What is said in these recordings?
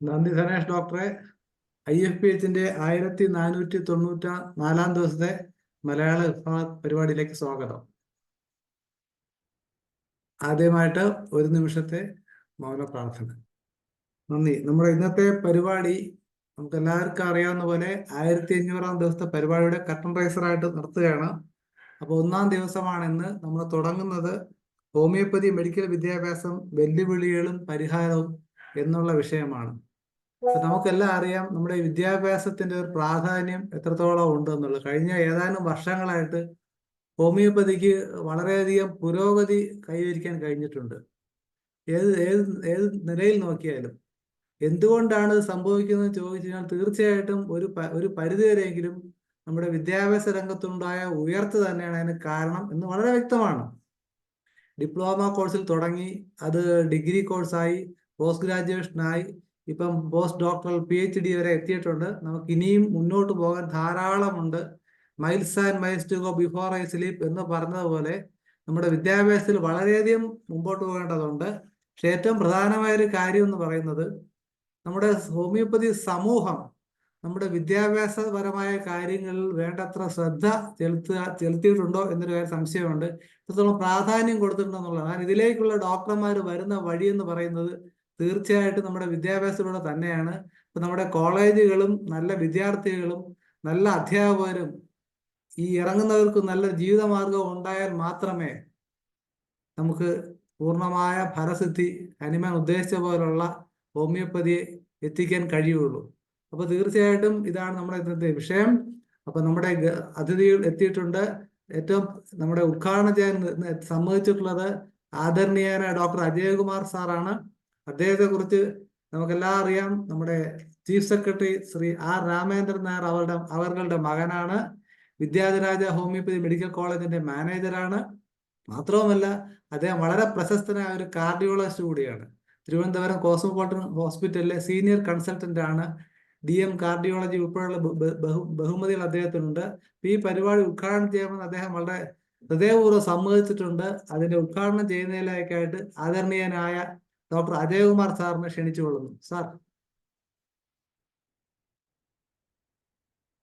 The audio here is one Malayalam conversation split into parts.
നന്ദി ധനേഷ് ഡോക്ടറെ. IFPHന്റെ 1494 ദിവസത്തെ മലയാള വിഭാഗ പരിപാടിയിലേക്ക് സ്വാഗതം. ആദ്യമായിട്ട് ഒരു നിമിഷത്തെ മൗന പ്രാർത്ഥന. നന്ദി. നമ്മുടെ ഇന്നത്തെ പരിപാടി നമുക്ക് എല്ലാവർക്കും അറിയാവുന്ന പോലെ 1500 ദിവസത്തെ പരിപാടിയുടെ കർട്ടൻ റൈസറായിട്ട് നിർത്തുകയാണ്. അപ്പോൾ 1-ാം ദിവസമാണ് ഇന്ന് നമ്മൾ തുടങ്ങുന്നത്. ഹോമിയോപ്പതി മെഡിക്കൽ വിദ്യാഭ്യാസം, വെല്ലുവിളികളും പരിഹാരവും എന്നുള്ള വിഷയമാണ്. നമുക്കെല്ലാം അറിയാം നമ്മുടെ വിദ്യാഭ്യാസത്തിന്റെ ഒരു പ്രാധാന്യം എത്രത്തോളം ഉണ്ടെന്നുള്ളത്. കഴിഞ്ഞ ഏതാനും വർഷങ്ങളായിട്ട് ഹോമിയോപ്പതിക്ക് വളരെയധികം പുരോഗതി കൈവരിക്കാൻ കഴിഞ്ഞിട്ടുണ്ട്. ഏത് ഏത് ഏത് നിലയിൽ നോക്കിയാലും. എന്തുകൊണ്ടാണ് ഇത് സംഭവിക്കുന്നത് ചോദിച്ചു കഴിഞ്ഞാൽ തീർച്ചയായിട്ടും ഒരു പരിധിവരെയെങ്കിലും നമ്മുടെ വിദ്യാഭ്യാസ രംഗത്തുണ്ടായ ഉയർച്ച തന്നെയാണ് അതിന് കാരണം എന്ന് വളരെ വ്യക്തമാണ്. ഡിപ്ലോമ കോഴ്സിൽ തുടങ്ങി, അത് ഡിഗ്രി കോഴ്സായി, പോസ്റ്റ് ഗ്രാജുവേഷനായി, ഇപ്പം പോസ്റ്റ് ഡോക്ടറൽ PhD വരെ എത്തിയിട്ടുണ്ട്. നമുക്ക് ഇനിയും മുന്നോട്ട് പോകാൻ ധാരാളമുണ്ട്. Miles and miles to go before I sleep എന്ന് പറഞ്ഞതുപോലെ നമ്മുടെ വിദ്യാഭ്യാസത്തിൽ വളരെയധികം മുമ്പോട്ട് പോകേണ്ടതുണ്ട്. പക്ഷെ ഏറ്റവും പ്രധാനമായ ഒരു കാര്യം എന്ന് പറയുന്നത് നമ്മുടെ ഹോമിയോപ്പതി സമൂഹം നമ്മുടെ വിദ്യാഭ്യാസപരമായ കാര്യങ്ങളിൽ വേണ്ടത്ര ശ്രദ്ധ ചെലുത്തിയിട്ടുണ്ടോ എന്നൊരു കാര്യം സംശയമുണ്ട്. ഇത്രത്തോളം പ്രാധാന്യം കൊടുത്തിട്ടുണ്ടോ എന്നുള്ളതാണ്. ഇതിലേക്കുള്ള ഡോക്ടർമാർ വരുന്ന വഴി എന്ന് പറയുന്നത് തീർച്ചയായിട്ടും നമ്മുടെ വിദ്യാഭ്യാസത്തിലൂടെ തന്നെയാണ്. ഇപ്പൊ നമ്മുടെ കോളേജുകളും നല്ല വിദ്യാർത്ഥികളും നല്ല അധ്യാപകരും ഈ ഇറങ്ങുന്നവർക്ക് നല്ല ജീവിതമാർഗം ഉണ്ടായാൽ മാത്രമേ നമുക്ക് പൂർണ്ണമായ ഫലസിദ്ധി ഹനുമാൻ ഉദ്ദേശിച്ച പോലുള്ള ഹോമിയോപ്പതിയെ എത്തിക്കാൻ കഴിയുള്ളൂ. അപ്പൊ തീർച്ചയായിട്ടും ഇതാണ് നമ്മുടെ ഇന്നത്തെ വിഷയം. അപ്പൊ നമ്മുടെ അതിഥികൾ എത്തിയിട്ടുണ്ട്. ഏറ്റവും നമ്മുടെ ഉദ്ഘാടനം ചെയ്യാൻ സമ്മതിച്ചിട്ടുള്ളത് ആദരണീയനായ ഡോക്ടർ അജയകുമാർ സാറാണ്. അദ്ദേഹത്തെ കുറിച്ച് നമുക്കെല്ലാം അറിയാം. നമ്മുടെ chief secretary Shri R. Ramendran Nair അവരുടെ മകനാണ്. വിദ്യാധിരാജ ഹോമിയോപ്പതി മെഡിക്കൽ കോളേജിന്റെ മാനേജറാണ്. മാത്രവുമല്ല അദ്ദേഹം വളരെ പ്രശസ്തനായ ഒരു കാർഡിയോളജിസ്റ്റ് കൂടിയാണ്. തിരുവനന്തപുരം കോസ്മോപോളിറ്റൻ ഹോസ്പിറ്റലിലെ സീനിയർ കൺസൾട്ടന്റ് ആണ്. DM കാർഡിയോളജി ഉൾപ്പെടെയുള്ള ബഹുമതികൾ അദ്ദേഹത്തിനുണ്ട്. ഈ പരിപാടി ഉദ്ഘാടനം ചെയ്യുമെന്ന് അദ്ദേഹം വളരെ ഹൃദയപൂർവ്വം സമ്മതിച്ചിട്ടുണ്ട്. അതിന്റെ ഉദ്ഘാടനം ചെയ്യുന്നതിലേക്കായിട്ട് ആദരണീയനായ ഡോക്ടർ അജയകുമാർ സാറിനെ ക്ഷണിച്ചുകൊള്ളുന്നു. സാർ.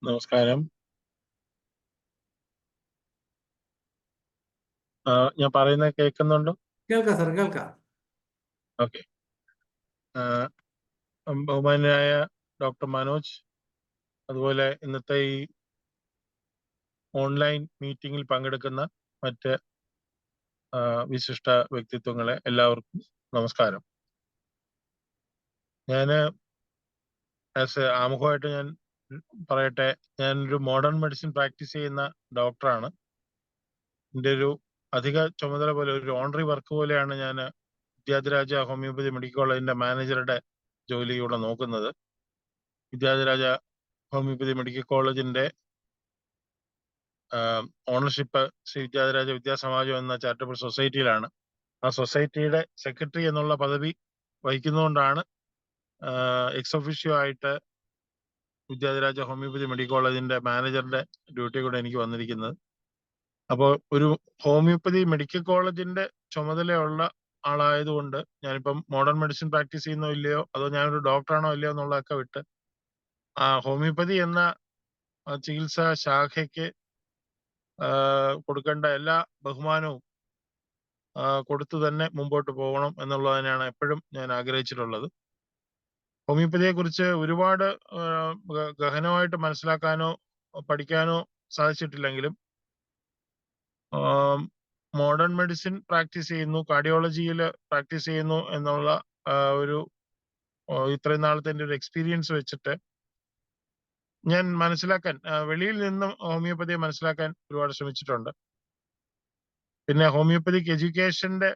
നമസ്കാരം. ഞാൻ പറയുന്നത് കേൾക്കുന്നുണ്ടോ? കേൾക്കാം സാർ, കേൾക്കാം. ഓക്കെ. ബഹുമാനായ ഡോക്ടർ മനോജ്, അതുപോലെ ഇന്നത്തെ ഈ ഓൺലൈൻ മീറ്റിംഗിൽ പങ്കെടുക്കുന്ന മറ്റ് വിശിഷ്ട വ്യക്തിത്വങ്ങളെ എല്ലാവർക്കും നമസ്കാരം. ആമുഖമായിട്ട് ഞാൻ പറയട്ടെ, ഞാനൊരു മോഡേൺ മെഡിസിൻ പ്രാക്ടീസ് ചെയ്യുന്ന ഡോക്ടറാണ്. എൻ്റെ ഒരു അധിക ചുമതല പോലെ ഒരു ഓണറി വർക്ക് പോലെയാണ് ഞാൻ വിദ്യാധിരാജ ഹോമിയോപ്പതി മെഡിക്കൽ കോളേജിന്റെ മാനേജറുടെ ജോലി ഇവിടെ നോക്കുന്നത്. വിദ്യാധിരാജ ഹോമിയോപ്പതി മെഡിക്കൽ കോളേജിന്റെ ഓണർഷിപ്പ് ശ്രീ വിദ്യാധിരാജ വിദ്യാസമാജം എന്ന ചാരിറ്റബിൾ സൊസൈറ്റിയിലാണ്. ആ സൊസൈറ്റിയുടെ സെക്രട്ടറി എന്നുള്ള പദവി വഹിക്കുന്നതുകൊണ്ടാണ് എക്സ് ഒഫീഷ്യോ ആയിട്ട് വിദ്യാധിരാജ ഹോമിയോപ്പതി മെഡിക്കൽ കോളേജിന്റെ മാനേജറുടെ ഡ്യൂട്ടി കൂടെ എനിക്ക് വന്നിരിക്കുന്നത്. അപ്പോൾ ഒരു ഹോമിയോപ്പതി മെഡിക്കൽ കോളേജിന്റെ ചുമതലയുള്ള ആളായതുകൊണ്ട് ഞാനിപ്പം മോഡേൺ മെഡിസിൻ പ്രാക്ടീസ് ചെയ്യുന്നോ ഇല്ലയോ, അതോ ഞാനൊരു ഡോക്ടറാണോ ഇല്ലയോ എന്നുള്ളതൊക്കെ വിട്ട് ആ ഹോമിയോപ്പതി എന്ന ചികിത്സാ ശാഖയ്ക്ക് കൊടുക്കേണ്ട എല്ലാ ബഹുമാനവും കൊടുത്തു തന്നെ മുമ്പോട്ട് പോകണം എന്നുള്ളത് തന്നെയാണ് എപ്പോഴും ഞാൻ ആഗ്രഹിച്ചിട്ടുള്ളത്. ഹോമിയോപ്പതിയെ കുറിച്ച് ഒരുപാട് ഗഹനമായിട്ട് മനസ്സിലാക്കാനോ പഠിക്കാനോ സാധിച്ചിട്ടില്ലെങ്കിലും മോഡേൺ മെഡിസിൻ പ്രാക്ടീസ് ചെയ്യുന്നു, കാർഡിയോളജിയിൽ പ്രാക്ടീസ് ചെയ്യുന്നു എന്നുള്ള ഒരു ഇത്രയും നാളത്തെ എൻ്റെ ഒരു എക്സ്പീരിയൻസ് വെച്ചിട്ട് ഞാൻ മനസ്സിലാക്കാൻ, വെളിയിൽ നിന്നും ഹോമിയോപ്പതിയെ മനസ്സിലാക്കാൻ ഒരുപാട് ശ്രമിച്ചിട്ടുണ്ട്. പിന്നെ ഹോമിയോപ്പതിക് എഡ്യൂക്കേഷന്റെ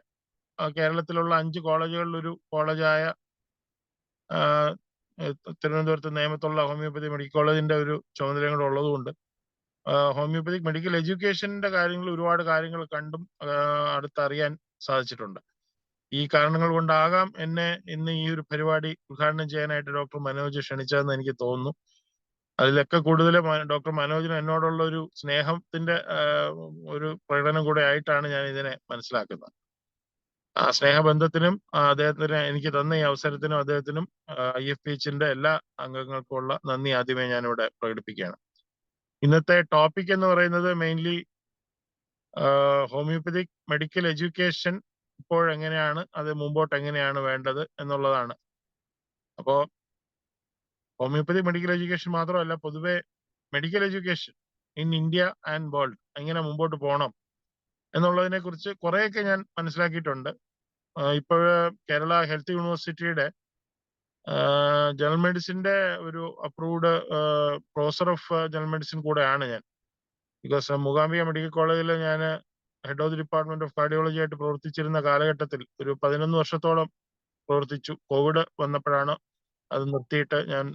കേരളത്തിലുള്ള 5 കോളേജുകളിൽ ഒരു കോളേജായ തിരുവനന്തപുരത്ത് നേമത്തുള്ള ഹോമിയോപ്പതി മെഡിക്കൽ കോളേജിന്റെ ഒരു ചുമതലയും കൂടെ ഉള്ളതുകൊണ്ട് ഹോമിയോപ്പതിക് മെഡിക്കൽ എഡ്യൂക്കേഷന്റെ കാര്യങ്ങൾ ഒരുപാട് കാര്യങ്ങൾ കണ്ടും അടുത്തറിയാൻ സാധിച്ചിട്ടുണ്ട്. ഈ കാരണങ്ങൾ കൊണ്ടാകാം എന്നെ ഇന്ന് ഈ ഒരു പരിപാടി ഉദ്ഘാടനം ചെയ്യാനായിട്ട് ഡോക്ടർ മനോജ് ക്ഷണിച്ചതെന്ന് എനിക്ക് തോന്നുന്നു. അതിലൊക്കെ കൂടുതൽ ഡോക്ടർ മനോജിന് എന്നോടുള്ള ഒരു സ്നേഹത്തിന്റെ ഒരു പ്രകടനം കൂടെ ആയിട്ടാണ് ഞാൻ ഇതിനെ മനസ്സിലാക്കുന്നത്. ആ സ്നേഹബന്ധത്തിനും അദ്ദേഹത്തിന് എനിക്ക് തന്ന ഈ അവസരത്തിനും അദ്ദേഹത്തിനും IFPHന്റെ എല്ലാ അംഗങ്ങൾക്കുമുള്ള നന്ദി ആദ്യമേ ഞാനിവിടെ പ്രകടിപ്പിക്കുകയാണ്. ഇന്നത്തെ ടോപ്പിക് എന്ന് പറയുന്നത് മെയിൻലി ഹോമിയോപ്പതിക് മെഡിക്കൽ എഡ്യൂക്കേഷൻ ഇപ്പോഴെങ്ങനെയാണ്, അത് മുമ്പോട്ട് എങ്ങനെയാണ് വേണ്ടത് എന്നുള്ളതാണ്. അപ്പോ ഹോമിയോപ്പതി മെഡിക്കൽ എഡ്യൂക്കേഷൻ മാത്രമല്ല, പൊതുവെ medical education in India and world എങ്ങനെ മുമ്പോട്ട് പോകണം എന്നുള്ളതിനെ കുറിച്ച് കുറെയൊക്കെ ഞാൻ മനസ്സിലാക്കിയിട്ടുണ്ട്. ഇപ്പോൾ കേരള ഹെൽത്ത് യൂണിവേഴ്സിറ്റിയുടെ ജനറൽ മെഡിസിന്റെ ഒരു approved professor of general medicine കൂടെയാണ് ഞാൻ. ബിക്കോസ് മൂകാംബിക മെഡിക്കൽ കോളേജിൽ ഞാൻ head of the department of cardiology ആയിട്ട് പ്രവർത്തിച്ചിരുന്ന കാലഘട്ടത്തിൽ ഒരു 11 വർഷത്തോളം പ്രവർത്തിച്ചു. കോവിഡ് വന്നപ്പോഴാണ് അത് നിർത്തിയിട്ട് ഞാൻ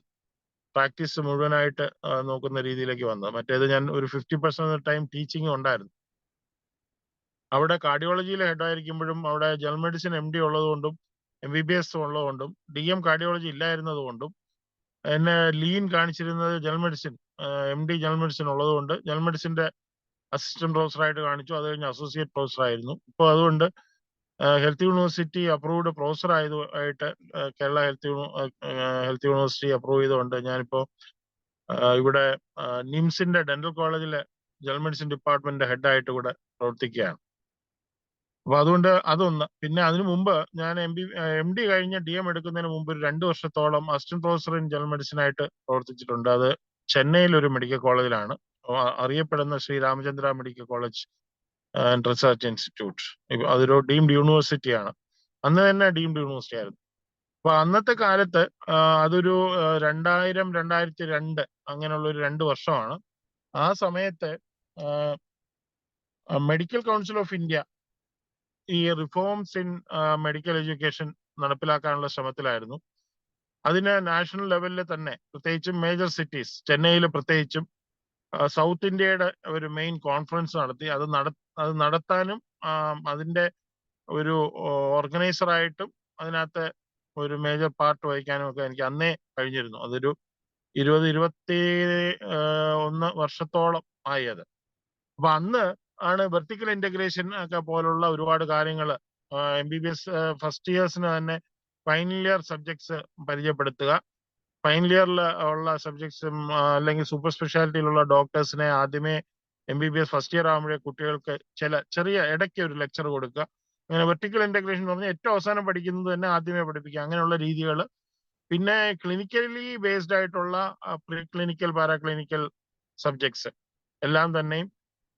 പ്രാക്ടീസ് മുഴുവനായിട്ട് നോക്കുന്ന രീതിയിലേക്ക് വന്നത്. മറ്റേത് ഞാൻ ഒരു 50% ടൈം ടീച്ചിങ് ഉണ്ടായിരുന്നു. അവിടെ കാർഡിയോളജിയിലെ ഹെഡായിരിക്കുമ്പോഴും അവിടെ ജനറൽ മെഡിസിൻ MD ഉള്ളതുകൊണ്ടും MBBS ഉള്ളതുകൊണ്ടും DM കാർഡിയോളജി ഇല്ലായിരുന്നതുകൊണ്ടും എന്നെ ലീൻ കാണിച്ചിരുന്നത് general medicine MD general medicine ഉള്ളതുകൊണ്ട് ജനറൽ മെഡിസിന്റെ അസിസ്റ്റന്റ് പ്രൊഫസറായിട്ട് കാണിച്ചു. അത് കഴിഞ്ഞ് അസോസിയേറ്റ് പ്രൊഫസർ ആയിരുന്നു. ഇപ്പോൾ അതുകൊണ്ട് ഹെൽത്ത് യൂണിവേഴ്സിറ്റി അപ്രൂവ്ഡ് പ്രൊഫസർ ആയിട്ട് കേരള ഹെൽത്ത് യൂണിവേഴ്സിറ്റി അപ്രൂവ് ചെയ്തുകൊണ്ട് ഞാനിപ്പോൾ ഇവിടെ നിംസിന്റെ ഡെന്റൽ കോളേജിലെ ജനറൽ മെഡിസിൻ ഡിപ്പാർട്ട്മെന്റ് ഹെഡായിട്ട് ഇവിടെ പ്രവർത്തിക്കുകയാണ്. അപ്പൊ അതുകൊണ്ട് അതൊന്ന്. പിന്നെ അതിനു മുമ്പ് ഞാൻ MD കഴിഞ്ഞ് DM എടുക്കുന്നതിന് മുമ്പ് ഒരു 2 വർഷത്തോളം assistant professor in general medicine ആയിട്ട് പ്രവർത്തിച്ചിട്ടുണ്ട്. അത് ചെന്നൈയിൽ ഒരു മെഡിക്കൽ കോളേജിലാണ്, അറിയപ്പെടുന്ന Shri Ramachandra medical college and research institute. അതൊരു ഡീംഡ് യൂണിവേഴ്സിറ്റിയാണ്. അന്ന് തന്നെ ഡീംഡ് യൂണിവേഴ്സിറ്റി ആയിരുന്നു. അപ്പൊ അന്നത്തെ കാലത്ത് അതൊരു 2000, 2002 അങ്ങനെയുള്ള ഒരു 2 വർഷമാണ്. ആ സമയത്ത് മെഡിക്കൽ കൗൺസിൽ ഓഫ് ഇന്ത്യ ഈ റിഫോംസ് ഇൻ മെഡിക്കൽ എഡ്യൂക്കേഷൻ നടപ്പിലാക്കാനുള്ള ശ്രമത്തിലായിരുന്നു. അതിന് നാഷണൽ ലെവലിൽ തന്നെ പ്രത്യേകിച്ചും മേജർ സിറ്റീസ്, ചെന്നൈയിൽ പ്രത്യേകിച്ചും സൗത്ത് ഇന്ത്യയുടെ ഒരു മെയിൻ കോൺഫറൻസ് നടത്തി. അത് നടത്താനും അതിന്റെ ഒരു ഓർഗനൈസറായിട്ടും അതിനകത്ത് ഒരു മേജർ പാർട്ട് വഹിക്കാനും ഒക്കെ എനിക്ക് അന്നേ കഴിഞ്ഞിരുന്നു. അതൊരു 20-21 വർഷത്തോളം ആയി അത്. അപ്പൊ അന്ന് ആണ് വെർട്ടിക്കൽ ഇന്റഗ്രേഷൻ ഒക്കെ പോലുള്ള ഒരുപാട് കാര്യങ്ങൾ MBBS ഫസ്റ്റ് ഇയേഴ്സിന് തന്നെ ഫൈനൽ ഇയർ സബ്ജക്ട്സ് പരിചയപ്പെടുത്തുക. ഫൈനൽ ഇയറിൽ ഉള്ള സബ്ജക്ട്സും അല്ലെങ്കിൽ സൂപ്പർ സ്പെഷ്യാലിറ്റിയിലുള്ള ഡോക്ടേഴ്സിനെ ആദ്യമേ MBBS ഫസ്റ്റ് ഇയർ ആകുമ്പോഴേ കുട്ടികൾക്ക് ചെറിയ ഇടയ്ക്ക് ഒരു ലെക്ചർ കൊടുക്കുക. അങ്ങനെ വെർട്ടിക്കൽ ഇന്റഗ്രേഷൻ എന്ന് പറഞ്ഞാൽ ഏറ്റവും അവസാനം പഠിക്കുന്നത് തന്നെ ആദ്യമേ പഠിപ്പിക്കുക. അങ്ങനെയുള്ള രീതികൾ. പിന്നെ ക്ലിനിക്കലി ബേസ്ഡ് ആയിട്ടുള്ള പ്രീ ക്ലിനിക്കൽ പാരാക്ലിനിക്കൽ സബ്ജക്ട്സ് എല്ലാം തന്നെയും.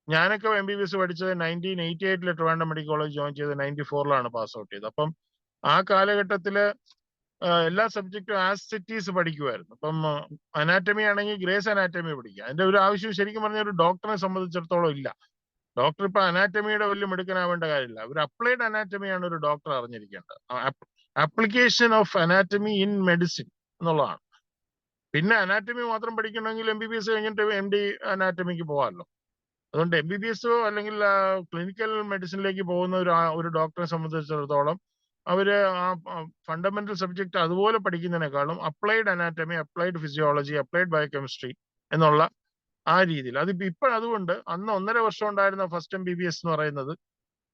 ഞാനൊക്കെ MBBS പഠിച്ചത് 1988 ട്രിവാൻഡ്രം മെഡിക്കൽ കോളേജ് ജോയിൻ ചെയ്ത് 94 പാസ് ഔട്ട് ചെയ്തത്. അപ്പം ആ കാലഘട്ടത്തില് എല്ലാ സബ്ജക്റ്റും ആസ് ഇറ്റ് ഈസ് പഠിക്കുമായിരുന്നു. അപ്പം അനാറ്റമി ആണെങ്കിൽ ഗ്രേസ് അനാറ്റമി പഠിക്കുക. അതിന്റെ ഒരു ആവശ്യം ശരിക്കും പറഞ്ഞാൽ ഒരു ഡോക്ടറെ സംബന്ധിച്ചിടത്തോളം ഇല്ല. ഡോക്ടർ ഇപ്പൊ അനാറ്റമിയുടെ വലിയ മിടുക്കനാവേണ്ട കാര്യമില്ല. ഒരു അപ്ലൈഡ് അനാറ്റമിയാണ് ഒരു ഡോക്ടർ അറിഞ്ഞിരിക്കേണ്ടത്. Application of anatomy in medicine എന്നുള്ളതാണ്. പിന്നെ അനാറ്റമി മാത്രം പഠിക്കണമെങ്കിൽ MBBS കഴിഞ്ഞിട്ട് MD അനാറ്റമിക്ക് പോകാമല്ലോ. അതുകൊണ്ട് MBBS അല്ലെങ്കിൽ ക്ലിനിക്കൽ മെഡിസിനിലേക്ക് പോകുന്ന ഒരു ഡോക്ടറെ സംബന്ധിച്ചിടത്തോളം അവര് ആ ഫണ്ടമെന്റൽ സബ്ജക്ട് അതുപോലെ പഠിക്കുന്നതിനേക്കാളും applied anatomy, applied physiology, applied biochemistry എന്നുള്ള ആ രീതിയിൽ ഇപ്പോൾ അതുകൊണ്ട് അന്ന് 1.5 വർഷം ഉണ്ടായിരുന്ന ഫസ്റ്റ് MBBS എന്ന് പറയുന്നത്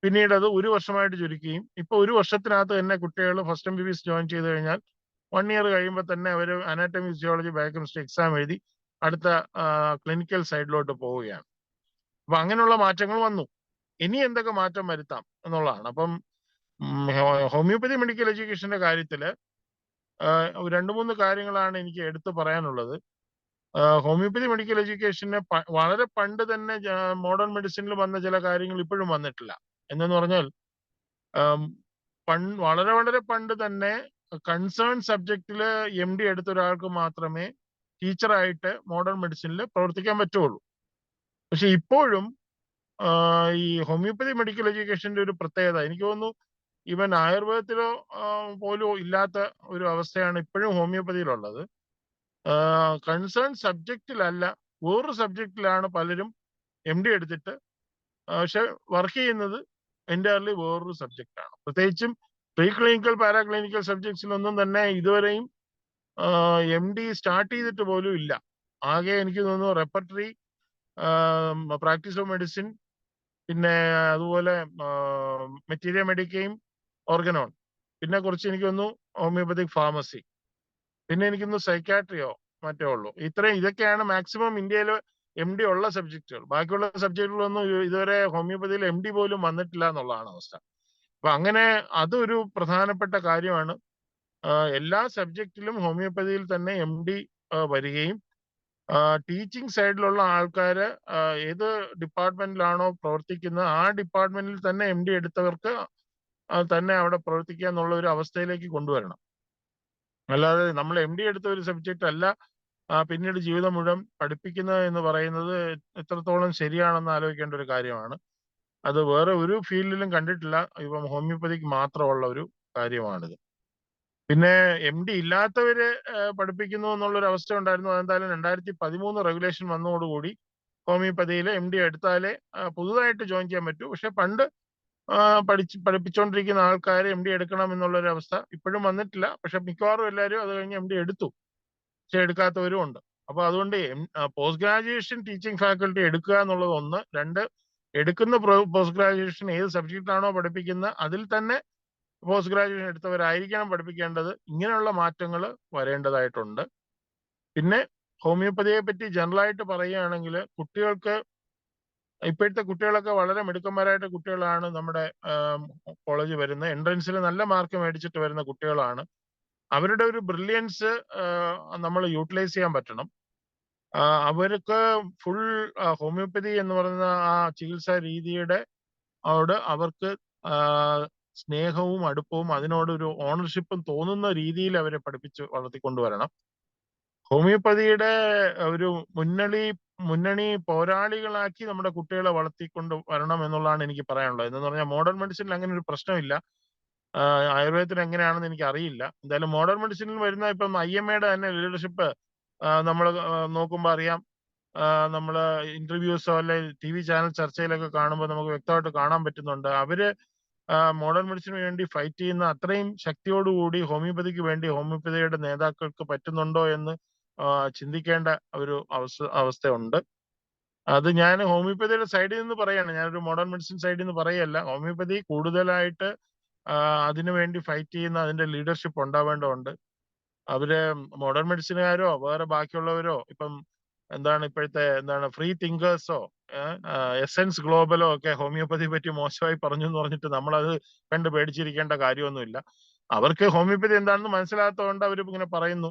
പിന്നീട് അത് 1 വർഷമായിട്ട് ചുരുക്കുകയും ഇപ്പൊ 1 വർഷത്തിനകത്ത് തന്നെ കുട്ടികൾ ഫസ്റ്റ് MBBS ജോയിൻ ചെയ്ത് കഴിഞ്ഞാൽ 1 ഇയർ കഴിയുമ്പോൾ തന്നെ അവർ അനാറ്റമി, ഫിസിയോളജി, ബയോകെമിസ്ട്രി എക്സാം എഴുതി അടുത്ത ക്ലിനിക്കൽ സൈഡിലോട്ട് പോവുകയാണ്. അപ്പൊ അങ്ങനെയുള്ള മാറ്റങ്ങൾ വന്നു. ഇനി എന്തൊക്കെ മാറ്റം വരുത്താം എന്നുള്ളതാണ്. അപ്പം ഹോമിയോപ്പതി മെഡിക്കൽ എഡ്യൂക്കേഷന്റെ കാര്യത്തില് 2-3 കാര്യങ്ങളാണ് എനിക്ക് എടുത്തു പറയാനുള്ളത്. ഹോമിയോപ്പതി മെഡിക്കൽ എഡ്യൂക്കേഷന് വളരെ പണ്ട് തന്നെ മോഡേൺ മെഡിസിനിൽ വന്ന ചില കാര്യങ്ങൾ ഇപ്പോഴും വന്നിട്ടില്ല. എന്നു പറഞ്ഞാൽ വളരെ വളരെ പണ്ട് തന്നെ കൺസേൺ സബ്ജക്റ്റില് MD എടുത്ത ഒരാൾക്ക് മാത്രമേ ടീച്ചറായിട്ട് മോഡേൺ മെഡിസിനിൽ പ്രവർത്തിക്കാൻ പറ്റുള്ളൂ. പക്ഷെ ഇപ്പോഴും ഈ ഹോമിയോപ്പതി മെഡിക്കൽ എഡ്യൂക്കേഷന്റെ ഒരു പ്രത്യേകത എനിക്ക് തോന്നുന്നു ഈവൻ ആയുർവേദത്തിലോ പോലും ഇല്ലാത്ത ഒരു അവസ്ഥയാണ് ഇപ്പോഴും ഹോമിയോപ്പതിയിലുള്ളത്. കൺസേൺ സബ്ജക്റ്റിലല്ല, വേറൊരു സബ്ജക്റ്റിലാണ് പലരും MD എടുത്തിട്ട് പക്ഷെ വർക്ക് ചെയ്യുന്നത് എൻറ്റയർലി വേറൊരു സബ്ജക്റ്റാണ്. പ്രത്യേകിച്ചും പ്രീ ക്ലിനിക്കൽ പാരാക്ലിനിക്കൽ സബ്ജക്ട്സിലൊന്നും തന്നെ ഇതുവരെയും MD സ്റ്റാർട്ട് ചെയ്തിട്ട് പോലും ഇല്ല. ആകെ എനിക്ക് തോന്നുന്നു റെപ്പർട്ടറി, പ്രാക്ടീസ് ഓഫ് മെഡിസിൻ, പിന്നെ അതുപോലെ മെറ്റീരിയ മെഡിക്കയും ഓർഗനോൺ, പിന്നെ കുറച്ച് എനിക്ക് തോന്നുന്നു ഹോമിയോപ്പതിക് ഫാർമസി, പിന്നെ എനിക്കൊന്ന് സൈക്കാട്രിയോ മറ്റേ ഉള്ളൂ. ഇതൊക്കെയാണ് മാക്സിമം ഇന്ത്യയിൽ MD ഉള്ള സബ്ജക്റ്റുകൾ. ബാക്കിയുള്ള സബ്ജക്റ്റുകളൊന്നും ഇതുവരെ ഹോമിയോപ്പതിയിൽ MD പോലും വന്നിട്ടില്ല എന്നുള്ളതാണ് അവസ്ഥ. അപ്പൊ അങ്ങനെ അതൊരു പ്രധാനപ്പെട്ട കാര്യമാണ്. എല്ലാ സബ്ജക്റ്റിലും ഹോമിയോപ്പതിയിൽ തന്നെ MD വരികയും ടീച്ചിങ് സൈഡിലുള്ള ആൾക്കാര് ഏത് ഡിപ്പാർട്ട്മെന്റിലാണോ പ്രവർത്തിക്കുന്നത് ആ ഡിപ്പാർട്ട്മെന്റിൽ തന്നെ MD എടുത്തവർക്ക് തന്നെ അവിടെ പ്രവർത്തിക്കുക എന്നുള്ള ഒരു അവസ്ഥയിലേക്ക് കൊണ്ടുവരണം. അല്ലാതെ നമ്മൾ MD എടുത്ത ഒരു സബ്ജക്റ്റ് അല്ല പിന്നീട് ജീവിതം മുഴുവൻ പഠിപ്പിക്കുന്നത് എന്ന് പറയുന്നത് എത്രത്തോളം ശരിയാണെന്ന് ആലോചിക്കേണ്ട ഒരു കാര്യമാണ്. അത് വേറെ ഒരു ഫീൽഡിലും കണ്ടിട്ടില്ല. ഇപ്പം ഹോമിയോപ്പതിക്ക് മാത്രമുള്ള ഒരു കാര്യമാണിത്. പിന്നെ MD ഇല്ലാത്തവര് പഠിപ്പിക്കുന്നു എന്നുള്ളൊരു അവസ്ഥ ഉണ്ടായിരുന്നു. അതെന്തായാലും 2013 റെഗുലേഷൻ വന്നതോടുകൂടി ഹോമിയോപ്പതിയിൽ MD എടുത്താലേ പുതുതായിട്ട് ജോയിൻ ചെയ്യാൻ പറ്റൂ. പക്ഷെ പണ്ട് പഠിപ്പിച്ചുകൊണ്ടിരിക്കുന്ന ആൾക്കാർ MD എടുക്കണം എന്നുള്ളൊരു അവസ്ഥ ഇപ്പോഴും വന്നിട്ടില്ല. പക്ഷെ മിക്കവാറും എല്ലാവരും അത് കഴിഞ്ഞ് MD എടുത്തു, പക്ഷെ എടുക്കാത്തവരും ഉണ്ട്. അപ്പൊ അതുകൊണ്ട് പോസ്റ്റ് ഗ്രാജുവേഷൻ ടീച്ചിങ് ഫാക്കൽറ്റി എടുക്കുക എന്നുള്ളത് ഒന്ന്. രണ്ട്, എടുക്കുന്ന പോസ്റ്റ് ഗ്രാജുവേഷൻ ഏത് സബ്ജക്റ്റാണോ പഠിപ്പിക്കുന്നത് അതിൽ തന്നെ പോസ്റ്റ് ഗ്രാജുവേഷൻ എടുത്തവരായിരിക്കണം പഠിപ്പിക്കേണ്ടത്. ഇങ്ങനെയുള്ള മാറ്റങ്ങൾ വരേണ്ടതായിട്ടുണ്ട്. പിന്നെ ഹോമിയോപ്പതിയെ പറ്റി ജനറലായിട്ട് പറയുകയാണെങ്കിൽ കുട്ടികൾക്ക് ഇപ്പോഴത്തെ കുട്ടികളൊക്കെ വളരെ മിടുക്കന്മാരായിട്ട് കുട്ടികളാണ് നമ്മുടെ കോളേജിൽ വരുന്നത്. എൻട്രൻസിൽ നല്ല മാർക്ക് മേടിച്ചിട്ട് വരുന്ന കുട്ടികളാണ്. അവരുടെ ഒരു ബ്രില്യൻസ് നമ്മൾ യൂട്ടിലൈസ് ചെയ്യാൻ പറ്റണം. അവർക്ക് ഫുൾ ഹോമിയോപ്പതി എന്ന് പറയുന്ന ആ ചികിത്സാ രീതിയുടെ അവർക്ക് സ്നേഹവും അടുപ്പവും അതിനോടൊരു ഓണർഷിപ്പും തോന്നുന്ന രീതിയിൽ അവരെ പഠിപ്പിച്ച് വളർത്തിക്കൊണ്ടുവരണം. ഹോമിയോപ്പതിയുടെ ഒരു മുന്നണി പോരാളികളാക്കി നമ്മുടെ കുട്ടികളെ വളർത്തിക്കൊണ്ട് വരണം എന്നുള്ളതാണ് എനിക്ക് പറയാനുള്ളത്. എന്ന് പറഞ്ഞാൽ മോഡേൺ മെഡിസിനിൽ അങ്ങനെ ഒരു പ്രശ്നമില്ല. ആയുർവേദത്തിന് എങ്ങനെയാണെന്ന് എനിക്ക് അറിയില്ല. എന്തായാലും മോഡേൺ മെഡിസിനിൽ വരുന്ന ഇപ്പം IMAയുടെ തന്നെ ലീഡർഷിപ്പ് നമ്മൾ നോക്കുമ്പോൾ അറിയാം. നമ്മൾ ഇന്റർവ്യൂസോ അല്ലെ TV ചാനൽ ചർച്ചയിലൊക്കെ കാണുമ്പോൾ നമുക്ക് വ്യക്തമായിട്ട് കാണാൻ പറ്റുന്നുണ്ട്. അവര് മോഡേൺ മെഡിസിന് വേണ്ടി ഫൈറ്റ് ചെയ്യുന്ന അത്രയും ശക്തിയോടുകൂടി ഹോമിയോപ്പതിക്ക് വേണ്ടി ഹോമിയോപ്പതിയുടെ നേതാക്കൾക്ക് പറ്റുന്നുണ്ടോ എന്ന് ചിന്തിക്കേണ്ട ഒരു അവസ്ഥയുണ്ട്. അത് ഞാൻ ഹോമിയോപ്പതിയുടെ സൈഡിൽ നിന്ന് പറയാണ്, ഞാനൊരു മോഡേൺ മെഡിസിൻ സൈഡിൽ നിന്ന് പറയല്ല. ഹോമിയോപ്പതി കൂടുതലായിട്ട് അതിനുവേണ്ടി ഫൈറ്റ് ചെയ്യുന്ന അതിന്റെ ലീഡർഷിപ്പ് ഉണ്ടാവേണ്ടതുണ്ട്. അവര് മോഡേൺ മെഡിസിനുകാരോ വേറെ ബാക്കിയുള്ളവരോ ഇപ്പം ഇപ്പോഴത്തെ ഫ്രീ തിങ്കേഴ്സോ എസെൻസ് ഗ്ലോബലോ ഒക്കെ ഹോമിയോപ്പതി പറ്റി മോശമായി പറഞ്ഞു എന്ന് പറഞ്ഞിട്ട് നമ്മളത് കണ്ട് പേടിച്ചിരിക്കേണ്ട കാര്യമൊന്നുമില്ല. അവർക്ക് ഹോമിയോപ്പതി എന്താണെന്ന് മനസ്സിലാത്തതുകൊണ്ട് അവർ ഇങ്ങനെ പറയുന്നു.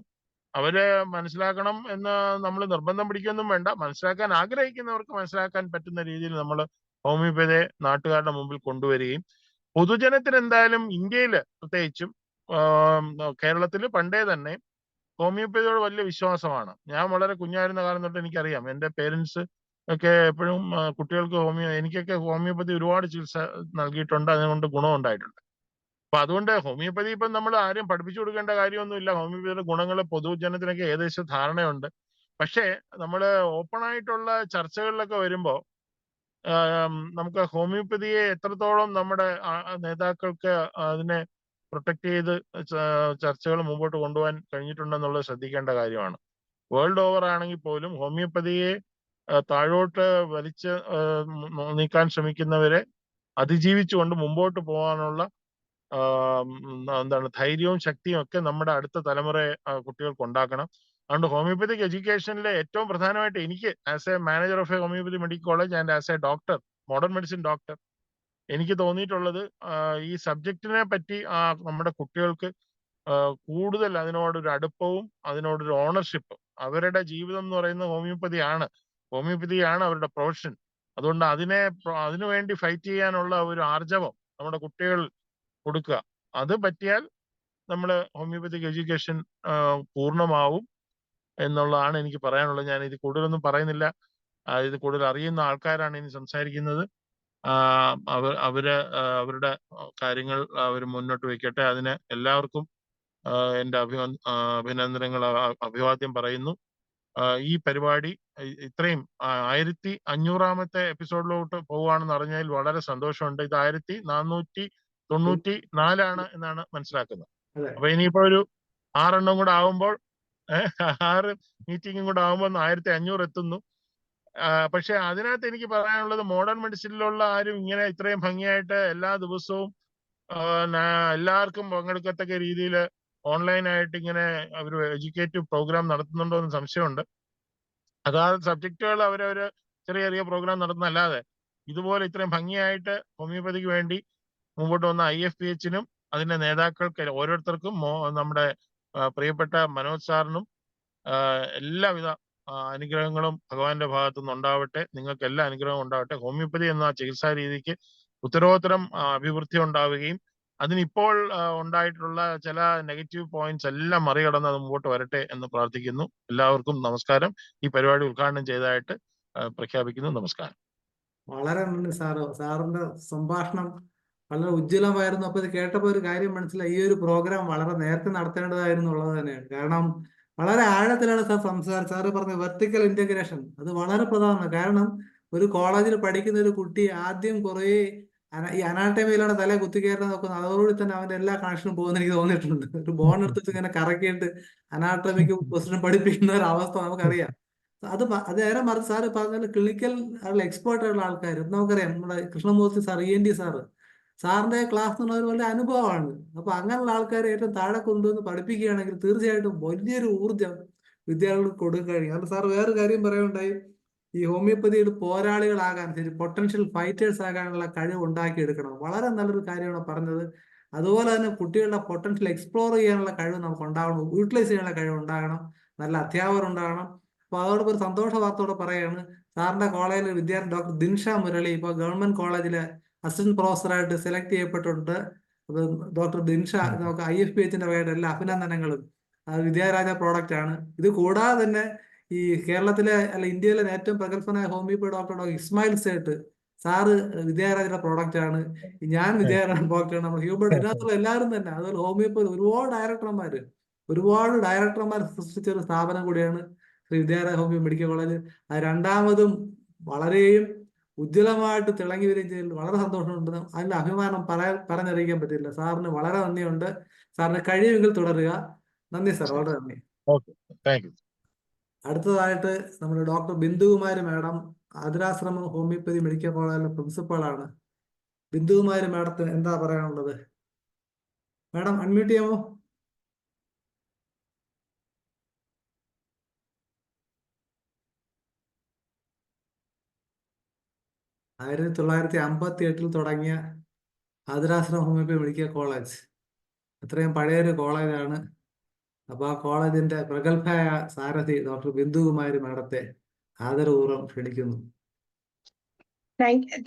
അവര് മനസ്സിലാക്കണം എന്ന് നമ്മൾ നിർബന്ധം പിടിക്കൊന്നും വേണ്ട. മനസ്സിലാക്കാൻ ആഗ്രഹിക്കുന്നവർക്ക് മനസ്സിലാക്കാൻ പറ്റുന്ന രീതിയിൽ നമ്മൾ ഹോമിയോപ്പതിയെ നാട്ടുകാരുടെ മുമ്പിൽ കൊണ്ടുവരികയും പൊതുജനത്തിന് എന്തായാലും ഇന്ത്യയിൽ പ്രത്യേകിച്ചും കേരളത്തിൽ പണ്ടേ തന്നെ ഹോമിയോപ്പതിയോട് വലിയ വിശ്വാസമാണ്. ഞാൻ വളരെ കുഞ്ഞായിരുന്ന കാലം തൊട്ട് എനിക്കറിയാം. എൻ്റെ പേരൻസ് ഒക്കെ എപ്പോഴും കുട്ടികൾക്ക് എനിക്കൊക്കെ ഹോമിയോപ്പതി ഒരുപാട് ചികിത്സ നൽകിയിട്ടുണ്ട്. അതുകൊണ്ട് ഗുണമുണ്ടായിട്ടുണ്ട്. അപ്പൊ അതുകൊണ്ട് ഹോമിയോപ്പതി ഇപ്പം നമ്മൾ ആരും പഠിപ്പിച്ചു കൊടുക്കേണ്ട കാര്യമൊന്നുമില്ല. ഹോമിയോപ്പതിയുടെ ഗുണങ്ങൾ പൊതുജനത്തിനൊക്കെ ഏകദേശം ധാരണയുണ്ട്. പക്ഷേ നമ്മൾ ഓപ്പൺ ആയിട്ടുള്ള ചർച്ചകളിലൊക്കെ വരുമ്പോൾ നമുക്ക് ഹോമിയോപ്പതിയെ എത്രത്തോളം നമ്മുടെ നേതാക്കൾക്ക് അതിനെ പ്രൊട്ടക്ട് ചെയ്ത് ചർച്ചകൾ മുമ്പോട്ട് കൊണ്ടുപോകാൻ കഴിഞ്ഞിട്ടുണ്ടെന്നുള്ളത് ശ്രദ്ധിക്കേണ്ട കാര്യമാണ്. വേൾഡ് ഓവർ ആണെങ്കിൽ പോലും ഹോമിയോപ്പതിയെ താഴോട്ട് വലിച്ച് നീക്കാൻ ശ്രമിക്കുന്നവരെ അതിജീവിച്ചുകൊണ്ട് മുമ്പോട്ട് പോകാനുള്ള ധൈര്യവും ശക്തിയും ഒക്കെ നമ്മുടെ അടുത്ത തലമുറയെ കുട്ടികൾക്ക് ഉണ്ടാക്കണം. അതുകൊണ്ട് ഹോമിയോപ്പതിക് എഡ്യൂക്കേഷനിലെ ഏറ്റവും പ്രധാനമായിട്ട് എനിക്ക് as a manager of a homeopathy medical college and as a doctor, modern medicine doctor, എനിക്ക് തോന്നിയിട്ടുള്ളത് ഈ സബ്ജക്റ്റിനെ പറ്റി നമ്മുടെ കുട്ടികൾക്ക് കൂടുതൽ അതിനോടൊരു അടുപ്പവും അതിനോടൊരു ഓണർഷിപ്പും. അവരുടെ ജീവിതം എന്ന് പറയുന്നത് ഹോമിയോപ്പതിയാണ് അവരുടെ പ്രൊഫഷൻ. അതുകൊണ്ട് അതിനു വേണ്ടി ഫൈറ്റ് ചെയ്യാനുള്ള ഒരു ആർജവം നമ്മുടെ കുട്ടികൾ കൊടുക്കുക. അത് പറ്റിയാൽ നമ്മൾ ഹോമിയോപ്പതിക് എഡ്യൂക്കേഷൻ പൂർണ്ണമാവും എന്നുള്ളതാണ് എനിക്ക് പറയാനുള്ളത്. ഞാൻ ഇത് കൂടുതലൊന്നും പറയുന്നില്ല. ഇത് കൂടുതൽ അറിയുന്ന ആൾക്കാരാണ് ഇനി സംസാരിക്കുന്നത്. അവരുടെ കാര്യങ്ങൾ അവർ മുന്നോട്ട് വയ്ക്കട്ടെ. അതിന് എല്ലാവർക്കും എൻ്റെ അഭിനന്ദനങ്ങൾ, അഭിവാദ്യം പറയുന്നു. ഈ പരിപാടി ഇത്രയും 1500-ാമത്തെ എപ്പിസോഡിലോട്ട് പോവുകയാണെന്ന് അറിഞ്ഞതിൽ വളരെ സന്തോഷമുണ്ട്. ഇത് 1494 എന്നാണ് മനസ്സിലാക്കുന്നത്. അപ്പൊ ഇനിയിപ്പോ ഒരു 6 കൂടെ ആവുമ്പോൾ 6 മീറ്റിംഗും കൂടെ ആവുമ്പോൾ 1500 എത്തുന്നു. പക്ഷെ അതിനകത്ത് എനിക്ക് പറയാനുള്ളത് മോഡേൺ മെഡിസിനിലുള്ള ആരും ഇങ്ങനെ ഇത്രയും ഭംഗിയായിട്ട് എല്ലാ ദിവസവും എല്ലാവർക്കും പങ്കെടുക്കത്തക്ക രീതിയിൽ ഓൺലൈനായിട്ട് ഇങ്ങനെ അവർ എഡ്യൂക്കേറ്റീവ് പ്രോഗ്രാം നടത്തുന്നുണ്ടോ എന്ന് സംശയമുണ്ട്. അതാത് സബ്ജക്റ്റുകൾ അവരവര് ചെറിയ ചെറിയ പ്രോഗ്രാം നടത്തുന്നല്ലാതെ ഇതുപോലെ ഇത്രയും ഭംഗിയായിട്ട് ഹോമിയോപ്പതിക്ക് വേണ്ടി മുമ്പോട്ട് വന്ന IFPHനും അതിന്റെ നേതാക്കൾക്ക് ഓരോരുത്തർക്കും നമ്മുടെ പ്രിയപ്പെട്ട മനോജ് സാറിനും എല്ലാവിധ അനുഗ്രഹങ്ങളും ഭഗവാന്റെ ഭാഗത്തു നിന്ന് ഉണ്ടാവട്ടെ. നിങ്ങൾക്ക് എല്ലാ അനുഗ്രഹവും ഉണ്ടാവട്ടെ. ഹോമിയോപ്പതി എന്ന ചികിത്സാ രീതിക്ക് ഉത്തരോത്തരം അഭിവൃദ്ധി ഉണ്ടാവുകയും അതിനിപ്പോൾ ഉണ്ടായിട്ടുള്ള ചില നെഗറ്റീവ് പോയിന്റ്സ് എല്ലാം മറികടന്ന് അത് മുമ്പോട്ട് വരട്ടെ എന്ന് പ്രാർത്ഥിക്കുന്നു. എല്ലാവർക്കും നമസ്കാരം. ഈ പരിപാടി ഉദ്ഘാടനം ചെയ്തതായിട്ട് പ്രഖ്യാപിക്കുന്നു. നമസ്കാരം. വളരെ നന്ദി സാറ്. സാറിന്റെ സംഭാഷണം വളരെ ഉജ്ജ്വലമായിരുന്നു. അപ്പൊ ഇത് കേട്ടപ്പോൾ ഒരു കാര്യം മനസ്സിലായി, ഈ ഒരു പ്രോഗ്രാം വളരെ നേരത്തെ നടത്തേണ്ടതായിരുന്നു ഉള്ളത് തന്നെയാണ്. കാരണം വളരെ ആഴത്തിലാണ് സാർ സംസാരിച്ചത്. സാറ് പറഞ്ഞ വെർട്ടിക്കൽ ഇന്റഗ്രേഷൻ അത് വളരെ പ്രധാനമാണ്. കാരണം ഒരു കോളേജിൽ പഠിക്കുന്ന ഒരു കുട്ടി ആദ്യം കുറേ ഈ അനാട്ടമിയിലാണ് തല കുത്തിക്കയറാൻ നോക്കുന്നത്. അതോടുകൂടി തന്നെ അവന്റെ എല്ലാ കണക്ഷനും പോകുന്ന എനിക്ക് തോന്നിയിട്ടുണ്ട്. ഒരു ബോൺ എടുത്തിട്ട് ഇങ്ങനെ കറക്കിയിട്ട് അനാട്ടമിക്ക് ക്വസ്റ്റ്യൻ പഠിപ്പിക്കുന്ന ഒരു അവസ്ഥ നമുക്കറിയാം. അത് നേരെ മറിച്ച് സാറ് പറഞ്ഞാൽ ക്ലിനിക്കൽ എക്സ്പേർട്ട് ആയിട്ടുള്ള ആൾക്കാർ നമുക്കറിയാം. നമ്മുടെ കൃഷ്ണമൂർത്തി സാർ, ENT സാറ്, സാറിന്റെ ക്ലാസ് എന്ന് പറഞ്ഞ വലിയ അനുഭവമാണ്. അപ്പൊ അങ്ങനെയുള്ള ആൾക്കാരെ ഏറ്റവും താഴെ കൊണ്ടുവന്ന് പഠിപ്പിക്കുകയാണെങ്കിൽ തീർച്ചയായിട്ടും വലിയൊരു ഊർജം വിദ്യാർത്ഥികൾക്ക് കൊടുക്കാൻ കഴിയും. അത് സാർ വേറൊരു കാര്യം പറയുണ്ടായി, ഈ ഹോമിയോപ്പതിയുടെ പോരാളികളാകാൻ, ശരി, പൊട്ടൻഷ്യൽ ഫൈറ്റേഴ്സ് ആകാനുള്ള കഴിവ് ഉണ്ടാക്കിയെടുക്കണം. വളരെ നല്ലൊരു കാര്യമാണ് പറഞ്ഞത്. അതുപോലെ തന്നെ കുട്ടികളുടെ പൊട്ടൻഷ്യൽ എക്സ്പ്ലോർ ചെയ്യാനുള്ള കഴിവ് നമുക്ക് ഉണ്ടാകണം, യൂട്ടിലൈസ് ചെയ്യാനുള്ള കഴിവ് ഉണ്ടാകണം, നല്ല അധ്യാപകർ ഉണ്ടാകണം. അപ്പൊ അതോടൊപ്പം ഒരു സന്തോഷ വാർത്തയോടെ പറയാണ്, സാറിന്റെ കോളേജിലെ വിദ്യാർത്ഥി ഡോക്ടർ ദിൻഷ മുരളി ഇപ്പോൾ ഗവൺമെന്റ് കോളേജിലെ അസിസ്റ്റന്റ് പ്രൊഫസറായിട്ട് സെലക്ട് ചെയ്യപ്പെട്ടിട്ടുണ്ട്. അത് ഡോക്ടർ ദിൻഷ, നമുക്ക് IFPHന്റെ വകയുടെ എല്ലാ അഭിനന്ദനങ്ങളും. വിദ്യാരാജ പ്രോഡക്റ്റ് ആണ്. ഇത് കൂടാതെ തന്നെ ഈ കേരളത്തിലെ ഇന്ത്യയിലെ ഏറ്റവും പ്രഗത്ഭനായ homeopathy doctor Ismail Sait sir വിദ്യാരാജയുടെ പ്രോഡക്റ്റ് ആണ്. ഞാൻ വിദ്യാരാജ പ്രോഡക്റ്റ് ആണ്. നമ്മൾ ഹ്യൂബർട്ട്, ഇതിനകത്തുള്ള എല്ലാവരും തന്നെ. അതുപോലെ ഹോമിയോപ്പതി ഒരുപാട് ഡയറക്ടർമാർ സൃഷ്ടിച്ച ഒരു സ്ഥാപനം കൂടിയാണ് ശ്രീ വിദ്യാരാജ ഹോമിയോ മെഡിക്കൽ കോളേജ്. അത് രണ്ടാമതും വളരെയും ഉജ്ജ്വലമായിട്ട് തിളങ്ങി വരികയും ചെയ്തതിൽ വളരെ സന്തോഷമുണ്ട്. അതിന്റെ അഭിമാനം പറഞ്ഞറിയിക്കാൻ പറ്റില്ല. സാറിന് വളരെ നന്ദിയുണ്ട്. സാറിന് കഴിയുമെങ്കിൽ തുടരുക. നന്ദി സാർ, വളരെ നന്ദി. Okay, thank you. അടുത്തതായിട്ട് നമ്മുടെ ഡോക്ടർ ബിന്ദുകുമാരി മാഡം, ആതുരാശ്രമം ഹോമിയോപ്പതി മെഡിക്കൽ കോളേജിലെ പ്രിൻസിപ്പളാണ്. ബിന്ദുകുമാരി മാഡത്തിന് എന്താ പറയാനുള്ളത്? മാഡം അൺമ്യൂട്ട് ചെയ്യാമോ? 1958 തുടങ്ങിയ ആതുരാശ്രമം ഹോമിയോപ്പതി മെഡിക്കൽ കോളേജ് അത്രയും പഴയൊരു കോളേജാണ്. അപ്പൊ ആ കോളേജിന്റെ പ്രഗത്ഭയായ സാരഥി ഡോക്ടർ ബിന്ദുകുമാരി മാഡത്തെ ആദരപൂർവ്വം ക്ഷണിക്കുന്നു.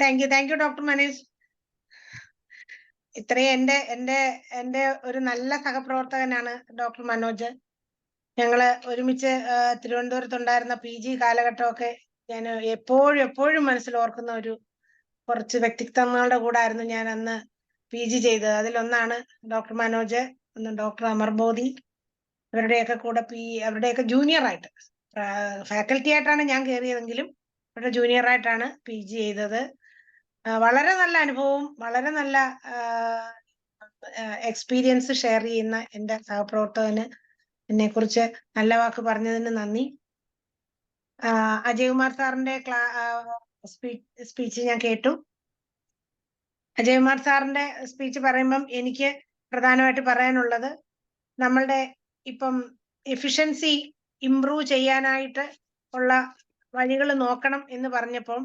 Thank you doctor Manish. ഇത്രയും എന്റെ ഒരു നല്ല സഹപ്രവർത്തകനാണ് ഡോക്ടർ മനോജ്. ഞങ്ങള് ഒരുമിച്ച് തിരുവനന്തപുരത്തുണ്ടായിരുന്ന PG കാലഘട്ടമൊക്കെ ഞാൻ എപ്പോഴും മനസ്സിൽ ഓർക്കുന്ന കുറച്ച് വ്യക്തിത്വങ്ങളുടെ കൂടായിരുന്നു ഞാൻ അന്ന് PG ചെയ്തത്. അതിലൊന്നാണ് ഡോക്ടർ മനോജ്, ഒന്ന് ഡോക്ടർ അമർബോധി. അവരുടെയൊക്കെ ജൂനിയർ ആയിട്ട്, ഫാക്കൽറ്റി ആയിട്ടാണ് ഞാൻ കയറിയതെങ്കിലും അവരുടെ ജൂനിയർ ആയിട്ടാണ് PG ചെയ്തത്. വളരെ നല്ല അനുഭവവും വളരെ നല്ല എക്സ്പീരിയൻസ് ഷെയർ ചെയ്യുന്ന എന്റെ സഹപ്രവർത്തകന് എന്നെ കുറിച്ച് നല്ല വാക്ക് പറഞ്ഞതിന് നന്ദി. അജയ്കുമാർ സാറിന്റെ സ്പീച്ച് ഞാൻ കേട്ടു. അജയ്കുമാർ സാറിന്റെ സ്പീച്ച് പറയുമ്പം എനിക്ക് പ്രധാനമായിട്ട് പറയാനുള്ളത്, നമ്മളുടെ ഇപ്പം എഫിഷ്യൻസി ഇംപ്രൂവ് ചെയ്യാനായിട്ട് ഉള്ള വഴികൾ നോക്കണം എന്ന് പറഞ്ഞപ്പം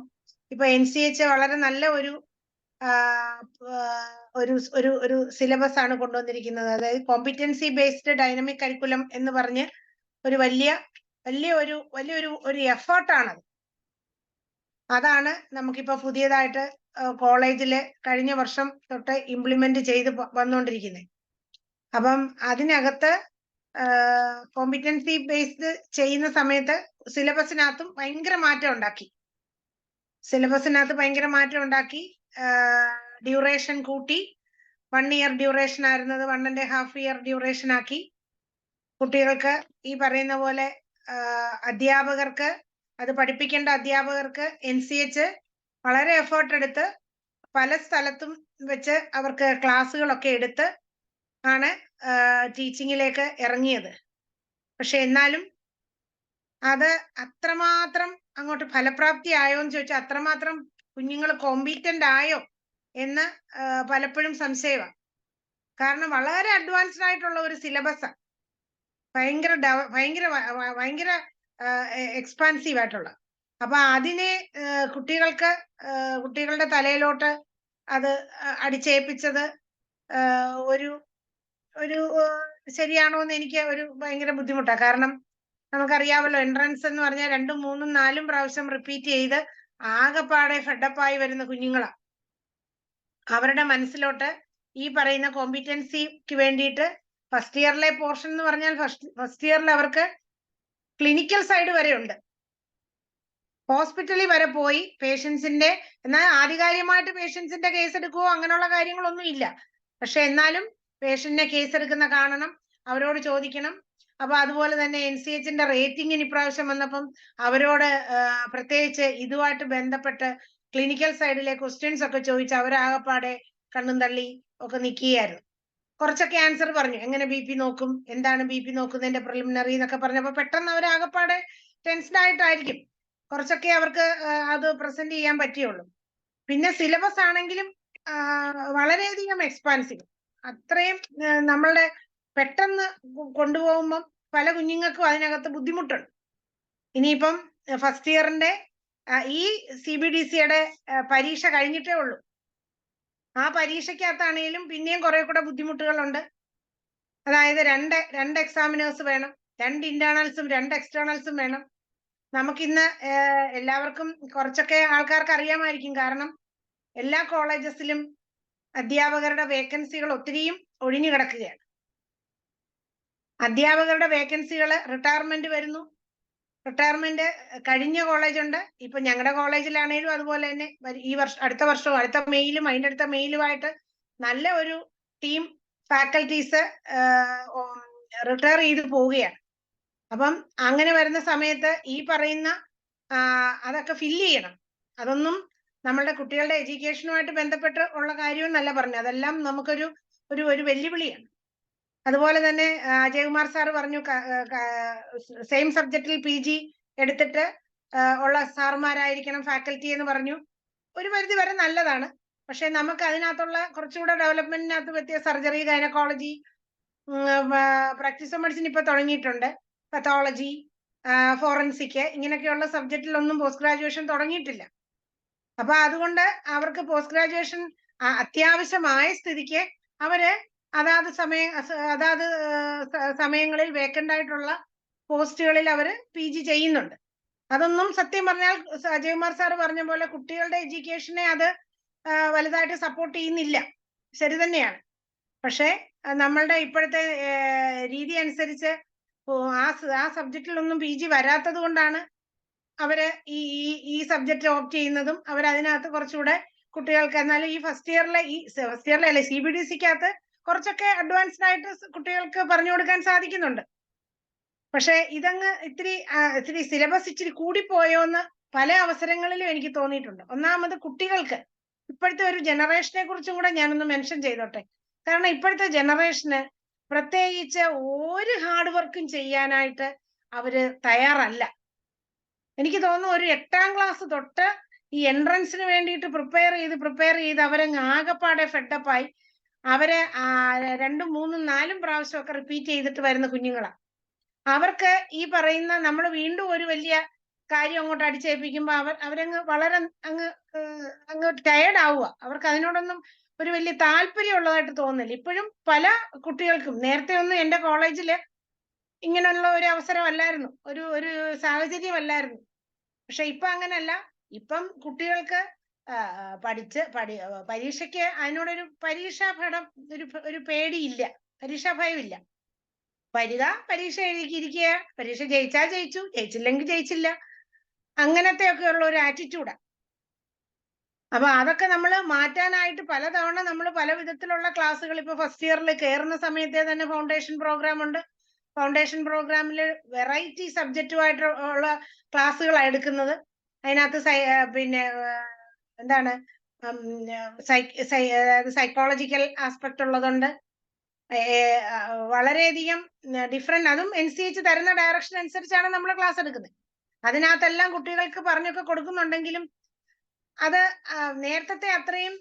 ഇപ്പൊ NCH വളരെ നല്ല ഒരു സിലബസ് ആണ് കൊണ്ടുവന്നിരിക്കുന്നത്. അതായത് കോമ്പിറ്റൻസി ബേസ്ഡ് ഡൈനമിക് കരിക്കുലം എന്ന് പറഞ്ഞ് ഒരു വലിയൊരു എഫേർട്ടാണ്. അതാണ് നമുക്കിപ്പോ പുതിയതായിട്ട് കോളേജില് കഴിഞ്ഞ വർഷം തൊട്ട് ഇംപ്ലിമെന്റ് ചെയ്ത് വന്നുകൊണ്ടിരിക്കുന്നത്. അപ്പം അതിനകത്ത് കോമ്പിറ്റൻസി ബേസ്ഡ് ചെയ്യുന്ന സമയത്ത് സിലബസിനകത്തും ഭയങ്കര മാറ്റം ഉണ്ടാക്കി. ഡ്യൂറേഷൻ കൂട്ടി. 1 ഇയർ ഡ്യൂറേഷൻ ആയിരുന്നത് 1.5 ഇയർ ഡ്യൂറേഷൻ ആക്കി. കുട്ടികൾക്ക് ഈ പറയുന്ന പോലെ അധ്യാപകർക്ക്, അത് പഠിപ്പിക്കേണ്ട അധ്യാപകർക്ക് NCH വളരെ എഫേർട്ട് എടുത്ത് പല സ്ഥലത്തും വെച്ച് അവർക്ക് ക്ലാസ്സുകളൊക്കെ എടുത്ത് ആണ് ടീച്ചിങ്ങിലേക്ക് ഇറങ്ങിയത്. പക്ഷെ എന്നാലും അത് അത്രമാത്രം അങ്ങോട്ട് ഫലപ്രാപ്തി ആയോ എന്ന് ചോദിച്ചാൽ അത്രമാത്രം കുഞ്ഞുങ്ങൾ കോമ്പീറ്റന്റ് ആയോ എന്ന് പലപ്പോഴും സംശയമാണ്. കാരണം വളരെ അഡ്വാൻസ്ഡ് ആയിട്ടുള്ള ഒരു സിലബസ്, ഭയങ്കര ഭയങ്കര എക്സ്പാൻസീവ് ആയിട്ടുള്ള. അപ്പൊ അതിനെ കുട്ടികളുടെ തലയിലോട്ട് അത് അടിച്ചേൽപ്പിച്ചത് ഒരു ഒരു ശരിയാണോ എന്ന് എനിക്ക് ഒരു ഭയങ്കര ബുദ്ധിമുട്ടാണ്. കാരണം നമുക്കറിയാമല്ലോ, എൻട്രൻസ് എന്ന് പറഞ്ഞാൽ 2, 3, 4 പ്രാവശ്യം റിപ്പീറ്റ് ചെയ്ത് ആകെപ്പാടെ ഫെഡപ്പായി വരുന്ന കുഞ്ഞുങ്ങളാ. അവരുടെ മനസ്സിലോട്ട് ഈ പറയുന്ന കോമ്പിറ്റൻസിക്ക് വേണ്ടിയിട്ട് ഫസ്റ്റ് ഇയറിലെ പോർഷൻ എന്ന് പറഞ്ഞാൽ ഫസ്റ്റ് ഇയറിൽ അവർക്ക് ക്ലിനിക്കൽ സൈഡ് വരെ ഉണ്ട്, ഹോസ്പിറ്റലിൽ വരെ പോയി പേഷ്യൻസിന്റെ, എന്നാൽ ആധികാരികമായിട്ട് പേഷ്യൻസിന്റെ കേസ് എടുക്കുകയോ അങ്ങനെയുള്ള കാര്യങ്ങളൊന്നും ഇല്ല. പക്ഷെ എന്നാലും പേഷ്യന്റിനെ കേസ് എടുക്കുന്ന കാണണം, അവരോട് ചോദിക്കണം. അപ്പൊ അതുപോലെ തന്നെ NCHന്റെ റേറ്റിംഗിന് ഇപ്രാവശ്യം വന്നപ്പം അവരോട് പ്രത്യേകിച്ച് ഇതുമായിട്ട് ബന്ധപ്പെട്ട് ക്ലിനിക്കൽ സൈഡിലെ ക്വസ്റ്റ്യൻസ് ഒക്കെ ചോദിച്ച് അവരാകപ്പാടെ കണ്ണും തള്ളി ഒക്കെ നിൽക്കുകയായിരുന്നു. കുറച്ചൊക്കെ ആൻസർ പറഞ്ഞു, എങ്ങനെ BP നോക്കും, എന്താണ് BP നോക്കുന്നതിന്റെ പ്രിലിമിനറി എന്നൊക്കെ പറഞ്ഞപ്പോ പെട്ടെന്ന് അവരാകപ്പാടെ ടെൻസ്ഡ് ആയിട്ടായിരിക്കും കുറച്ചൊക്കെ അവർക്ക് അത് പ്രസന്റ് ചെയ്യാൻ പറ്റിയുള്ളൂ. പിന്നെ സിലബസ് ആണെങ്കിലും വളരെയധികം എക്സ്പാൻസീവ്. അത്രയും നമ്മളുടെ പെട്ടെന്ന് കൊണ്ടുപോകുമ്പം പല കുഞ്ഞുങ്ങൾക്കും അതിനകത്ത് ബുദ്ധിമുട്ടുണ്ട്. ഇനിയിപ്പം ഫസ്റ്റ് ഇയറിന്റെ ഈ CBDCയുടെ പരീക്ഷ കഴിഞ്ഞിട്ടേ ഉള്ളൂ. ആ പരീക്ഷയ്ക്കകത്താണെങ്കിലും പിന്നെയും കുറെ കൂടെ ബുദ്ധിമുട്ടുകളുണ്ട്. അതായത് രണ്ട് എക്സാമിനേഴ്സ് വേണം, 2 ഇന്റേണൽസും 2 എക്സ്റ്റേണൽസും വേണം. നമുക്കിന്ന് എല്ലാവർക്കും കുറച്ചൊക്കെ ആൾക്കാർക്ക് അറിയാമായിരിക്കും, കാരണം എല്ലാ കോളേജസിലും അധ്യാപകരുടെ വേക്കൻസികൾ ഒത്തിരിയും ഒഴിഞ്ഞു കിടക്കുകയാണ്. അധ്യാപകരുടെ വേക്കൻസികൾ റിട്ടയർമെന്റ് വരുന്നു. റിട്ടയർമെന്റ് കഴിഞ്ഞ കോളേജുണ്ട്, ഇപ്പൊ ഞങ്ങളുടെ കോളേജിലാണേലും അതുപോലെ തന്നെ ഈ വർഷം, അടുത്ത വർഷവും അടുത്ത മെയിലും അതിന്റെ അടുത്ത മെയിലുമായിട്ട് നല്ല ഒരു ടീം ഫാക്കൽറ്റീസ് റിട്ടയർ ചെയ്ത് പോവുകയാണ്. അപ്പം അങ്ങനെ വരുന്ന സമയത്ത് ഈ പറയുന്ന അതൊക്കെ ഫില്ല് ചെയ്യണം. അതൊന്നും നമ്മളുടെ കുട്ടികളുടെ എഡ്യൂക്കേഷനുമായിട്ട് ബന്ധപ്പെട്ട് ഉള്ള കാര്യമെന്നല്ല പറഞ്ഞു, അതെല്ലാം നമുക്കൊരു ഒരു വെല്ലുവിളിയാണ്. അതുപോലെ തന്നെ അജയകുമാർ സാറ് പറഞ്ഞു സെയിം സബ്ജക്റ്റിൽ PG എടുത്തിട്ട് ഉള്ള സാറുമാരായിരിക്കണം ഫാക്കൽറ്റി എന്ന് പറഞ്ഞു. ഒരു പരിധി വരെ നല്ലതാണ്. പക്ഷെ നമുക്ക് അതിനകത്തുള്ള കുറച്ചുകൂടെ ഡെവലപ്മെന്റിനകത്ത് പറ്റിയ surgery, gynaecology, practice of medicine ഇപ്പൊ തുടങ്ങിയിട്ടുണ്ട്, പത്തോളജി, ഫോറൻസിക്, ഇങ്ങനെയൊക്കെയുള്ള സബ്ജക്റ്റിലൊന്നും പോസ്റ്റ് ഗ്രാജുവേഷൻ തുടങ്ങിയിട്ടില്ല. അപ്പൊ അതുകൊണ്ട് അവർക്ക് പോസ്റ്റ് ഗ്രാജുവേഷൻ അത്യാവശ്യമായ സ്ഥിതിക്ക് അവര് അതാത് സമയങ്ങളിൽ വേക്കന്റ് ആയിട്ടുള്ള പോസ്റ്റുകളിൽ അവര് PG ചെയ്യുന്നുണ്ട്. അതൊന്നും സത്യം പറഞ്ഞാൽ അജയകുമാർ സാറ് പറഞ്ഞ പോലെ കുട്ടികളുടെ എഡ്യൂക്കേഷനെ അത് വലുതായിട്ട് സപ്പോർട്ട് ചെയ്യുന്നില്ല, ശരി തന്നെയാണ്. പക്ഷെ നമ്മളുടെ ഇപ്പോഴത്തെ രീതി അനുസരിച്ച് ആ സബ്ജക്റ്റിലൊന്നും PG വരാത്തത് കൊണ്ടാണ് അവര് ഈ സബ്ജക്റ്റ് ഓപ്റ്റ് ചെയ്യുന്നതും അവരതിനകത്ത് കുറച്ചുകൂടെ കുട്ടികൾക്ക്. എന്നാലും ഈ ഫസ്റ്റ് ഇയറിലെ അല്ലെ CBDCക്കകത്ത് കുറച്ചൊക്കെ അഡ്വാൻസ്ഡ് ആയിട്ട് കുട്ടികൾക്ക് പറഞ്ഞു കൊടുക്കാൻ സാധിക്കുന്നുണ്ട്. പക്ഷെ ഇതങ്ങ് ഇത്തിരി സിലബസ് ഇച്ചിരി കൂടിപ്പോയോ എന്ന് പല അവസരങ്ങളിലും എനിക്ക് തോന്നിയിട്ടുണ്ട്. ഒന്നാമത് കുട്ടികൾക്ക് ഇപ്പോഴത്തെ ഒരു ജനറേഷനെ കുറിച്ചും കൂടെ ഞാനൊന്ന് മെൻഷൻ ചെയ്തോട്ടെ. കാരണം ഇപ്പോഴത്തെ ജനറേഷന് പ്രത്യേകിച്ച് ഒരു ഹാർഡ് വർക്കും ചെയ്യാനായിട്ട് അവര് തയ്യാറല്ല. എനിക്ക് തോന്നുന്നു ഒരു 8ാം ക്ലാസ് തൊട്ട് ഈ എൻട്രൻസിന് വേണ്ടിയിട്ട് പ്രിപ്പയർ ചെയ്ത് അവരങ്ങ് ആകെപ്പാടെ ഫെഡപ്പായി അവരെ 2, 3, 4 പ്രാവശ്യമൊക്കെ റിപ്പീറ്റ് ചെയ്തിട്ട് വരുന്ന കുഞ്ഞുങ്ങളാ. അവർക്ക് ഈ പറയുന്ന നമ്മൾ വീണ്ടും ഒരു വലിയ കാര്യം അങ്ങോട്ട് അടിച്ചേൽപ്പിക്കുമ്പോ അവരങ്ങ് വളരെ അങ്ങ് ടയേർഡ് ആവുക. അവർക്ക് അതിനോടൊന്നും ഒരു വലിയ താല്പര്യം ഉള്ളതായിട്ട് തോന്നുന്നില്ല. ഇപ്പോഴും പല കുട്ടികൾക്കും, നേരത്തെ ഒന്നും എന്റെ കോളേജില് ഇങ്ങനെയുള്ള ഒരു അവസരമല്ലായിരുന്നു, ഒരു സാഹചര്യമല്ലായിരുന്നു. പക്ഷെ ഇപ്പൊ അങ്ങനല്ല. ഇപ്പം കുട്ടികൾക്ക് പരീക്ഷയ്ക്ക് അതിനോടൊരു പരീക്ഷാഫലം ഒരു പേടിയില്ല, പരീക്ഷാഭയമില്ല. വരിക, പരീക്ഷ എഴുതിയിരിക്കുക, പരീക്ഷ ജയിച്ചാൽ ജയിച്ചു, ജയിച്ചില്ലെങ്കിൽ ജയിച്ചില്ല, അങ്ങനത്തെ ഒക്കെ ഉള്ള ഒരു ആറ്റിറ്റ്യൂഡാ. അപ്പൊ അതൊക്കെ നമ്മൾ മാറ്റാനായിട്ട് പലതവണ നമ്മൾ പല വിധത്തിലുള്ള ക്ലാസ്സുകൾ, ഇപ്പൊ ഫസ്റ്റ് ഇയറിൽ കയറുന്ന സമയത്തെ തന്നെ ഫൗണ്ടേഷൻ പ്രോഗ്രാം ഉണ്ട്. ഫൗണ്ടേഷൻ പ്രോഗ്രാമിൽ വെറൈറ്റി സബ്ജക്റ്റുമായിട്ട് ഉള്ള ക്ലാസ്സുകളാണ് എടുക്കുന്നത്. അതിനകത്ത് പിന്നെ എന്താണ് സൈക്കോളജിക്കൽ ആസ്പെക്ട് ഉള്ളതുണ്ട്. വളരെയധികം ഡിഫറെന്റ്. അതും NCH തരുന്ന ഡയറക്ഷൻ അനുസരിച്ചാണ് നമ്മൾ ക്ലാസ് എടുക്കുന്നത്. അതിനകത്തെല്ലാം കുട്ടികൾക്ക് പറഞ്ഞൊക്കെ കൊടുക്കുന്നുണ്ടെങ്കിലും അത് നേരത്തെ അത്രയും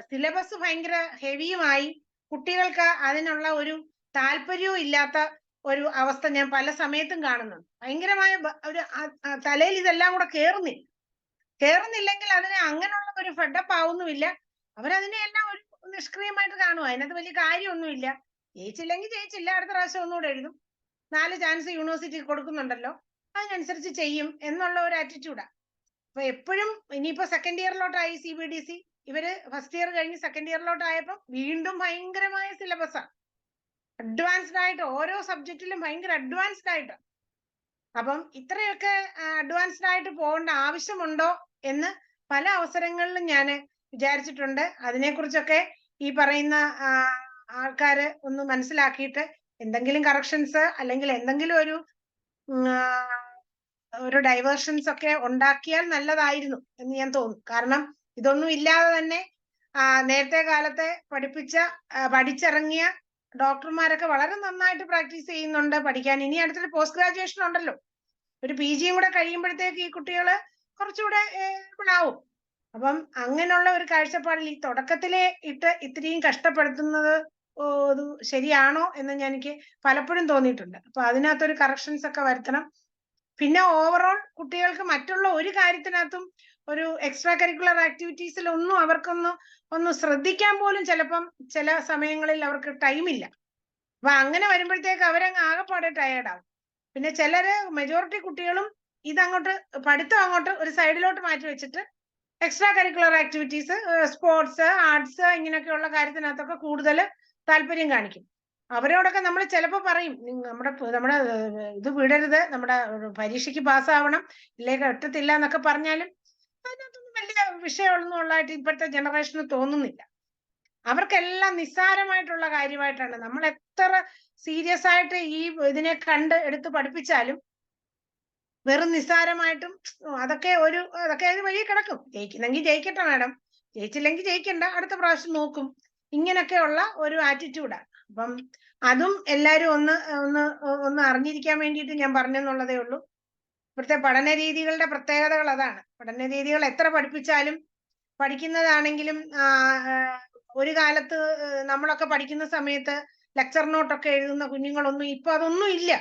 സിലബസ് ഭയങ്കര ഹെവിയുമായി കുട്ടികൾക്ക് അതിനുള്ള ഒരു താല്പര്യവും ഇല്ലാത്ത ഒരു അവസ്ഥ ഞാൻ പല സമയത്തും കാണുന്നുണ്ട്. ഭയങ്കരമായ ഒരു തലയിൽ ഇതെല്ലാം കൂടെ കേറുന്നില്ലെങ്കിൽ അതിനെ അങ്ങനെയുള്ള ഒരു ഫെഡപ്പ് ആവുന്നുമില്ല. അവരതിനെ എല്ലാം ഒരു നിഷ്ക്രിയമായിട്ട് കാണുക. അതിനകത്ത് വലിയ കാര്യമൊന്നുമില്ല. ജയിച്ചില്ലെങ്കിൽ ജയിച്ചില്ല, അടുത്ത പ്രാവശ്യം ഒന്നുകൂടെ എഴുതും. 4 ചാൻസ് യൂണിവേഴ്സിറ്റി കൊടുക്കുന്നുണ്ടല്ലോ, അതിനനുസരിച്ച് ചെയ്യും എന്നുള്ള ഒരു ആറ്റിറ്റ്യൂഡാ. അപ്പൊ എപ്പോഴും ഇനിയിപ്പോ സെക്കൻഡ് ഇയറിലോട്ടായി CBDC, ഇവര് ഫസ്റ്റ് ഇയർ കഴിഞ്ഞ് സെക്കൻഡ് ഇയറിലോട്ടായപ്പോ വീണ്ടും ഭയങ്കരമായ സിലബസാ, അഡ്വാൻസ്ഡ് ആയിട്ട് ഓരോ സബ്ജക്റ്റിലും ഭയങ്കര അഡ്വാൻസ്ഡ് ആയിട്ട്. അപ്പം ഇത്രയൊക്കെ അഡ്വാൻസ്ഡ് ആയിട്ട് പോകേണ്ട ആവശ്യമുണ്ടോ എന്ന് പല അവസരങ്ങളിലും ഞാൻ വിചാരിച്ചിട്ടുണ്ട്. അതിനെക്കുറിച്ചൊക്കെ ഈ പറയുന്ന ആൾക്കാര് ഒന്ന് മനസ്സിലാക്കിയിട്ട് എന്തെങ്കിലും കറക്ഷൻസ് അല്ലെങ്കിൽ എന്തെങ്കിലും ഒരു ഡൈവേർഷൻസ് ഒക്കെ ഉണ്ടാക്കിയാൽ നല്ലതായിരുന്നു എന്ന് ഞാൻ തോന്നുന്നു. കാരണം ഇതൊന്നും ഇല്ലാതെ തന്നെ നേരത്തെ കാലത്തെ പഠിച്ചിറങ്ങിയ ഡോക്ടർമാരൊക്കെ വളരെ നന്നായിട്ട് പ്രാക്ടീസ് ചെയ്യുന്നുണ്ട് പഠിക്കാൻ. ഇനി അടുത്തൊരു പോസ്റ്റ് ഗ്രാജുവേഷൻ ഉണ്ടല്ലോ, ഒരു PG കൂടെ കഴിയുമ്പോഴത്തേക്ക് ഈ കുട്ടികള് കുറച്ചുകൂടെ ആവും. അപ്പം അങ്ങനെയുള്ള ഒരു കാഴ്ചപ്പാടിൽ ഈ തുടക്കത്തിലെ ഇത്രയും കഷ്ടപ്പെടുത്തുന്നത് ശരിയാണോ എന്ന് എനിക്ക് പലപ്പോഴും തോന്നിയിട്ടുണ്ട്. അപ്പൊ അതിനകത്തൊരു കറക്ഷൻസ് ഒക്കെ വരുത്തണം. പിന്നെ ഓവറോൾ കുട്ടികൾക്ക് മറ്റുള്ള ഒരു കാര്യത്തിനകത്തും ഒരു എക്സ്ട്രാ കരിക്കുലർ ആക്ടിവിറ്റീസിലൊന്നും ഒന്ന് ശ്രദ്ധിക്കാൻ പോലും ചിലപ്പം ചില സമയങ്ങളിൽ അവർക്ക് ടൈമില്ല. അപ്പൊ അങ്ങനെ വരുമ്പോഴത്തേക്ക് അവരങ്ങ് ആകെപ്പാടെ ടയേർഡാവും. പിന്നെ മെജോറിറ്റി കുട്ടികളും പഠിത്തം അങ്ങോട്ട് ഒരു സൈഡിലോട്ട് മാറ്റി വെച്ചിട്ട് extra curricular activities, sports, arts ഇങ്ങനെയൊക്കെയുള്ള കാര്യത്തിനകത്തൊക്കെ കൂടുതൽ താല്പര്യം കാണിക്കും. അവരോടൊക്കെ നമ്മൾ ചിലപ്പോൾ പറയും, നമ്മുടെ ഇത് വിടരുത്, നമ്മുടെ പരീക്ഷയ്ക്ക് പാസ്സാവണം, ഇല്ലെങ്കിൽ ഒറ്റത്തില്ല എന്നൊക്കെ പറഞ്ഞാലും അതിനകത്തൊന്നും വലിയ വിഷയമൊന്നും ഉള്ളതായിട്ട് ഇപ്പോഴത്തെ ജനറേഷന് തോന്നുന്നില്ല. അവർക്കെല്ലാം നിസ്സാരമായിട്ടുള്ള കാര്യമായിട്ടാണ്. നമ്മൾ എത്ര സീരിയസ് ആയിട്ട് ഈ ഇതിനെ എടുത്ത് പഠിപ്പിച്ചാലും വെറും നിസ്സാരമായിട്ടും അതൊക്കെ അത് വഴി കിടക്കും. ജയിക്കുന്നെങ്കിൽ ജയിക്കട്ടെ മാഡം, ജയിച്ചില്ലെങ്കിൽ ജയിക്കണ്ട, അടുത്ത പ്രാവശ്യം നോക്കും, ഇങ്ങനെയൊക്കെയുള്ള ഒരു ആറ്റിറ്റ്യൂഡാണ്. അപ്പം അതും എല്ലാരും ഒന്ന് അറിഞ്ഞിരിക്കാൻ വേണ്ടിയിട്ട് ഞാൻ പറഞ്ഞെന്നുള്ളതേ ഉള്ളൂ. ഇവിടുത്തെ പഠന രീതികളുടെ പ്രത്യേകതകൾ അതാണ്. പഠന രീതികൾ എത്ര പഠിപ്പിച്ചാലും, പഠിക്കുന്നതാണെങ്കിലും ഒരു കാലത്ത് നമ്മളൊക്കെ പഠിക്കുന്ന സമയത്ത് ലെക്ചർ നോട്ടൊക്കെ എഴുതുന്ന കുഞ്ഞുങ്ങളൊന്നും ഇപ്പൊ അതൊന്നും ഇല്ല.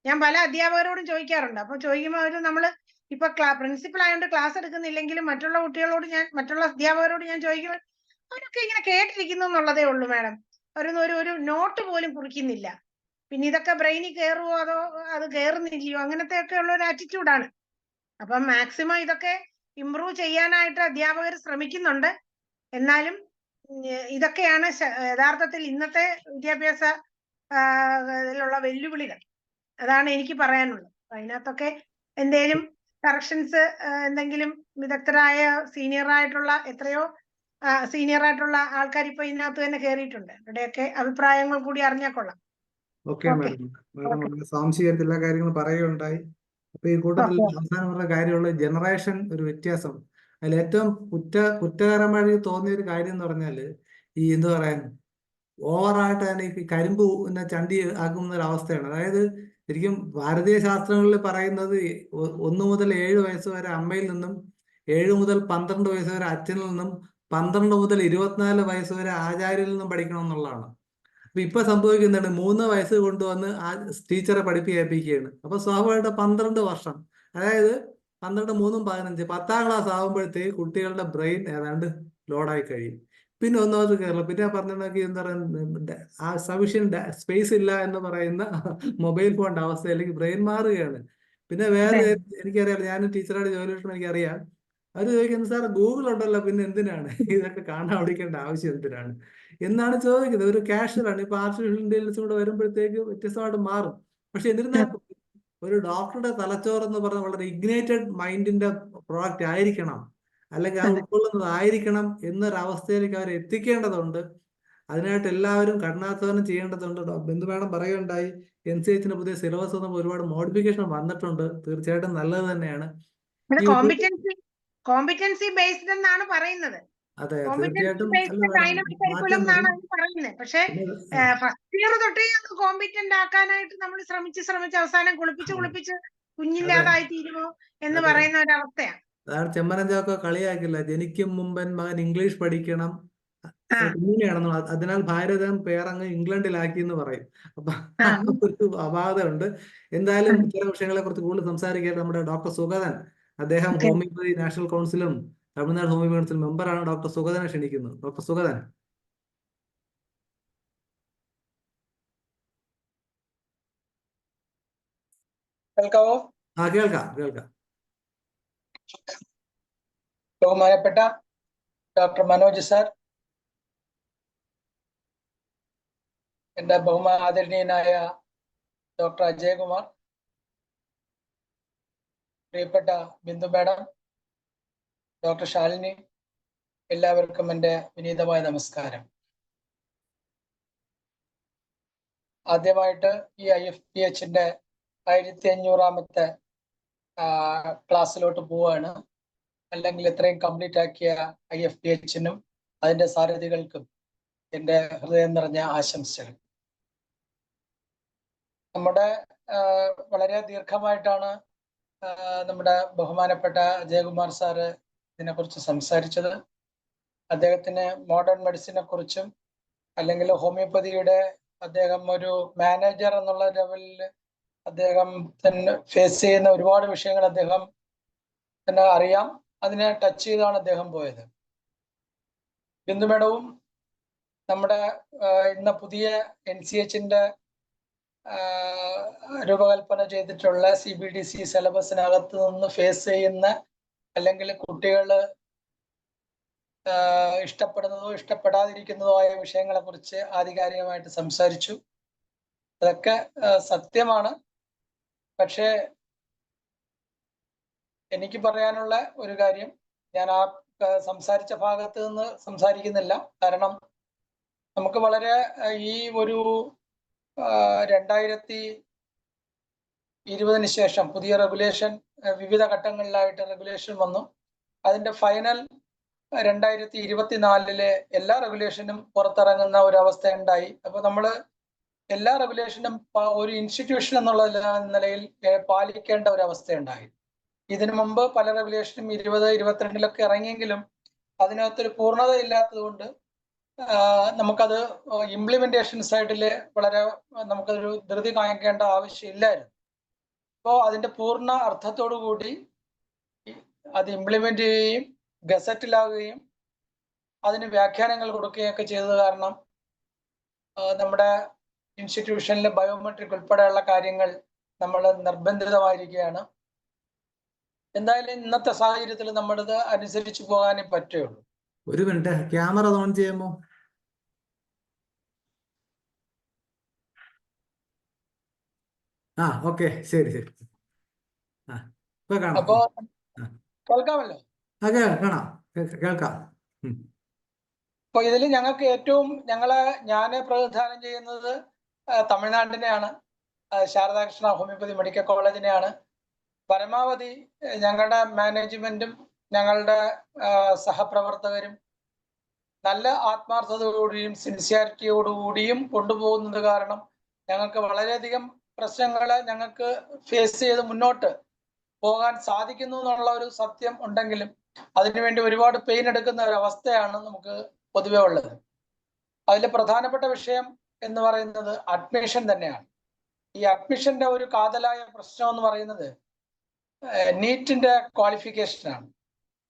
ഞാൻ പല അധ്യാപകരോടും ചോദിക്കാറുണ്ട്. അപ്പൊ ചോദിക്കുമ്പോൾ അവര് നമ്മള് ഇപ്പൊ പ്രിൻസിപ്പൽ ആയതുകൊണ്ട് ക്ലാസ് എടുക്കുന്നില്ലെങ്കിലും മറ്റുള്ള അധ്യാപകരോട് ഞാൻ ചോദിക്കുമ്പോൾ അവരൊക്കെ ഇങ്ങനെ കേട്ടിരിക്കുന്നു എന്നുള്ളതേ ഉള്ളൂ മാഡം. ഒരു നോട്ട് പോലും കുറിക്കുന്നില്ല. പിന്നെ ഇതൊക്കെ ബ്രെയിനിൽ കയറുമോ അതോ അത് കയറുന്നില്ലയോ, അങ്ങനത്തെ ഒക്കെ ഉള്ള ഒരു ആറ്റിറ്റ്യൂഡാണ്. അപ്പം മാക്സിമം ഇതൊക്കെ ഇംപ്രൂവ് ചെയ്യാനായിട്ട് അധ്യാപകർ ശ്രമിക്കുന്നുണ്ട്. എന്നാലും ഇതൊക്കെയാണ് യഥാർത്ഥത്തിൽ ഇന്നത്തെ വിദ്യാഭ്യാസ ത്തിലുള്ള വെല്ലുവിളികൾ. അതാണ് എനിക്ക് പറയാനുള്ളത്. അതിനകത്തൊക്കെ എന്തേലും കറക്ഷൻസ്, എന്തെങ്കിലും വിദഗ്ധരായ സീനിയർ ആയിട്ടുള്ള ആൾക്കാർ ഇപ്പൊ ഇതിനകത്ത് തന്നെ കയറിയിട്ടുണ്ട്. ഇവിടെയൊക്കെ അഭിപ്രായങ്ങൾ കൂടി അറിഞ്ഞാൽ കൊള്ളാം. ഓക്കെ മാഡം, വളരെ സ്വാംശീകരിച്ച് എല്ലാ കാര്യങ്ങളും പറയുകയുണ്ടായി. അപ്പൊ ഈ കൂട്ടത്തിൽ അവസാനം പറഞ്ഞ കാര്യമുള്ള ജനറേഷൻ ഒരു വ്യത്യാസം. അതിൽ ഏറ്റവും കുറ്റകരമായി തോന്നിയ ഒരു കാര്യം എന്ന് പറഞ്ഞാല് ഈ എന്താ പറയാൻ ഓവറായിട്ട് തന്നെ ഈ കരിമ്പ് ചണ്ടി ആക്കുന്ന ഒരു അവസ്ഥയാണ്. അതായത് ശരിക്കും ഭാരതീയ ശാസ്ത്രങ്ങളിൽ പറയുന്നത് 1 മുതൽ 7 വയസ്സ് വരെ അമ്മയിൽ നിന്നും, 7 മുതൽ 12 വയസ്സ് വരെ അച്ഛനിൽ നിന്നും, 12 മുതൽ 24 വയസ്സ് വരെ ആചാര്യനിൽ നിന്നും പഠിക്കണം എന്നുള്ളതാണ്. അപ്പൊ ഇപ്പൊ സംഭവിക്കുന്നുണ്ട് 3 വയസ്സ് കൊണ്ടുവന്ന് ആ ടീച്ചറെ പഠിപ്പിക്കുകയാണ്. അപ്പൊ സ്വാഭാവികമായിട്ട് 12 വർഷം, അതായത് 12, 3, 15, 10ാം ക്ലാസ് ആകുമ്പോഴത്തേക്ക് കുട്ടികളുടെ ബ്രെയിൻ ഏതാണ്ട് ലോഡായി കഴിയും. പിന്നെ ഒന്നാമത് കേരളം പിന്നെ പറഞ്ഞിട്ടുണ്ടെങ്കിൽ എന്താ പറയുക, ആ സഫീഷ്യന്റ് സ്പേസ് ഇല്ല എന്ന് പറയുന്ന മൊബൈൽ ഫോണിന്റെ അവസ്ഥ, അല്ലെങ്കിൽ ബ്രെയിൻ മാറുകയാണ്. പിന്നെ വേറെ എനിക്കറിയാം, ഞാൻ ടീച്ചറായിട്ട് ജോലി കിട്ടുമ്പോൾ എനിക്കറിയാം, അവർ ചോദിക്കുന്നത് സാർ ഗൂഗിൾ ഉണ്ടല്ലോ, പിന്നെ എന്തിനാണ് ഇതൊക്കെ കാണാൻ പഠിക്കേണ്ട ആവശ്യം എന്തിനാണ് എന്നാണ് ചോദിക്കുന്നത്. ഒരു കാഷ്വലാണ്. ഇപ്പൊ ആർട്ടിഫിഷ്യൽ ഇന്റലിജൻസ് കൂടെ വരുമ്പോഴത്തേക്ക് വ്യത്യസ്തമായിട്ട് മാറും. പക്ഷെ എന്നിരുന്നാൽ ഒരു ഡോക്ടറുടെ തലച്ചോറ് എന്ന് പറഞ്ഞാൽ വളരെ ഇഗ്നേറ്റഡ് മൈൻഡിന്റെ പ്രോഡക്റ്റ് ആയിരിക്കണം, അല്ലെങ്കിൽ അത് ഉൾക്കൊള്ളുന്നതായിരിക്കണം എന്നൊരവസ്ഥയിലേക്ക് അവർ എത്തിക്കേണ്ടതുണ്ട്. അതിനായിട്ട് എല്ലാവരും കഠിനാധ്വാനം ചെയ്യേണ്ടതുണ്ട്. ബിന്ദു മാഡം പറയുകയുണ്ടായി, NCH പുതിയ സിലബസ് വന്നപ്പോൾ ഒരുപാട് മോഡിഫിക്കേഷൻ വന്നിട്ടുണ്ട്. തീർച്ചയായിട്ടും നല്ലത് തന്നെയാണ്. കോമ്പിറ്റൻസി ബേസ്ഡ് എന്നാണ് പറയുന്നത്. അതെ, തീർച്ചയായിട്ടും പറയുന്നത്. പക്ഷെ ഫസ്റ്റ് ഇയർ തൊട്ടേ കോമ്പിറ്റന്റ് ആക്കാനായിട്ട് നമ്മൾ ശ്രമിച്ച് അവസാനം കുളിപ്പിച്ച് കുഞ്ഞില്ലാതായി തീരുമോ എന്ന് പറയുന്ന ഒരവസ്ഥയാണ്. അതാണ് ചെമ്മനഞ്ചാക്ക കളിയാക്കില്ല, ജനിക്കും മുമ്പൻ മകൻ ഇംഗ്ലീഷ് പഠിക്കണം, ആ ഇങ്ങനെയാണെന്ന്, അതിനാൽ ഭാരതം പേരങ്ങ് ഇംഗ്ലണ്ടിലാക്കി എന്ന് പറയും. അപ്പൊ ആ ഒരു അപാകതയുണ്ട്. എന്തായാലും ഇത്തരം വിഷയങ്ങളെ കുറിച്ച് കൂടുതൽ സംസാരിക്കാൻ നമ്മുടെ ഡോക്ടർ സുഗതൻ, അദ്ദേഹം ഓക്കെ. ഹോമിയോപ്പതി നാഷണൽ കൗൺസിലും തമിഴ്നാട് ഹോമിയോ കൗൺസിൽ മെമ്പറാണ്. ഡോക്ടർ സുഗതനെ ക്ഷണിക്കുന്നു. ഡോക്ടർ സുഗതൻ. കേൾക്കാവോ? കേൾക്കാം കേൾക്കാം. ബഹുമാനപ്പെട്ട ഡോക്ടർ മനോജ് സാർ, എൻ്റെ ആദരണീയനായ ഡോക്ടർ അജയകുമാർ, പ്രിയപ്പെട്ട ബിന്ദു മാഡം, ഡോക്ടർ ശാലിനി, എല്ലാവർക്കും എൻ്റെ വിനീതമായ നമസ്കാരം. ആദ്യമായിട്ട് ഈ IFPHന്റെ 1500-ാമത്തെ ക്ലാസ്സിലോട്ട് പോവുകയാണ്. അല്ലെങ്കിൽ ഇത്രയും കംപ്ലീറ്റ് ആക്കിയ IFPHനും അതിൻ്റെ സാരഥികൾക്കും എൻ്റെ ഹൃദയം നിറഞ്ഞ ആശംസകൾ. നമ്മുടെ വളരെ ദീർഘമായിട്ടാണ് നമ്മുടെ ബഹുമാനപ്പെട്ട ജയകുമാർ സാറ് ഇതിനെക്കുറിച്ച് സംസാരിച്ചത്. അദ്ദേഹത്തിന് മോഡേൺ മെഡിസിനെ കുറിച്ചും അല്ലെങ്കിൽ ഹോമിയോപ്പതിയുടെ അദ്ദേഹം ഒരു മാനേജർ എന്നുള്ള ലെവലിൽ അദ്ദേഹം തന്നെ ഫേസ് ചെയ്യുന്ന ഒരുപാട് വിഷയങ്ങൾ അദ്ദേഹം തന്നെ അറിയാം. അതിനെ ടച്ച് ചെയ്താണ് അദ്ദേഹം പോയത്. ബിന്ദു മേഡവും നമ്മുടെ ഇന്ന് പുതിയ NCHന്റെ രൂപകൽപ്പന ചെയ്തിട്ടുള്ള CBDC സിലബസിനകത്ത് നിന്ന് ഫേസ് ചെയ്യുന്ന അല്ലെങ്കിൽ കുട്ടികൾ ഇഷ്ടപ്പെടുന്നതോ ഇഷ്ടപ്പെടാതിരിക്കുന്നതോ ആയ വിഷയങ്ങളെ കുറിച്ച് ആധികാരികമായിട്ട് സംസാരിച്ചു. അതൊക്കെ സത്യമാണ്. പക്ഷേ എനിക്ക് പറയാനുള്ള ഒരു കാര്യം, ഞാൻ ആ സംസാരിച്ച ഭാഗത്ത് നിന്ന് സംസാരിക്കുന്നില്ല. കാരണം നമുക്ക് വളരെ ഈ ഒരു 2020 ശേഷം പുതിയ റെഗുലേഷൻ, വിവിധ ഘട്ടങ്ങളിലായിട്ട് റെഗുലേഷൻ വന്നു. അതിന്റെ ഫൈനൽ 2024 എല്ലാ റെഗുലേഷനും പുറത്തിറങ്ങുന്ന ഒരു അവസ്ഥ ഉണ്ടായി. അപ്പൊ നമ്മൾ എല്ലാ റെഗുലേഷനും ഒരു ഇൻസ്റ്റിറ്റ്യൂഷൻ എന്നുള്ള നിലയിൽ പാലിക്കേണ്ട ഒരു അവസ്ഥ ഉണ്ടായി. ഇതിനു മുമ്പ് പല റെഗുലേഷനും 2022 ഇറങ്ങിയെങ്കിലും അതിനകത്തൊരു പൂർണ്ണത ഇല്ലാത്തത് കൊണ്ട് നമുക്കത് ഇംപ്ലിമെന്റേഷൻ സൈഡിൽ വളരെ നമുക്കതൊരു ധൃതി കാണിക്കേണ്ട ആവശ്യമില്ലായിരുന്നു. അപ്പോൾ അതിന്റെ പൂർണ്ണ അർത്ഥത്തോടു കൂടി അത് ഇംപ്ലിമെന്റ് ചെയ്യുകയും ഗസറ്റിലാവുകയും അതിന് വ്യാഖ്യാനങ്ങൾ കൊടുക്കുകയൊക്കെ ചെയ്തത് കാരണം നമ്മുടെ ഇൻസ്റ്റിറ്റ്യൂഷനിൽ ബയോമെട്രിക് ഉൾപ്പെടെയുള്ള കാര്യങ്ങൾ നമ്മൾ നിർബന്ധിതമായിരിക്കുകയാണ്. എന്തായാലും ഇന്നത്തെ സാഹചര്യത്തിൽ നമ്മളിത് അനുസരിച്ച് പോകാനേ പറ്റുള്ളൂ. ഒരു മിനിറ്റ്, ക്യാമറ ഓൺ ചെയ്യാമോ? ഓക്കെ, ശരി ശരി. അപ്പോ കേൾക്കാമല്ലോ? കാണാം, കേൾക്കാം. അപ്പൊ ഇതിൽ ഞങ്ങൾക്ക് ഏറ്റവും ഞാൻ പ്രതിനിധാനം ചെയ്യുന്നത് തമിഴ്നാടിനെയാണ്, ശാരദാകൃഷ്ണ ഹോമിയോപ്പതി മെഡിക്കൽ കോളേജിനെയാണ്. പരമാവധി ഞങ്ങളുടെ മാനേജ്മെന്റും ഞങ്ങളുടെ സഹപ്രവർത്തകരും നല്ല ആത്മാർത്ഥതയോടുകൂടിയും സിൻസിയാരിറ്റിയോടുകൂടിയും കൊണ്ടുപോകുന്നത് കാരണം ഞങ്ങൾക്ക് വളരെയധികം പ്രശ്നങ്ങളെ ഞങ്ങൾക്ക് ഫേസ് ചെയ്ത് മുന്നോട്ട് പോകാൻ സാധിക്കുന്നു എന്നുള്ള ഒരു സത്യം ഉണ്ടെങ്കിലും അതിനുവേണ്ടി ഒരുപാട് പെയിൻ എടുക്കുന്ന ഒരു അവസ്ഥയാണ് നമുക്ക് പൊതുവെ ഉള്ളത്. അതിൽ പ്രധാനപ്പെട്ട വിഷയം എന്ന് പറയുന്നത് അഡ്മിഷൻ തന്നെയാണ്. ഈ അഡ്മിഷന്റെ ഒരു കാതലായ പ്രശ്നം എന്ന് പറയുന്നത് നീറ്റിന്റെ ക്വാളിഫിക്കേഷനാണ്.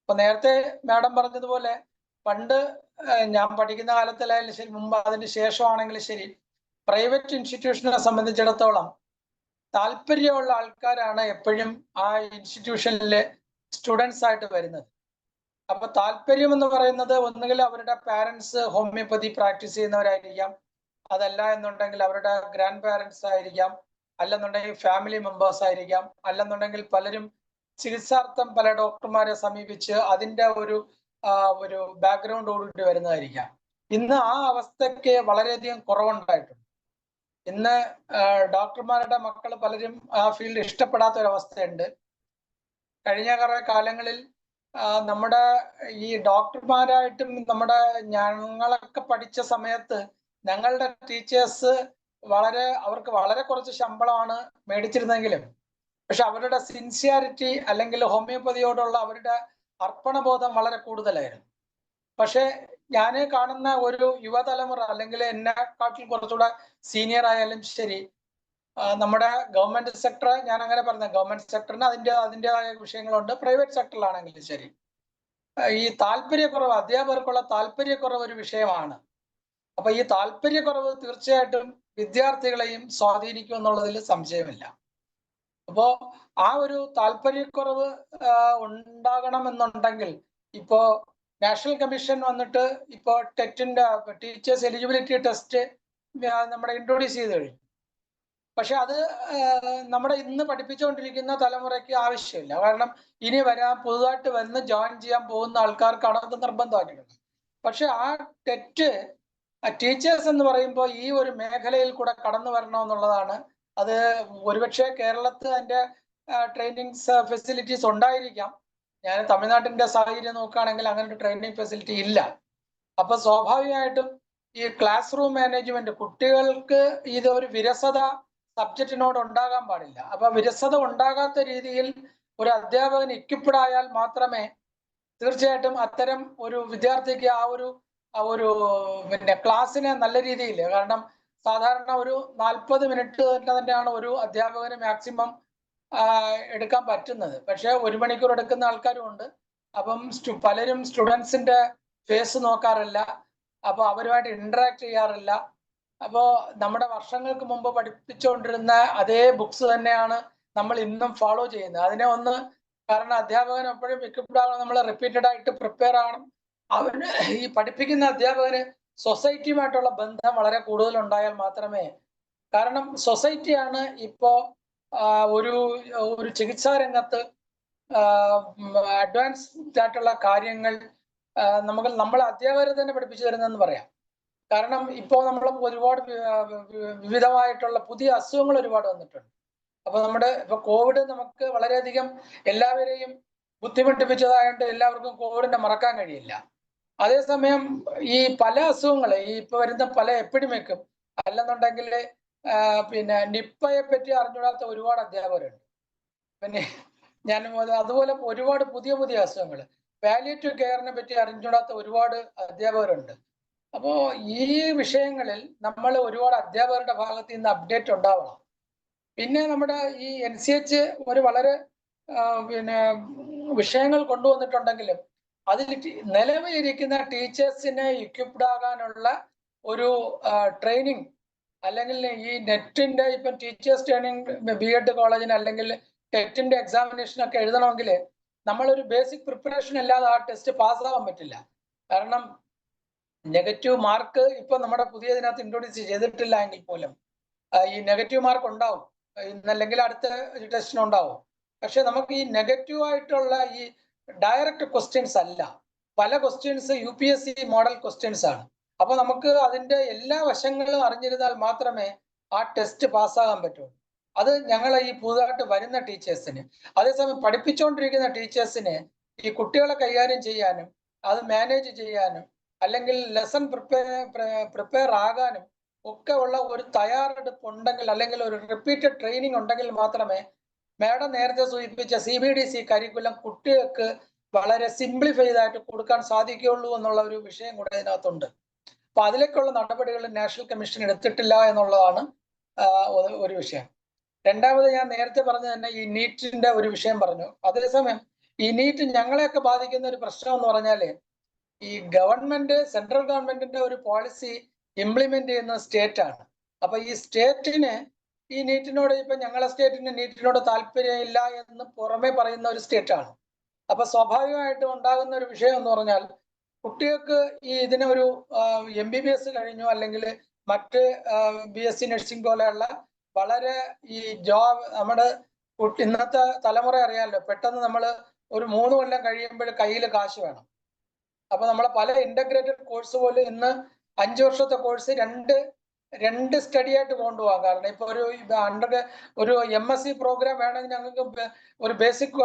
അപ്പൊ നേരത്തെ മാഡം പറഞ്ഞതുപോലെ പണ്ട് ഞാൻ പഠിക്കുന്ന കാലത്തിലായാലും ശരി, മുമ്പ് അതിന് ശേഷമാണെങ്കിലും ശരി, പ്രൈവറ്റ് ഇൻസ്റ്റിറ്റ്യൂഷനെ സംബന്ധിച്ചിടത്തോളം താല്പര്യമുള്ള ആൾക്കാരാണ് എപ്പോഴും ആ ഇൻസ്റ്റിറ്റ്യൂഷനിലെ സ്റ്റുഡൻസ് ആയിട്ട് വരുന്നത്. അപ്പൊ താല്പര്യം എന്ന് പറയുന്നത് ഒന്നുകിൽ അവരുടെ പാരൻസ് ഹോമിയോപ്പതി പ്രാക്ടീസ് ചെയ്യുന്നവരായിരിക്കാം, അതല്ല എന്നുണ്ടെങ്കിൽ അവരുടെ ഗ്രാൻഡ് പാരൻസ് ആയിരിക്കാം, അല്ലെന്നുണ്ടെങ്കിൽ ഫാമിലി മെമ്പേഴ്സ് ആയിരിക്കാം, അല്ലെന്നുണ്ടെങ്കിൽ പലരും ചികിത്സാർത്ഥം പല ഡോക്ടർമാരെ സമീപിച്ച് അതിന്റെ ഒരു ബാക്ക്ഗ്രൗണ്ടോടുകൂടി വരുന്നതായിരിക്കാം. ഇന്ന് ആ അവസ്ഥയ്ക്ക് വളരെയധികം കുറവുണ്ടായിട്ടുണ്ട്. ഇന്ന് ഡോക്ടർമാരുടെ മക്കൾ പലരും ആ ഫീൽഡ് ഇഷ്ടപ്പെടാത്ത ഒരു അവസ്ഥയുണ്ട്. കഴിഞ്ഞ കുറെ കാലങ്ങളിൽ നമ്മുടെ ഈ ഡോക്ടർമാരായിട്ടും ഞങ്ങളൊക്കെ പഠിച്ച സമയത്ത് ഞങ്ങളുടെ ടീച്ചേഴ്സ് അവർക്ക് വളരെ കുറച്ച് ശമ്പളമാണ് മേടിച്ചിരുന്നെങ്കിലും പക്ഷെ അവരുടെ സിൻസിയാരിറ്റി അല്ലെങ്കിൽ ഹോമിയോപ്പതിയോടുള്ള അവരുടെ അർപ്പണബോധം വളരെ കൂടുതലായിരുന്നു. പക്ഷെ ഞാൻ കാണുന്ന ഒരു യുവതലമുറ അല്ലെങ്കിൽ എന്നെക്കാട്ടിൽ കുറച്ചുകൂടെ സീനിയർ ആയാലും ശരി, നമ്മുടെ ഗവൺമെന്റ് സെക്ടർ, ഞാൻ അങ്ങനെ പറഞ്ഞ ഗവൺമെന്റ് സെക്ടറിന് അതിൻ്റെതായ വിഷയങ്ങളുണ്ട്, പ്രൈവറ്റ് സെക്ടറിലാണെങ്കിലും ശരി, ഈ താല്പര്യക്കുറവ്, അധ്യാപകർക്കുള്ള താല്പര്യക്കുറവ് ഒരു വിഷയമാണ്. അപ്പൊ ഈ താല്പര്യക്കുറവ് തീർച്ചയായിട്ടും വിദ്യാർത്ഥികളെയും സ്വാധീനിക്കും എന്നുള്ളതിൽ സംശയമില്ല. അപ്പോ ആ ഒരു താല്പര്യക്കുറവ് ഉണ്ടാകണമെന്നുണ്ടെങ്കിൽ ഇപ്പോ നാഷണൽ കമ്മീഷൻ വന്നിട്ട് ഇപ്പോ ടെറ്റിന്റെ ടീച്ചേഴ്സ് എലിജിബിലിറ്റി ടെസ്റ്റ് നമ്മുടെ ഇൻട്രൊഡ്യൂസ് ചെയ്ത് കഴിഞ്ഞു. പക്ഷെ അത് നമ്മുടെ ഇന്ന് പഠിപ്പിച്ചുകൊണ്ടിരിക്കുന്ന തലമുറയ്ക്ക് ആവശ്യമില്ല. കാരണം ഇനി പുതുതായിട്ട് വന്ന് ജോയിൻ ചെയ്യാൻ പോകുന്ന ആൾക്കാർക്കാണ് അത് നിർബന്ധമാക്കിയത്. പക്ഷെ ആ ടെറ്റ് ടീച്ചേഴ്സ് എന്ന് പറയുമ്പോൾ ഈ ഒരു മേഖലയിൽ കൂടെ കടന്നു വരണമെന്നുള്ളതാണ്. അത് ഒരുപക്ഷെ കേരളത്തിൽ അതിന്റെ ട്രെയിനിങ് ഫെസിലിറ്റീസ് ഉണ്ടായിരിക്കാം. ഞാൻ തമിഴ്നാട്ടിന്റെ സാഹചര്യം നോക്കുകയാണെങ്കിൽ അങ്ങനെ ഒരു ട്രെയിനിങ് ഫെസിലിറ്റി ഇല്ല. അപ്പൊ സ്വാഭാവികമായിട്ടും ഈ ക്ലാസ് റൂം മാനേജ്മെന്റ്, കുട്ടികൾക്ക് ഇതൊരു വിരസത സബ്ജക്റ്റിനോട് ഉണ്ടാകാൻ പാടില്ല. അപ്പൊ വിരസത ഉണ്ടാകാത്ത രീതിയിൽ ഒരു അധ്യാപകൻ ഇക്വിപ്ഡ് ആയാൽ മാത്രമേ തീർച്ചയായിട്ടും അത്തരം ഒരു വിദ്യാർത്ഥിക്ക് ആ ഒരു പിന്നെ ക്ലാസ്സിനെ നല്ല രീതിയിൽ, കാരണം സാധാരണ ഒരു 40 മിനിറ്റ് തന്നെയാണ് ഒരു അധ്യാപകന് മാക്സിമം എടുക്കാൻ പറ്റുന്നത്. പക്ഷെ 1 മണിക്കൂർ എടുക്കുന്ന ആൾക്കാരും ഉണ്ട്. അപ്പം പലരും സ്റ്റുഡൻസിന്റെ ഫേസ് നോക്കാറില്ല, അപ്പൊ അവരുമായിട്ട് ഇന്ററാക്ട് ചെയ്യാറില്ല. അപ്പോ നമ്മുടെ വർഷങ്ങൾക്ക് മുമ്പ് പഠിപ്പിച്ചുകൊണ്ടിരുന്ന അതേ ബുക്സ് തന്നെയാണ് നമ്മൾ ഇന്നും ഫോളോ ചെയ്യുന്നത്. അതിനെ കാരണം അധ്യാപകൻ എപ്പോഴും എക്വിപ്ഡ് ആകണം, നമ്മൾ റിപ്പീറ്റഡ് ആയിട്ട് പ്രിപ്പയർ ആകണം. അവന് ഈ പഠിപ്പിക്കുന്ന അധ്യാപകന് സൊസൈറ്റിയുമായിട്ടുള്ള ബന്ധം വളരെ കൂടുതൽ ഉണ്ടായാൽ മാത്രമേ, കാരണം സൊസൈറ്റിയാണ് ഇപ്പോ ഒരു ചികിത്സാ രംഗത്ത് അഡ്വാൻസ്ഡ് ആയിട്ടുള്ള കാര്യങ്ങൾ നമ്മൾ അധ്യാപകരെ തന്നെ പഠിപ്പിച്ചു തരുന്നതെന്ന് പറയാം. കാരണം ഇപ്പോൾ നമ്മൾ ഒരുപാട് വിവിധമായിട്ടുള്ള പുതിയ അസുഖങ്ങൾ ഒരുപാട് വന്നിട്ടുണ്ട്. അപ്പൊ ഇപ്പൊ കോവിഡ് നമുക്ക് വളരെയധികം എല്ലാവരെയും ബുദ്ധിമുട്ടിപ്പിച്ചതായിട്ട് എല്ലാവർക്കും കോവിഡിനെ മറക്കാൻ കഴിയില്ല. അതേസമയം ഈ പല അസുഖങ്ങളെ, ഈ ഇപ്പൊ വരുന്ന പല എപ്പിഡമിക്കും അല്ലെന്നുണ്ടെങ്കിൽ പിന്നെ നിപ്പയെ പറ്റി അറിഞ്ഞൂടാത്ത ഒരുപാട് അധ്യാപകരുണ്ട്. പിന്നെ അതുപോലെ ഒരുപാട് പുതിയ അസുഖങ്ങൾ, പാലിയേറ്റീവ് കെയറിനെ പറ്റി അറിഞ്ഞൂടാത്ത ഒരുപാട് അധ്യാപകരുണ്ട്. അപ്പോ ഈ വിഷയങ്ങളിൽ നമ്മൾ ഒരുപാട് അധ്യാപകരുടെ ഭാഗത്ത് നിന്ന് അപ്ഡേറ്റ് ഉണ്ടാവണം. പിന്നെ നമ്മുടെ ഈ NCH ഒരു വളരെ പിന്നെ വിഷയങ്ങൾ കൊണ്ടുവന്നിട്ടുണ്ടെങ്കിലും അതിൽ നിലവിലിരിക്കുന്ന ടീച്ചേഴ്സിനെ ഇക്വിപ്ഡ് ആകാനുള്ള ഒരു ട്രെയിനിങ്, അല്ലെങ്കിൽ ഈ നെറ്റിന്റെ ഇപ്പം ടീച്ചേഴ്സ് ട്രെയിനിങ് B.Ed കോളേജിന് അല്ലെങ്കിൽ ടെറ്റിന്റെ എക്സാമിനേഷൻ ഒക്കെ എഴുതണമെങ്കിൽ നമ്മളൊരു ബേസിക് പ്രിപ്പറേഷൻ അല്ലാതെ ആ ടെസ്റ്റ് പാസ്സാകാൻ പറ്റില്ല. കാരണം നെഗറ്റീവ് മാർക്ക് ഇപ്പൊ നമ്മുടെ പുതിയതിനകത്ത് ഇൻട്രൊഡ്യൂസ് ചെയ്തിട്ടില്ല എങ്കിൽ പോലും ഈ നെഗറ്റീവ് മാർക്ക് ഉണ്ടാവും, ഇന്നല്ലെങ്കിൽ അടുത്ത ടെസ്റ്റിനുണ്ടാവും. പക്ഷെ നമുക്ക് ഈ നെഗറ്റീവ് ആയിട്ടുള്ള ഈ ഡയറക്റ്റ് ക്വസ്റ്റ്യൻസ് അല്ല, പല ക്വസ്റ്റ്യൻസ് UPSC മോഡൽ ക്വസ്റ്റ്യൻസ് ആണ്. അപ്പൊ നമുക്ക് അതിന്റെ എല്ലാ വശങ്ങളും അറിഞ്ഞിരുന്നാൽ മാത്രമേ ആ ടെസ്റ്റ് പാസ്സാകാൻ പറ്റുള്ളൂ. അത് ഞങ്ങളെ ഈ പുതുതായിട്ട് വരുന്ന ടീച്ചേഴ്സിന്, അതേസമയം പഠിപ്പിച്ചുകൊണ്ടിരിക്കുന്ന ടീച്ചേഴ്സിന് ഈ കുട്ടികളെ കൈകാര്യം ചെയ്യാനും അത് മാനേജ് ചെയ്യാനും അല്ലെങ്കിൽ ലെസൺ പ്രിപ്പയർ ആകാനും ഒക്കെ ഉള്ള ഒരു തയ്യാറെടുപ്പ് ഉണ്ടെങ്കിൽ, അല്ലെങ്കിൽ ഒരു റിപ്പീറ്റഡ് ട്രെയിനിങ് ഉണ്ടെങ്കിൽ മാത്രമേ മാഡം നേരത്തെ സൂചിപ്പിച്ച CBDC കരിക്കുലം കുട്ടികൾക്ക് വളരെ സിംപ്ലിഫൈഡ് ആയിട്ട് കൊടുക്കാൻ സാധിക്കുകയുള്ളൂ എന്നുള്ള ഒരു വിഷയം കൂടെ അതിനകത്തുണ്ട്. അപ്പൊ അതിലേക്കുള്ള നടപടികൾ നാഷണൽ കമ്മീഷൻ എടുത്തിട്ടില്ല എന്നുള്ളതാണ് ഒരു വിഷയം. രണ്ടാമത്, ഞാൻ നേരത്തെ പറഞ്ഞ തന്നെ ഈ നീറ്റിന്റെ ഒരു വിഷയം പറഞ്ഞു. അതേസമയം ഈ നീറ്റ് ഞങ്ങളെയൊക്കെ ബാധിക്കുന്ന ഒരു പ്രശ്നം എന്ന് പറഞ്ഞാല്, ഈ സെൻട്രൽ ഗവൺമെന്റിന്റെ ഒരു പോളിസി ഇംപ്ലിമെന്റ് ചെയ്യുന്ന സ്റ്റേറ്റ് ആണ്. അപ്പൊ ഈ സ്റ്റേറ്റിന് ഈ നീറ്റിനോട്, ഇപ്പൊ ഞങ്ങളെ സ്റ്റേറ്റിന് നീറ്റിനോട് താല്പര്യമില്ല എന്ന് പുറമെ പറയുന്ന ഒരു സ്റ്റേറ്റ് ആണ്. അപ്പൊ സ്വാഭാവികമായിട്ടും ഉണ്ടാകുന്ന ഒരു വിഷയം എന്ന് പറഞ്ഞാൽ, കുട്ടികൾക്ക് ഈ ഇതിനൊരു MBBS കഴിഞ്ഞു അല്ലെങ്കിൽ മറ്റ് BSc നഴ്സിംഗ് പോലെയുള്ള വളരെ ഈ നമ്മുടെ ഇന്നത്തെ തലമുറ അറിയാമല്ലോ, പെട്ടെന്ന് നമ്മൾ ഒരു 3 കൊല്ലം കഴിയുമ്പോൾ കയ്യിൽ കാശ് വേണം. അപ്പൊ നമ്മളെ പല ഇന്റഗ്രേറ്റഡ് കോഴ്സ് പോലെ ഇന്ന് 5 വർഷത്തെ കോഴ്സ് രണ്ട് സ്റ്റഡി ആയിട്ട് കൊണ്ടുപോകാം. കാരണം ഇപ്പൊ ഒരു MSc പ്രോഗ്രാം വേണമെങ്കിൽ ഞങ്ങൾക്ക് ഒരു ബേസിക്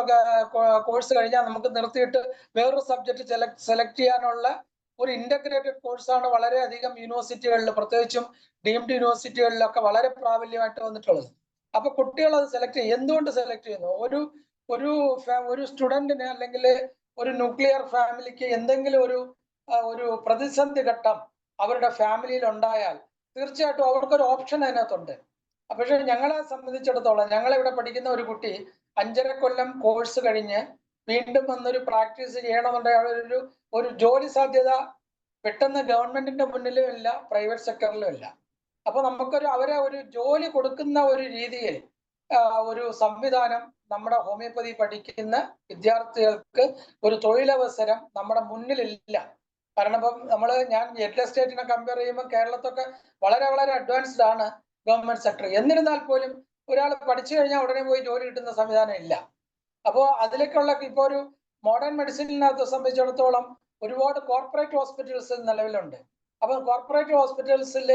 കോഴ്സ് കഴിഞ്ഞാൽ നമുക്ക് നിർത്തിയിട്ട് വേറൊരു സബ്ജക്ട് സെലക്ട് ചെയ്യാനുള്ള ഒരു ഇന്റഗ്രേറ്റഡ് കോഴ്സാണ് വളരെയധികം യൂണിവേഴ്സിറ്റികളിൽ, പ്രത്യേകിച്ചും ഡീംഡ് യൂണിവേഴ്സിറ്റികളിലൊക്കെ വളരെ പ്രാബല്യമായിട്ട് വന്നിട്ടുള്ളത്. അപ്പൊ കുട്ടികൾ അത് സെലക്ട് ചെയ്യും. എന്തുകൊണ്ട് സെലക്ട് ചെയ്യുന്നു? ഒരു സ്റ്റുഡന്റിന് അല്ലെങ്കിൽ ഒരു ന്യൂക്ലിയർ ഫാമിലിക്ക് എന്തെങ്കിലും ഒരു പ്രതിസന്ധി ഘട്ടം അവരുടെ ഫാമിലിയിൽ ഉണ്ടായാൽ തീർച്ചയായിട്ടും അവർക്കൊരു ഓപ്ഷൻ അതിനകത്തുണ്ട്. പക്ഷെ ഞങ്ങളെ സംബന്ധിച്ചിടത്തോളം, ഞങ്ങളിവിടെ പഠിക്കുന്ന ഒരു കുട്ടി 5.5 കൊല്ലം കോഴ്സ് കഴിഞ്ഞ് വീണ്ടും വന്നൊരു പ്രാക്ടീസ് ചെയ്യണമെന്നുണ്ടെങ്കിൽ ഒരു ജോലി സാധ്യത പെട്ടെന്ന് ഗവൺമെന്റിന്റെ മുന്നിലും ഇല്ല, പ്രൈവറ്റ് സെക്ടറിലും ഇല്ല. അപ്പൊ അവരെ ഒരു ജോലി കൊടുക്കുന്ന ഒരു രീതിയിൽ ഒരു സംവിധാനം നമ്മുടെ ഹോമിയോപ്പതി പഠിക്കുന്ന വിദ്യാർത്ഥികൾക്ക് ഒരു തൊഴിലവസരം നമ്മുടെ മുന്നിലില്ല. കാരണം ഇപ്പം ഞാൻ എല്ലാ സ്റ്റേറ്റിനെ കമ്പയർ ചെയ്യുമ്പോൾ കേരളത്തൊക്കെ വളരെ വളരെ അഡ്വാൻസ്ഡ് ആണ് ഗവൺമെന്റ് സെക്ടർ. എന്നിരുന്നാൽ പോലും ഒരാൾ പഠിച്ചു കഴിഞ്ഞാൽ ഉടനെ പോയി ജോലി കിട്ടുന്ന സംവിധാനം ഇല്ല. അപ്പോൾ അതിലേക്കുള്ള ഇപ്പോൾ ഒരു മോഡേൺ മെഡിസിനകത്ത് സംബന്ധിച്ചിടത്തോളം ഒരുപാട് കോർപ്പറേറ്റ് ഹോസ്പിറ്റൽസ് നിലവിലുണ്ട്. അപ്പൊ കോർപ്പറേറ്റ് ഹോസ്പിറ്റൽസിൽ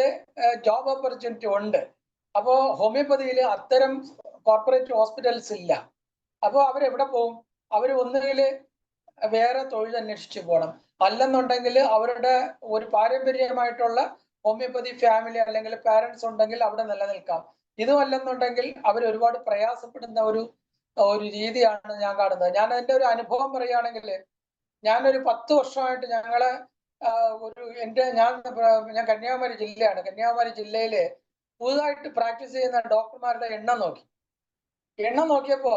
ജോബ് ഓപ്പർച്യൂണിറ്റി ഉണ്ട്. അപ്പോൾ ഹോമിയോപ്പതിയിൽ അത്തരം കോർപ്പറേറ്റ് ഹോസ്പിറ്റൽസ് ഇല്ല. അപ്പോൾ അവരെവിടെ പോകും? അവർ ഒന്നുകിൽ വേറെ തൊഴിൽ അന്വേഷിച്ച് പോകണം, അല്ലെന്നുണ്ടെങ്കിൽ അവരുടെ ഒരു പാരമ്പര്യമായിട്ടുള്ള ഹോമിയോപ്പതി ഫാമിലി അല്ലെങ്കിൽ പാരന്റ്സ് ഉണ്ടെങ്കിൽ അവിടെ നിലനിൽക്കാം. ഇതുമല്ലെന്നുണ്ടെങ്കിൽ അവർ ഒരുപാട് പ്രയാസപ്പെടുന്ന ഒരു രീതിയാണ് ഞാൻ കാണുന്നത്. ഞാൻ എൻ്റെ ഒരു അനുഭവം പറയുകയാണെങ്കിൽ, ഞാനൊരു 10 വർഷമായിട്ട് ഞാൻ കന്യാകുമാരി ജില്ലയാണ്. കന്യാകുമാരി ജില്ലയില് പുതുതായിട്ട് പ്രാക്ടീസ് ചെയ്യുന്ന ഡോക്ടർമാരുടെ എണ്ണം നോക്കിയപ്പോ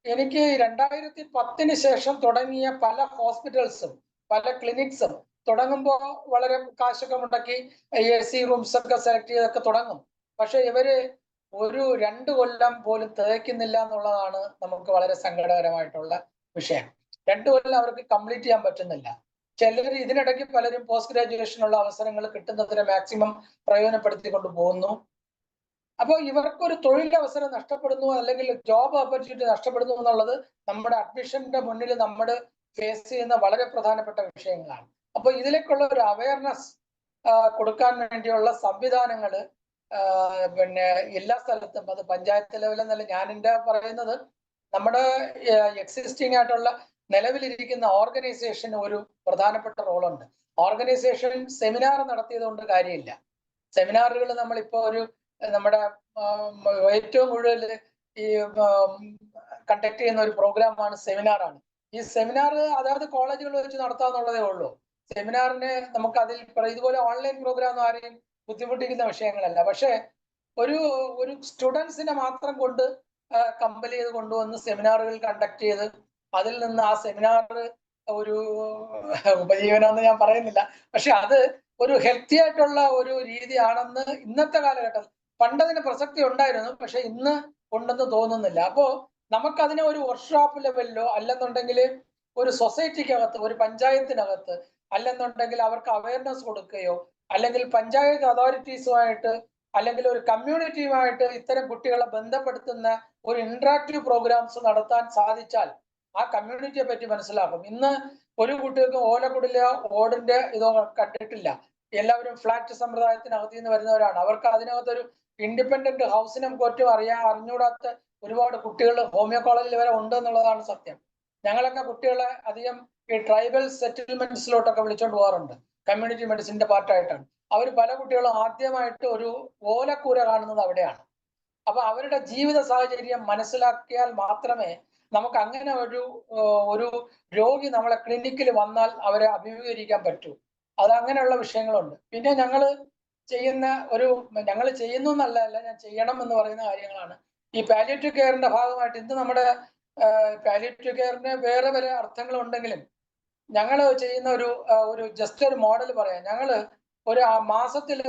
എനിക്ക് 2010 ശേഷം തുടങ്ങിയ പല ഹോസ്പിറ്റൽസും പല ക്ലിനിക്സും തുടങ്ങുമ്പോൾ വളരെ കാശൊക്കെ മുടക്കി AC റൂംസ് ഒക്കെ സെലക്ട് ചെയ്തൊക്കെ തുടങ്ങും. പക്ഷെ ഇവര് 2 കൊല്ലം പോലും തികയ്ക്കുന്നില്ല എന്നുള്ളതാണ് നമുക്ക് വളരെ സങ്കടകരമായിട്ടുള്ള വിഷയം. 2 കൊല്ലം അവർക്ക് കംപ്ലീറ്റ് ചെയ്യാൻ പറ്റുന്നില്ല. ചിലർ ഇതിനിടയ്ക്ക് പലരും പോസ്റ്റ് ഗ്രാജുവേഷനുള്ള അവസരങ്ങൾ കിട്ടുന്നതിന് മാക്സിമം പ്രയോജനപ്പെടുത്തിക്കൊണ്ട് പോകുന്നു. അപ്പോൾ ഇവർക്കൊരു തൊഴിലവസരം നഷ്ടപ്പെടുന്നു, അല്ലെങ്കിൽ ജോബ് ഓപ്പർച്യൂണിറ്റി നഷ്ടപ്പെടുന്നു എന്നുള്ളത് നമ്മുടെ അഡ്മിഷന്റെ മുന്നിൽ നമ്മൾ ഫേസ് ചെയ്യുന്ന വളരെ പ്രധാനപ്പെട്ട വിഷയങ്ങളാണ്. അപ്പോൾ ഇതിലേക്കുള്ള ഒരു അവയർനെസ് കൊടുക്കാൻ വേണ്ടിയുള്ള സംവിധാനങ്ങൾ എല്ലാ സ്ഥലത്തും, അത് പഞ്ചായത്ത് ലെവലെന്നല്ല ഞാനെന്റെ പറയുന്നത്, നമ്മുടെ എക്സിസ്റ്റിംഗ് ആയിട്ടുള്ള നിലവിലിരിക്കുന്ന ഓർഗനൈസേഷന് ഒരു പ്രധാനപ്പെട്ട റോളുണ്ട്. ഓർഗനൈസേഷൻ സെമിനാർ നടത്തിയത് കൊണ്ട് കാര്യമില്ല. സെമിനാറുകൾ നമ്മളിപ്പോ നമ്മുടെ ഏറ്റവും കൂടുതൽ ഈ കണ്ടക്ട് ചെയ്യുന്ന ഒരു പ്രോഗ്രാമാണ് സെമിനാറാണ്. ഈ സെമിനാർ അതായത് കോളേജുകൾ വെച്ച് നടത്താന്നുള്ളതേ ഉള്ളൂ. സെമിനാറിന് നമുക്ക് ഇതുപോലെ ഓൺലൈൻ പ്രോഗ്രാം ഒന്നും ആരെയും ബുദ്ധിമുട്ടിക്കുന്ന വിഷയങ്ങളല്ല. പക്ഷെ ഒരു സ്റ്റുഡൻസിനെ മാത്രം കൊണ്ട് കമ്പൽ ചെയ്ത് കൊണ്ടുവന്ന് സെമിനാറുകൾ കണ്ടക്ട് ചെയ്ത് അതിൽ നിന്ന് ആ സെമിനാർ ഒരു ഉപജീവനം എന്ന് ഞാൻ പറയുന്നില്ല, പക്ഷെ അത് ഒരു ഹെൽത്തി ആയിട്ടുള്ള ഒരു രീതിയാണെന്ന് ഇന്നത്തെ കാലഘട്ടത്തിൽ, പണ്ടതിന് പ്രസക്തി ഉണ്ടായിരുന്നു, പക്ഷെ ഇന്ന് ഉണ്ടെന്ന് തോന്നുന്നില്ല. അപ്പോ നമുക്കതിനെ ഒരു വർക്ക്ഷോപ്പ് ലെവലിലോ അല്ലെന്നുണ്ടെങ്കിൽ ഒരു സൊസൈറ്റിക്കകത്ത്, ഒരു പഞ്ചായത്തിനകത്ത്, അല്ലെന്നുണ്ടെങ്കിൽ അവർക്ക് അവയർനെസ് കൊടുക്കുകയോ, അല്ലെങ്കിൽ പഞ്ചായത്ത് അതോറിറ്റീസുമായിട്ട് അല്ലെങ്കിൽ ഒരു കമ്മ്യൂണിറ്റിയുമായിട്ട് ഇത്തരം കുട്ടികളെ ബന്ധപ്പെടുത്തുന്ന ഒരു ഇന്ററാക്റ്റീവ് പ്രോഗ്രാംസ് നടത്താൻ സാധിച്ചാൽ ആ കമ്മ്യൂണിറ്റിയെ പറ്റി മനസ്സിലാക്കും. ഇന്ന് ഒരു കുട്ടികൾക്ക് ഓലക്കുടില ഓടിന്റെ ഇതോ കണ്ടിട്ടില്ല. എല്ലാവരും ഫ്ലാറ്റ് സമ്പ്രദായത്തിനകത്ത് നിന്ന് വരുന്നവരാണ്. അവർക്ക് അതിനകത്തൊരു ഇൻഡിപെൻഡന്റ് ഹൗസിനും കൊറ്റും അറിഞ്ഞുകൂടാത്ത ഒരുപാട് കുട്ടികൾ ഹോമിയോ കോളേജിൽ വരെ ഉണ്ട് എന്നുള്ളതാണ് സത്യം. ഞങ്ങളൊക്കെ കുട്ടികളെ അധികം ഈ ട്രൈബൽ സെറ്റിൽമെന്റ്സിലോട്ടൊക്കെ വിളിച്ചോണ്ട് പോകാറുണ്ട്, കമ്മ്യൂണിറ്റി മെഡിസിന്റെ പാർട്ടായിട്ടാണ്. അവർ പല കുട്ടികളും ആദ്യമായിട്ട് ഒരു ഓലക്കൂര കാണുന്നത് അവിടെയാണ്. അപ്പൊ അവരുടെ ജീവിത സാഹചര്യം മനസ്സിലാക്കിയാൽ മാത്രമേ നമുക്ക് അങ്ങനെ ഒരു രോഗി നമ്മളെ ക്ലിനിക്കിൽ വന്നാൽ അവരെ അഭിമുഖീകരിക്കാൻ പറ്റൂ. അങ്ങനെയുള്ള വിഷയങ്ങളുണ്ട്. പിന്നെ ഞങ്ങൾ ചെയ്യുന്നു എന്നല്ല, ഞാൻ ചെയ്യണം എന്ന് പറയുന്ന കാര്യങ്ങളാണ് ഈ പാലിയേറ്റീവ് കെയറിന്റെ ഭാഗമായിട്ട്. ഇന്ന് നമ്മുടെ പാലിയേറ്റീവ് കെയറിന് വേറെ വേറെ അർത്ഥങ്ങൾ ഉണ്ടെങ്കിലും ഞങ്ങൾ ചെയ്യുന്ന ഒരു ജസ്റ്റ് ഒരു മോഡൽ പറയാം. ഞങ്ങൾ ഒരു മാസത്തിൽ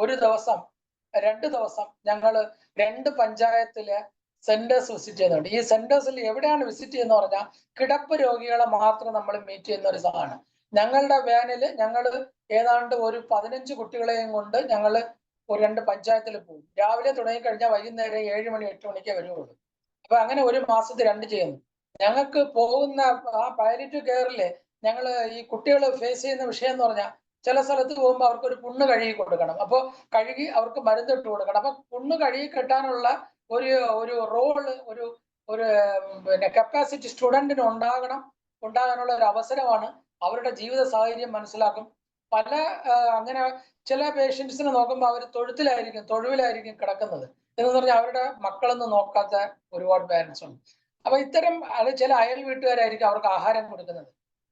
ഒരു ദിവസം 2 ദിവസം ഞങ്ങൾ 2 പഞ്ചായത്തിലെ സെന്റേഴ്സ് വിസിറ്റ് ചെയ്യുന്നുണ്ട്. ഈ സെന്റേഴ്സിൽ എവിടെയാണ് വിസിറ്റ് ചെയ്യുന്ന പറഞ്ഞാൽ കിടപ്പ് രോഗികളെ മാത്രം നമ്മൾ മീറ്റ് ചെയ്യുന്ന ഒരു സാധനമാണ്. ഞങ്ങളുടെ വാനിൽ ഞങ്ങൾ ഏതാണ്ട് ഒരു 15 കുട്ടികളെയും കൊണ്ട് ഞങ്ങൾ 2 പഞ്ചായത്തിൽ പോകും. രാവിലെ തുടങ്ങിക്കഴിഞ്ഞാൽ വൈകുന്നേരം 7 മണി 8 മണിക്കേ വരുള്ളൂ. അപ്പൊ അങ്ങനെ ഒരു മാസത്തിൽ 2 ചെയ്യുന്നു. ഞങ്ങൾക്ക് പോകുന്ന ആ പാലിയേറ്റീവ് കെയറിൽ ഞങ്ങൾ ഈ കുട്ടികൾ ഫേസ് ചെയ്യുന്ന വിഷയം എന്ന് പറഞ്ഞാൽ, ചില സ്ഥലത്ത് പോകുമ്പോൾ അവർക്ക് ഒരു പുണ്ണ് കഴുകി കൊടുക്കണം. അപ്പോൾ കഴുകി അവർക്ക് മരുന്ന് ഇട്ട് കൊടുക്കണം. അപ്പൊ പുണ്ണ് കഴുകി കെട്ടാനുള്ള ഒരു റോള് പിന്നെ കപ്പാസിറ്റി സ്റ്റുഡന്റിന് ഉണ്ടാകാനുള്ള ഒരു അവസരമാണ്. അവരുടെ ജീവിത സാഹചര്യം മനസ്സിലാക്കും. അങ്ങനെ ചില പേഷ്യൻസിനെ നോക്കുമ്പോൾ അവർ തൊഴുവിലായിരിക്കും കിടക്കുന്നത്. എന്ന് പറഞ്ഞാൽ അവരുടെ മക്കളൊന്നും നോക്കാത്ത ഒരുപാട് പേരൻസ് ഉണ്ട്. അപ്പൊ ഇത്തരം അത് ചില അയൽ വീട്ടുകാരായിരിക്കും അവർക്ക് ആഹാരം കൊടുക്കുന്നത്.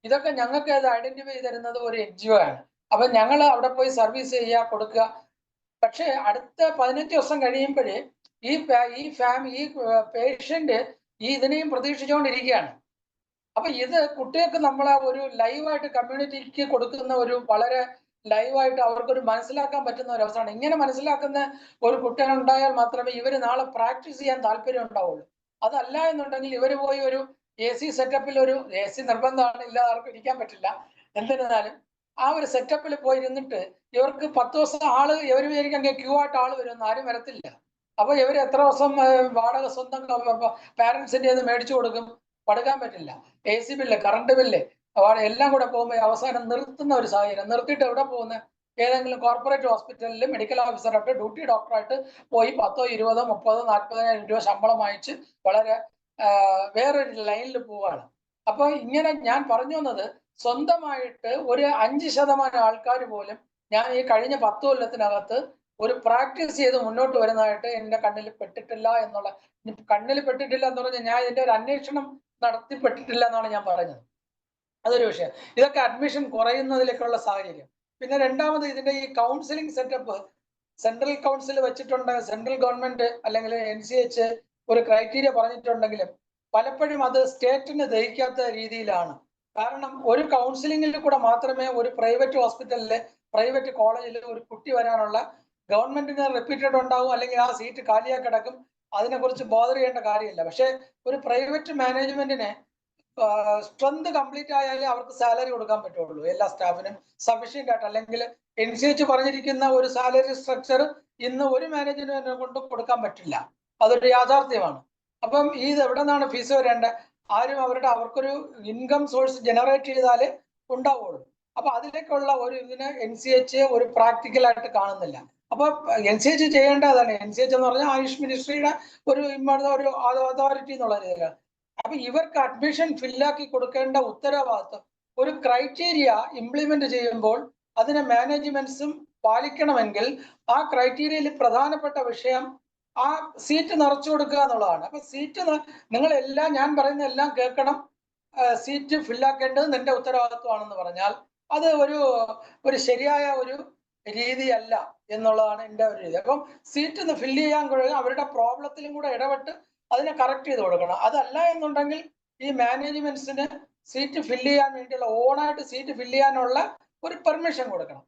ഇതൊക്കെ ഞങ്ങൾക്ക് അത് ഐഡന്റിഫൈ തരുന്നത് ഒരു NGO ആണ്. അപ്പൊ ഞങ്ങൾ അവിടെ പോയി സർവീസ് ചെയ്യുക, കൊടുക്കുക. പക്ഷേ അടുത്ത 15 ദിവസം കഴിയുമ്പോഴേ ഈ പേഷ്യന്റ് ഇതിനെയും പ്രതീക്ഷിച്ചുകൊണ്ടിരിക്കുകയാണ്. അപ്പൊ ഇത് കുട്ടികൾക്ക് നമ്മളെ ഒരു ലൈവായിട്ട് കമ്മ്യൂണിറ്റിക്ക് കൊടുക്കുന്ന ഒരു വളരെ ലൈവായിട്ട് അവർക്കൊരു മനസ്സിലാക്കാൻ പറ്റുന്ന ഒരു അവസ്ഥയാണ്. ഇങ്ങനെ മനസ്സിലാക്കുന്ന ഒരു കുട്ടികൾ ഉണ്ടായാൽ മാത്രമേ ഇവർ നാളെ പ്രാക്ടീസ് ചെയ്യാൻ താല്പര്യം ഉണ്ടാവുള്ളൂ. അതല്ല എന്നുണ്ടെങ്കിൽ ഇവർ പോയി ഒരു AC സെറ്റപ്പിൽ, ഒരു AC നിർബന്ധമാണ്, ഇല്ലാതെ ആർക്കും ഇരിക്കാൻ പറ്റില്ല. എന്നിരുന്നാലും ആ ഒരു സെറ്റപ്പിൽ പോയി ഇരുന്നിട്ട് ഇവർക്ക് 10 ദിവസം ഇവർ വിചാരിക്കാൻ ക്യൂ ആയിട്ട് വരുമെന്ന്, ആരും വരത്തില്ല. അപ്പൊ ഇവർ എത്ര ദിവസം വാടക സ്വന്തം പാരന്റ്സിന്റെ മേടിച്ചു കൊടുക്കും? കൊടുക്കാൻ പറ്റില്ല. AC ബില്ല്, കറണ്ട് ബില്ല് എല്ലാം കൂടെ പോകുമ്പോൾ അവസാനം നിർത്തുന്ന ഒരു സാഹചര്യം. നിർത്തിയിട്ട് എവിടെ പോകുന്നത്? ഏതെങ്കിലും കോർപ്പറേറ്റ് ഹോസ്പിറ്റലിൽ മെഡിക്കൽ ഓഫീസറായിട്ട്, ഡ്യൂട്ടി ഡോക്ടറായിട്ട് പോയി 10, 20, 30, 40,000 രൂപ ശമ്പളം വാങ്ങിച്ച് വളരെ വേറൊരു ലൈനിൽ പോവുകയാണ്. അപ്പൊ ഇങ്ങനെ ഞാൻ പറഞ്ഞു വന്നത്, സ്വന്തമായിട്ട് ഒരു 5% ആൾക്കാർ പോലും ഞാൻ ഈ കഴിഞ്ഞ 10 കൊല്ലത്തിനകത്ത് ഒരു പ്രാക്ടീസ് ചെയ്ത് മുന്നോട്ട് വരുന്നതായിട്ട് എന്റെ കണ്ണിൽ പെട്ടിട്ടില്ല എന്നുള്ള. കണ്ണിൽ പെട്ടിട്ടില്ല എന്ന് പറഞ്ഞാൽ ഞാൻ ഇതിന്റെ ഒരു അന്വേഷണം നടത്തിപ്പെട്ടിട്ടില്ല എന്നാണ് ഞാൻ പറഞ്ഞത്. അതൊരു വിഷയം. ഇതൊക്കെ അഡ്മിഷൻ കുറയുന്നതിലേക്കുള്ള സാഹചര്യം. പിന്നെ രണ്ടാമത് ഇതിന്റെ ഈ കൗൺസിലിംഗ് സെറ്റപ്പ് സെൻട്രൽ കൗൺസിൽ വെച്ചിട്ടുണ്ട്. സെൻട്രൽ ഗവൺമെന്റ് അല്ലെങ്കിൽ NCH ഒരു ക്രൈറ്റീരിയ പറഞ്ഞിട്ടുണ്ടെങ്കിലും പലപ്പോഴും അത് സ്റ്റേറ്റിന് ദഹിക്കാത്ത രീതിയിലാണ്. കാരണം ഒരു കൗൺസിലിംഗിൽ കൂടെ മാത്രമേ ഒരു പ്രൈവറ്റ് ഹോസ്പിറ്റലില്, പ്രൈവറ്റ് കോളേജിൽ ഒരു കുട്ടി വരാനുള്ള ഗവൺമെന്റിന് റിപ്പീറ്റഡ് ഉണ്ടാവും, അല്ലെങ്കിൽ ആ സീറ്റ് കാലിയായി കിടക്കും. അതിനെക്കുറിച്ച് ബോധർ ചെയ്യേണ്ട കാര്യമില്ല. പക്ഷെ ഒരു പ്രൈവറ്റ് മാനേജ്മെന്റിന് സ്ട്രെങ്ത് കംപ്ലീറ്റ് ആയാലേ അവർക്ക് സാലറി കൊടുക്കാൻ പറ്റുള്ളൂ, എല്ലാ സ്റ്റാഫിനും സഫീഷ്യന്റ് ആയിട്ട്. അല്ലെങ്കിൽ NCH പറഞ്ഞിരിക്കുന്ന ഒരു സാലറി സ്ട്രക്ചർ ഇന്ന് ഒരു മാനേജ്മെന്റിനെ കൊണ്ട് കൊടുക്കാൻ പറ്റില്ല. അതൊരു യാഥാർത്ഥ്യമാണ്. അപ്പം ഇത് എവിടെ നിന്നാണ് ഫീസ് വരേണ്ടത്? അവർക്കൊരു ഇൻകം സോഴ്സ് ജനറേറ്റ് ചെയ്താലേ ഉണ്ടാവുള്ളൂ. അപ്പൊ അതിലേക്കുള്ള ഒരു ഇതിന് NCH ഒരു പ്രാക്ടിക്കലായിട്ട് കാണുന്നില്ല. അപ്പൊ NCH ചെയ്യേണ്ടതാണ്. NCH എന്ന് പറഞ്ഞാൽ ആയുഷ് മിനിസ്ട്രിയുടെ ഒരു അതോറിറ്റി എന്നുള്ള രീതിയിലാണ്. അപ്പൊ ഇവർക്ക് അഡ്മിഷൻ ഫില്ലാക്കി കൊടുക്കേണ്ട ഉത്തരവാദിത്വം, ഒരു ക്രൈറ്റീരിയ ഇംപ്ലിമെന്റ് ചെയ്യുമ്പോൾ അതിനെ മാനേജ്മെന്റ്സും പാലിക്കണമെങ്കിൽ ആ ക്രൈറ്റീരിയയിൽ പ്രധാനപ്പെട്ട വിഷയം ആ സീറ്റ് നിറച്ചു കൊടുക്കുക എന്നുള്ളതാണ്. അപ്പൊ സീറ്റ് നിങ്ങളെല്ലാം, ഞാൻ പറയുന്ന എല്ലാം കേൾക്കണം, സീറ്റ് ഫില്ലാക്കേണ്ടത് നിന്റെ ഉത്തരവാദിത്വമാണെന്ന് പറഞ്ഞാൽ അത് ഒരു ശരിയായ ഒരു രീതിയല്ല എന്നുള്ളതാണ് എൻ്റെ ഒരു രീതി. അപ്പം സീറ്റ് ഫില്ല് ചെയ്യാൻ അവരുടെ പ്രോബ്ലത്തിലും കൂടെ ഇടപെട്ട് അതിനെ കറക്റ്റ് ചെയ്ത് കൊടുക്കണം. അതല്ല എന്നുണ്ടെങ്കിൽ ഈ മാനേജ്മെന്റ്സിന് സീറ്റ് ഫില്ല് ചെയ്യാൻ വേണ്ടിയുള്ള, ഓണായിട്ട് സീറ്റ് ഫില്ല് ചെയ്യാനുള്ള ഒരു പെർമിഷൻ കൊടുക്കണം.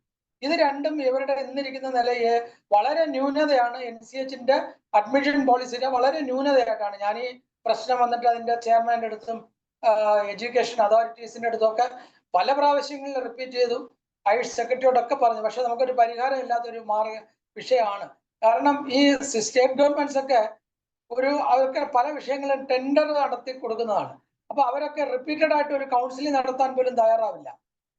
ഇത് രണ്ടും ഇവരുടെ ഇന്നിരിക്കുന്ന നിലയെ വളരെ ന്യൂനതയാണ്. NCHന്റെ അഡ്മിഷൻ പോളിസിയുടെ വളരെ ന്യൂനതയായിട്ടാണ് ഞാൻ ഈ പ്രശ്നം വന്നിട്ട് അതിന്റെ ചെയർമാൻ്റെ അടുത്തും എഡ്യൂക്കേഷൻ അതോറിറ്റീസിന്റെ അടുത്തൊക്കെ പല പ്രാവശ്യങ്ങളിൽ റിപ്പീറ്റ് ചെയ്തു, ആയുഷ് സെക്രട്ടറിയോടൊക്കെ പറഞ്ഞു. പക്ഷെ നമുക്കൊരു പരിഹാരം ഇല്ലാത്തൊരു വിഷയമാണ്. കാരണം ഈ സ്റ്റേറ്റ് ഗവൺമെന്റ്സ് ഒക്കെ അവർക്ക് പല വിഷയങ്ങളും ടെൻഡർ നടത്തി കൊടുക്കുന്നതാണ്. അപ്പൊ അവരൊക്കെ റിപ്പീറ്റഡ് ആയിട്ട് ഒരു കൗൺസിലിംഗ് നടത്താൻ പോലും തയ്യാറാവില്ല.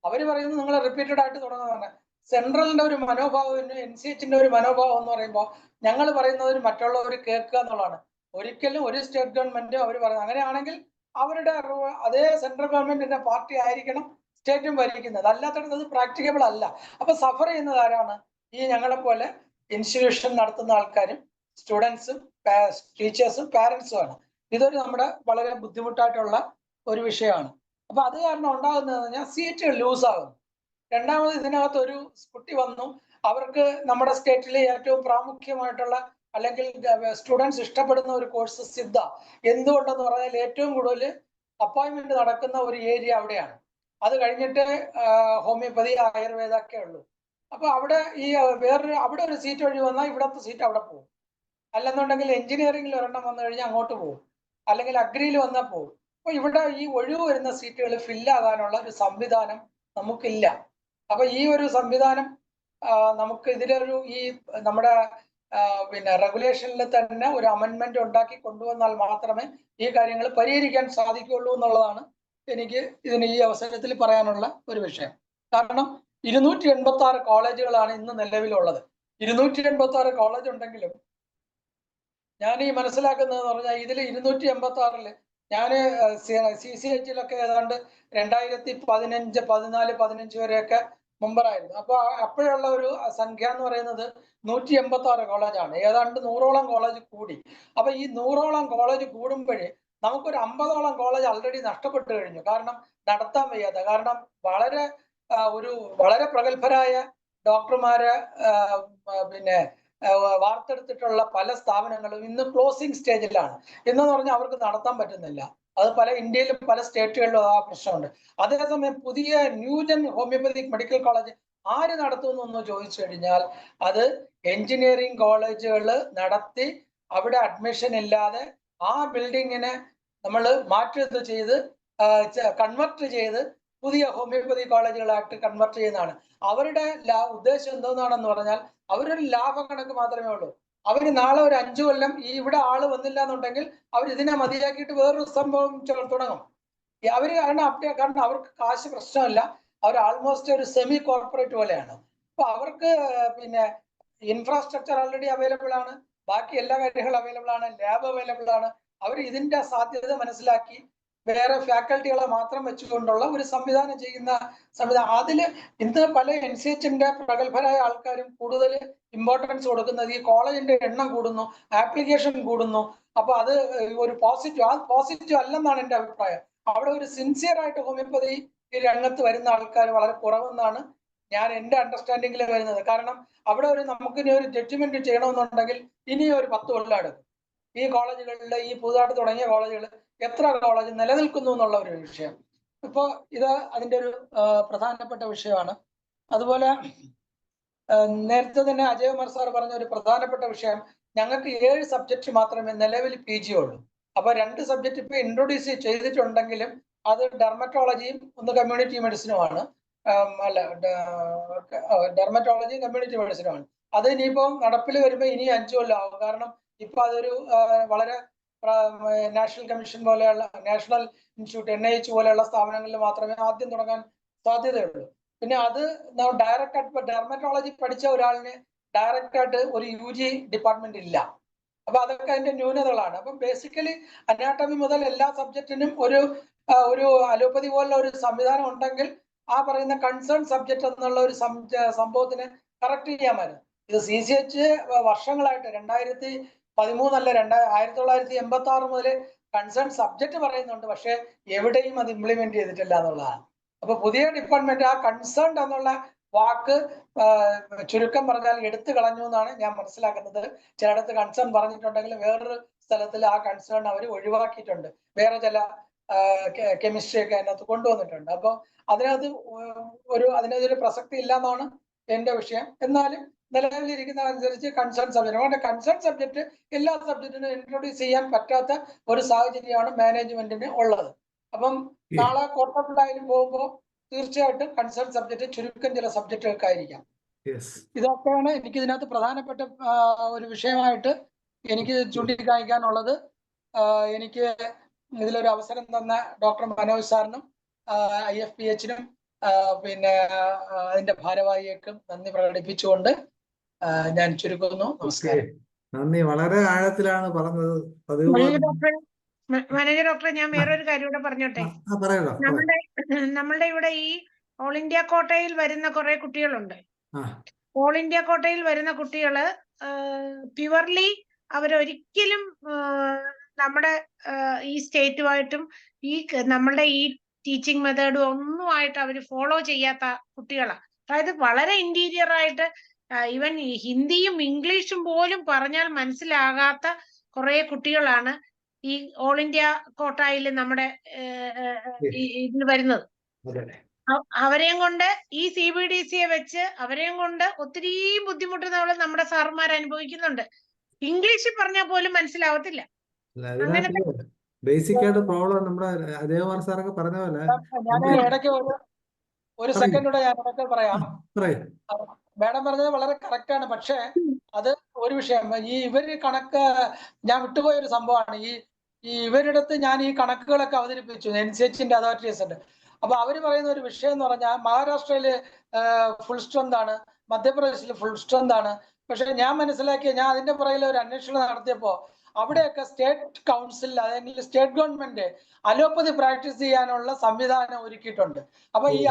അവര് പറയുന്നത് നിങ്ങൾ റിപ്പീറ്റഡ് ആയിട്ട് തുടങ്ങുന്നതാണ്. സെൻട്രലിന്റെ ഒരു മനോഭാവം, NCHന്റെ ഒരു മനോഭാവം എന്ന് പറയുമ്പോൾ ഞങ്ങൾ പറയുന്നത് മറ്റുള്ളവർ കേൾക്കുക എന്നുള്ളതാണ്. ഒരിക്കലും ഒരു സ്റ്റേറ്റ് ഗവൺമെന്റ് അവർ പറയുന്നത് അങ്ങനെയാണെങ്കിൽ അവരുടെ അതേ സെൻട്രൽ ഗവൺമെന്റിന്റെ പാർട്ടി ആയിരിക്കണം സ്റ്റേറ്റും ഭരിക്കുന്നത്. അല്ലാത്തത് അത് പ്രാക്ടിക്കബിൾ അല്ല. അപ്പൊ സഫർ ചെയ്യുന്നത് ആരാണ്? ഈ ഞങ്ങളെ പോലെ ഇൻസ്റ്റിറ്റ്യൂഷൻ നടത്തുന്ന ആൾക്കാരും സ്റ്റുഡൻസും ടീച്ചേഴ്സും പാരന്റ്സുമാണ്. ഇതൊരു നമ്മുടെ വളരെ ബുദ്ധിമുട്ടായിട്ടുള്ള ഒരു വിഷയമാണ്. അപ്പൊ അത് കാരണം ഉണ്ടാകുന്നത് പറഞ്ഞാൽ സീറ്റ് ലൂസ് ആകുന്നു. രണ്ടാമത് ഇതിനകത്ത് ഒരു കുട്ടി വന്നു, അവർക്ക് നമ്മുടെ സ്റ്റേറ്റിലെ ഏറ്റവും പ്രാമുഖ്യമായിട്ടുള്ള അല്ലെങ്കിൽ സ്റ്റുഡൻസ് ഇഷ്ടപ്പെടുന്ന ഒരു കോഴ്സ് സിദ്ധ. എന്തുകൊണ്ടെന്ന് പറഞ്ഞാൽ ഏറ്റവും കൂടുതൽ അപ്പോയിന്റ്മെന്റ് നടക്കുന്ന ഒരു ഏരിയ അവിടെയാണ്. അത് കഴിഞ്ഞിട്ട് ഹോമിയോപ്പതി, ആയുർവേദ ഒക്കെ ഉള്ളൂ. അപ്പൊ അവിടെ അവിടെ ഒരു സീറ്റ് ഒഴിവ് വന്നാൽ ഇവിടത്തെ സീറ്റ് അവിടെ പോകും. അല്ലെന്നുണ്ടെങ്കിൽ എഞ്ചിനീയറിംഗിൽ ഒരെണ്ണം വന്നു കഴിഞ്ഞാൽ അങ്ങോട്ട് പോകും, അല്ലെങ്കിൽ അഗ്രിയിൽ വന്നാൽ പോകും. അപ്പൊ ഇവിടെ ഈ ഒഴിവ് വരുന്ന സീറ്റുകൾ ഫില്ലാകാനുള്ള ഒരു സംവിധാനം നമുക്കില്ല. അപ്പൊ ഈ ഒരു സംവിധാനം നമുക്ക് ഇതിലൊരു നമ്മുടെ റെഗുലേഷനിൽ തന്നെ ഒരു അമെൻമെന്റ് ഉണ്ടാക്കി കൊണ്ടുവന്നാൽ മാത്രമേ ഈ കാര്യങ്ങൾ പരിഹരിക്കാൻ സാധിക്കുള്ളൂ എന്നുള്ളതാണ് എനിക്ക് ഈ അവസരത്തിൽ പറയാനുള്ള ഒരു വിഷയം. കാരണം 286 കോളേജുകളാണ് ഇന്ന് നിലവിലുള്ളത്. 286 കോളേജ് ഉണ്ടെങ്കിലും ഞാൻ ഈ മനസ്സിലാക്കുന്നതെന്ന് പറഞ്ഞാൽ ഇതിൽ 286 ഞാൻ CCHലൊക്കെ ഏതാണ്ട് 2015, 14, 15 വരെയൊക്കെ മെമ്പറായിരുന്നു. അപ്പൊ അപ്പോഴുള്ള ഒരു സംഖ്യ എന്ന് പറയുന്നത് 186 കോളേജാണ്. ഏതാണ്ട് 100ഓളം കോളേജ് കൂടി. അപ്പൊ ഈ 100ഓളം കോളേജ് കൂടുമ്പോഴേ നമുക്കൊരു 50ഓളം കോളേജ് ഓൾറെഡി നഷ്ടപ്പെട്ടു കഴിഞ്ഞു. കാരണം നടത്താൻ വയ്യാത്ത, കാരണം വളരെ പ്രഗത്ഭരായ ഡോക്ടർമാരെ പിന്നെ വാർത്തെടുത്തിട്ടുള്ള പല സ്ഥാപനങ്ങളും ഇന്ന് ക്ലോസിംഗ് സ്റ്റേജിലാണ്. എന്ന് പറഞ്ഞാൽ അവർക്ക് നടത്താൻ പറ്റുന്നില്ല. അത് ഇന്ത്യയിലും പല സ്റ്റേറ്റുകളിലും ആ പ്രശ്നമുണ്ട്. അതേസമയം പുതിയ ന്യൂജൻ ഹോമിയോപ്പതിക് മെഡിക്കൽ കോളേജ് ആര് നടത്തുന്നു ചോദിച്ചു കഴിഞ്ഞാൽ അത് എഞ്ചിനീയറിംഗ് കോളേജുകൾ നടത്തി അവിടെ അഡ്മിഷൻ ഇല്ലാതെ ആ ബിൽഡിങ്ങിനെ നമ്മൾ കൺവെർട്ട് ചെയ്ത് പുതിയ ഹോമിയോപ്പതി കോളേജുകളായിട്ട് കൺവെർട്ട് ചെയ്യുന്നതാണ്. അവരുടെ ഉദ്ദേശം എന്തോന്നാണെന്ന് പറഞ്ഞാൽ അവരൊരു ലാഭക്കണക്ക് മാത്രമേ ഉള്ളൂ. അവര് നാളെ ഒരു 5 കൊല്ലം ഇവിടെ ആള് വന്നില്ല എന്നുണ്ടെങ്കിൽ അവർ ഇതിനെ മതിയാക്കിയിട്ട് വേറൊരു സംഭവം തുടങ്ങും. അവര് കാരണം അവർക്ക് കാശ് പ്രശ്നമല്ല. അവർ ആൾമോസ്റ്റ് ഒരു സെമി കോർപ്പറേറ്റ് പോലെയാണ്. അപ്പൊ അവർക്ക് പിന്നെ ഇൻഫ്രാസ്ട്രക്ചർ ഓൾറെഡി അവൈലബിൾ ആണ്, ബാക്കി എല്ലാ കാര്യങ്ങളും അവൈലബിൾ ആണ്, ലാബ് അവൈലബിൾ ആണ്. അവർ ഇതിന്റെ സാധ്യത മനസ്സിലാക്കി വേറെ ഫാക്കൽറ്റികളെ മാത്രം വെച്ചുകൊണ്ടുള്ള ഒരു സംവിധാനം അതില് ഇന്ന് പല NCHന്റെ പ്രഗത്ഭരായ ആൾക്കാരും കൂടുതൽ ഇമ്പോർട്ടൻസ് കൊടുക്കുന്നത് ഈ കോളേജിന്റെ എണ്ണം കൂടുന്നു, ആപ്ലിക്കേഷൻ കൂടുന്നു. അപ്പൊ അത് ഒരു പോസിറ്റീവ് അല്ലെന്നാണ് എന്റെ അഭിപ്രായം. അവിടെ ഒരു സിൻസിയർ ആയിട്ട് ഹോമിയോപ്പതി രംഗത്ത് വരുന്ന ആൾക്കാർ വളരെ കുറവെന്നാണ് എന്റെ അണ്ടർസ്റ്റാൻഡിങ്ങിൽ വരുന്നത്. കാരണം അവിടെ നമുക്കിനി ഒരു ജഡ്ജ്മെന്റ് ചെയ്യണമെന്നുണ്ടെങ്കിൽ ഇനി ഒരു 10 കൊല്ലം എടുക്കും. ഈ കോളേജുകളിൽ ഈ പുതുതായിട്ട് തുടങ്ങിയ കോളേജുകൾ എത്ര കോളേജ് നിലനിൽക്കുന്നു എന്നുള്ള ഒരു വിഷയം. ഇപ്പോ ഇത് അതിന്റെ ഒരു പ്രധാനപ്പെട്ട വിഷയമാണ്. അതുപോലെ നേരത്തെ തന്നെ അജയ് കുമാർ സാർ പറഞ്ഞ ഒരു പ്രധാനപ്പെട്ട വിഷയം, ഞങ്ങൾക്ക് 7 സബ്ജക്ട് മാത്രമേ നിലവിൽ PG ഉള്ളൂ. അപ്പൊ 2 സബ്ജക്ട് ഇപ്പൊ ഇൻട്രൊഡ്യൂസ് ചെയ്തിട്ടുണ്ടെങ്കിലും അത് ഡെർമറ്റോളജിയും ഒന്ന് കമ്മ്യൂണിറ്റി മെഡിസിനുമാണ്. ഡെർമറ്റോളജിയും കമ്മ്യൂണിറ്റി മെഡിസിനുമാണ്. അത് ഇനിയിപ്പോ നടപ്പിൽ വരുമ്പോൾ ഇനി 5 കൊല്ലം ആവും. കാരണം ഇപ്പൊ അതൊരു വളരെ നാഷണൽ കമ്മീഷൻ പോലെയുള്ള നാഷണൽ ഇൻസ്റ്റിറ്റ്യൂട്ട് NIH പോലെയുള്ള സ്ഥാപനങ്ങളിൽ മാത്രമേ ആദ്യം തുടങ്ങാൻ സാധ്യതയുള്ളൂ. പിന്നെ അത് ഡയറക്റ്റ് ആയിട്ട് ഡെർമറ്റോളജി പഠിച്ച ഒരാളിന് ഡയറക്റ്റ് ആയിട്ട് ഒരു UG ഡിപ്പാർട്ട്മെന്റ് ഇല്ല. അപ്പൊ അതൊക്കെ അതിന്റെ ന്യൂനതകളാണ്. അപ്പം ബേസിക്കലി അനാട്ടമി മുതൽ എല്ലാ സബ്ജക്റ്റിനും ഒരു അലോപ്പതി പോലുള്ള ഒരു സംവിധാനം ഉണ്ടെങ്കിൽ ആ പറയുന്ന കൺസേൺ സബ്ജക്ട് എന്നുള്ള ഒരു സംഭവത്തിന് കറക്റ്റ് ചെയ്യാമായിരുന്നു. ഇത് CCH വർഷങ്ങളായിട്ട് 2013 അല്ല 1986 മുതൽ കൺസേൺ സബ്ജക്ട് പറയുന്നുണ്ട്. പക്ഷെ എവിടെയും അത് ഇംപ്ലിമെന്റ് ചെയ്തിട്ടില്ല എന്നുള്ളതാണ്. അപ്പൊ പുതിയ ഡിപ്പാർട്ട്മെന്റ് ആ കൺസേൺ എന്നുള്ള വാക്ക് ചുരുക്കം പറഞ്ഞാൽ എടുത്തു കളഞ്ഞു എന്നാണ് ഞാൻ മനസ്സിലാക്കുന്നത്. ചിലയിടത്ത് കൺസേൺ പറഞ്ഞിട്ടുണ്ടെങ്കിൽ വേറൊരു സ്ഥലത്തിൽ ആ കൺസേൺ അവർ ഒഴിവാക്കിയിട്ടുണ്ട്. വേറെ ചില കെമിസ്ട്രി ഒക്കെ അതിനകത്ത് കൊണ്ടുവന്നിട്ടുണ്ട്. അപ്പൊ അതിനകത്തൊരു പ്രസക്തി ഇല്ല എന്നാണ് എന്റെ വിഷയം. എന്നാലും നിലവിലിരിക്കുന്ന അനുസരിച്ച് കൺസേൺ സബ്ജക്ട് എല്ലാ സബ്ജക്റ്റിനും ഇൻട്രൊഡ്യൂസ് ചെയ്യാൻ പറ്റാത്ത ഒരു സാഹചര്യമാണ് മാനേജ്മെന്റിന് ഉള്ളത്. അപ്പം നാളെ കോർട്ടപ്പിലായാലും പോകുമ്പോൾ തീർച്ചയായിട്ടും കൺസേൺ സബ്ജക്ട് ചുരുക്കം ചില സബ്ജക്റ്റുകൾക്കായിരിക്കാം. ഇതൊക്കെയാണ് എനിക്ക് ഇതിനകത്ത് പ്രധാനപ്പെട്ട ഒരു വിഷയമായിട്ട് എനിക്ക് ചൂണ്ടിക്കാണിക്കാനുള്ളത്. എനിക്ക് ഇതിലൊരു അവസരം തന്ന ഡോക്ടർ മനോജ് സാറിനും IFPHനും പിന്നെ അതിന്റെ ഭാരവാഹിയേക്കും നന്ദി പ്രകടിപ്പിച്ചുകൊണ്ട് ഞാൻ ചുരുക്കുന്നു. നമസ്കാരം. നന്ദി. വളരെ ആഴത്തിലാണ് പറഞ്ഞത്. മനോജ് ഡോക്ടറെ, ഞാൻ വേറൊരു കാര്യം കൂടെ പറഞ്ഞോട്ടെ. നമ്മളുടെ ഇവിടെ ഈ ഓൾ ഇന്ത്യ കോട്ടയിൽ വരുന്ന കുറെ കുട്ടികളുണ്ട്. ഓൾ ഇന്ത്യ കോട്ടയിൽ വരുന്ന കുട്ടികള് പ്യുവർലി അവരൊരിക്കലും നമ്മുടെ ഈ സ്റ്റേറ്റുമായിട്ടും നമ്മളുടെ ഈ ടീച്ചിങ് മെത്തേഡും ഒന്നുമായിട്ട് അവർ ഫോളോ ചെയ്യാത്ത കുട്ടികളാണ്. അതായത് വളരെ ഇന്റീരിയർ ആയിട്ട് ഈവൻ ഹിന്ദിയും ഇംഗ്ലീഷും പോലും പറഞ്ഞാൽ മനസ്സിലാകാത്ത കുറെ കുട്ടികളാണ് ഈ ഓൾ ഇന്ത്യ കോട്ടയിൽ നമ്മുടെ ഇതിൽ വരുന്നത്. അവരെയും കൊണ്ട് ഈ CBDCയെ വെച്ച് അവരെയും കൊണ്ട് ഒത്തിരി ബുദ്ധിമുട്ട് നമ്മുടെ സാറുമാർ അനുഭവിക്കുന്നുണ്ട്. ഇംഗ്ലീഷിൽ പറഞ്ഞാൽ പോലും മനസ്സിലാവത്തില്ല. ബേസിക് ആയിട്ട് പ്രോബ്ലം നമ്മുടെ അജയകുമാർ സാറൊക്കെ പറഞ്ഞ പോലെ. ഞാൻ ഇടയ്ക്ക് ഒരു സെക്കൻഡ് കൂടെ ഞാൻ ഇടയ്ക്ക് പറയാം. മാഡം പറഞ്ഞത് വളരെ കറക്റ്റ് ആണ്. പക്ഷെ അത് ഒരു വിഷയം, ഇവര് കണക്ക് ഞാൻ വിട്ടുപോയ ഒരു സംഭവമാണ്. ഇവരിടത്ത് ഞാൻ ഈ കണക്കുകളൊക്കെ അവതരിപ്പിച്ചു. NCHന്റെ അതോറിറ്റീസ് ഉണ്ട്. അപ്പൊ അവര് പറയുന്ന ഒരു വിഷയം എന്ന് പറഞ്ഞാൽ മഹാരാഷ്ട്രയില് ഫുൾ സ്ട്രെങ്ത് ആണ്, മധ്യപ്രദേശിൽ ഫുൾ സ്ട്രെങ്ത് ആണ്. പക്ഷെ ഞാൻ അതിന്റെ പുറകിൽ ഒരു അന്വേഷണം നടത്തിയപ്പോ അവിടെയൊക്കെ സ്റ്റേറ്റ് കൗൺസിൽ അല്ലെങ്കിൽ സ്റ്റേറ്റ് ഗവൺമെന്റ് അലോപ്പതി പ്രാക്ടീസ് ചെയ്യാനുള്ള സംവിധാനം ഒരുക്കിയിട്ടുണ്ട്. അപ്പൊ ഈ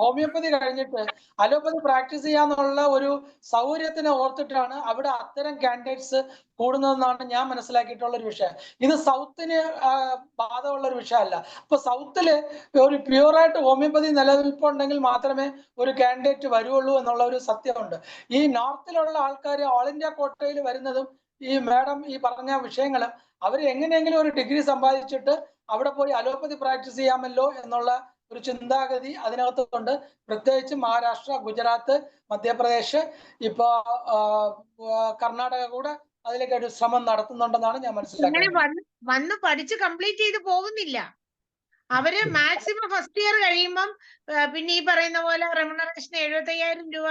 ഹോമിയോപ്പതി കഴിഞ്ഞിട്ട് അലോപ്പതി പ്രാക്ടീസ് ചെയ്യാന്നുള്ള ഒരു സൗകര്യത്തിനെ ഓർത്തിട്ടാണ് അവിടെ അത്തരം കാൻഡിഡേറ്റ്സ് കൂടുന്നതെന്നാണ് ഞാൻ മനസ്സിലാക്കിയിട്ടുള്ള ഒരു വിഷയം. ഇത് സൗത്തിന് ബാധമുള്ള ഒരു വിഷയമല്ല. അപ്പൊ സൗത്തില് ഒരു പ്യൂറായിട്ട് ഹോമിയോപ്പതി നിലനിൽപ്പുണ്ടെങ്കിൽ മാത്രമേ ഒരു കാൻഡിഡേറ്റ് വരുള്ളൂ എന്നുള്ള ഒരു സത്യമുണ്ട്. ഈ നോർത്തിലുള്ള ആൾക്കാർ ഓൾ ഇന്ത്യ കോട്ടയിൽ വരുന്നതും ഈ മാഡം ഈ പറഞ്ഞ വിഷയങ്ങൾ അവർ എങ്ങനെയെങ്കിലും ഒരു ഡിഗ്രി സമ്പാദിച്ചിട്ട് അവിടെ പോയി അലോപ്പതി പ്രാക്ടീസ് ചെയ്യാമല്ലോ എന്നുള്ള ഒരു ചിന്താഗതി അതിനകത്തുണ്ട്. പ്രത്യേകിച്ച് മഹാരാഷ്ട്ര, ഗുജറാത്ത്, മധ്യപ്രദേശ്, ഇപ്പൊ കർണാടക കൂടെ അതിലേക്ക് ഒരു ശ്രമം നടത്തുന്നുണ്ടെന്നാണ് ഞാൻ മനസ്സിലാക്കുന്നത്. വന്ന് പഠിച്ച് കംപ്ലീറ്റ് ചെയ്ത് പോകുന്നില്ല. അവര് മാക്സിമം ഫസ്റ്റ് ഇയർ കഴിയുമ്പം പിന്നെ ഈ പറയുന്ന പോലെ റെമ്യൂണറേഷൻ 75,000 രൂപ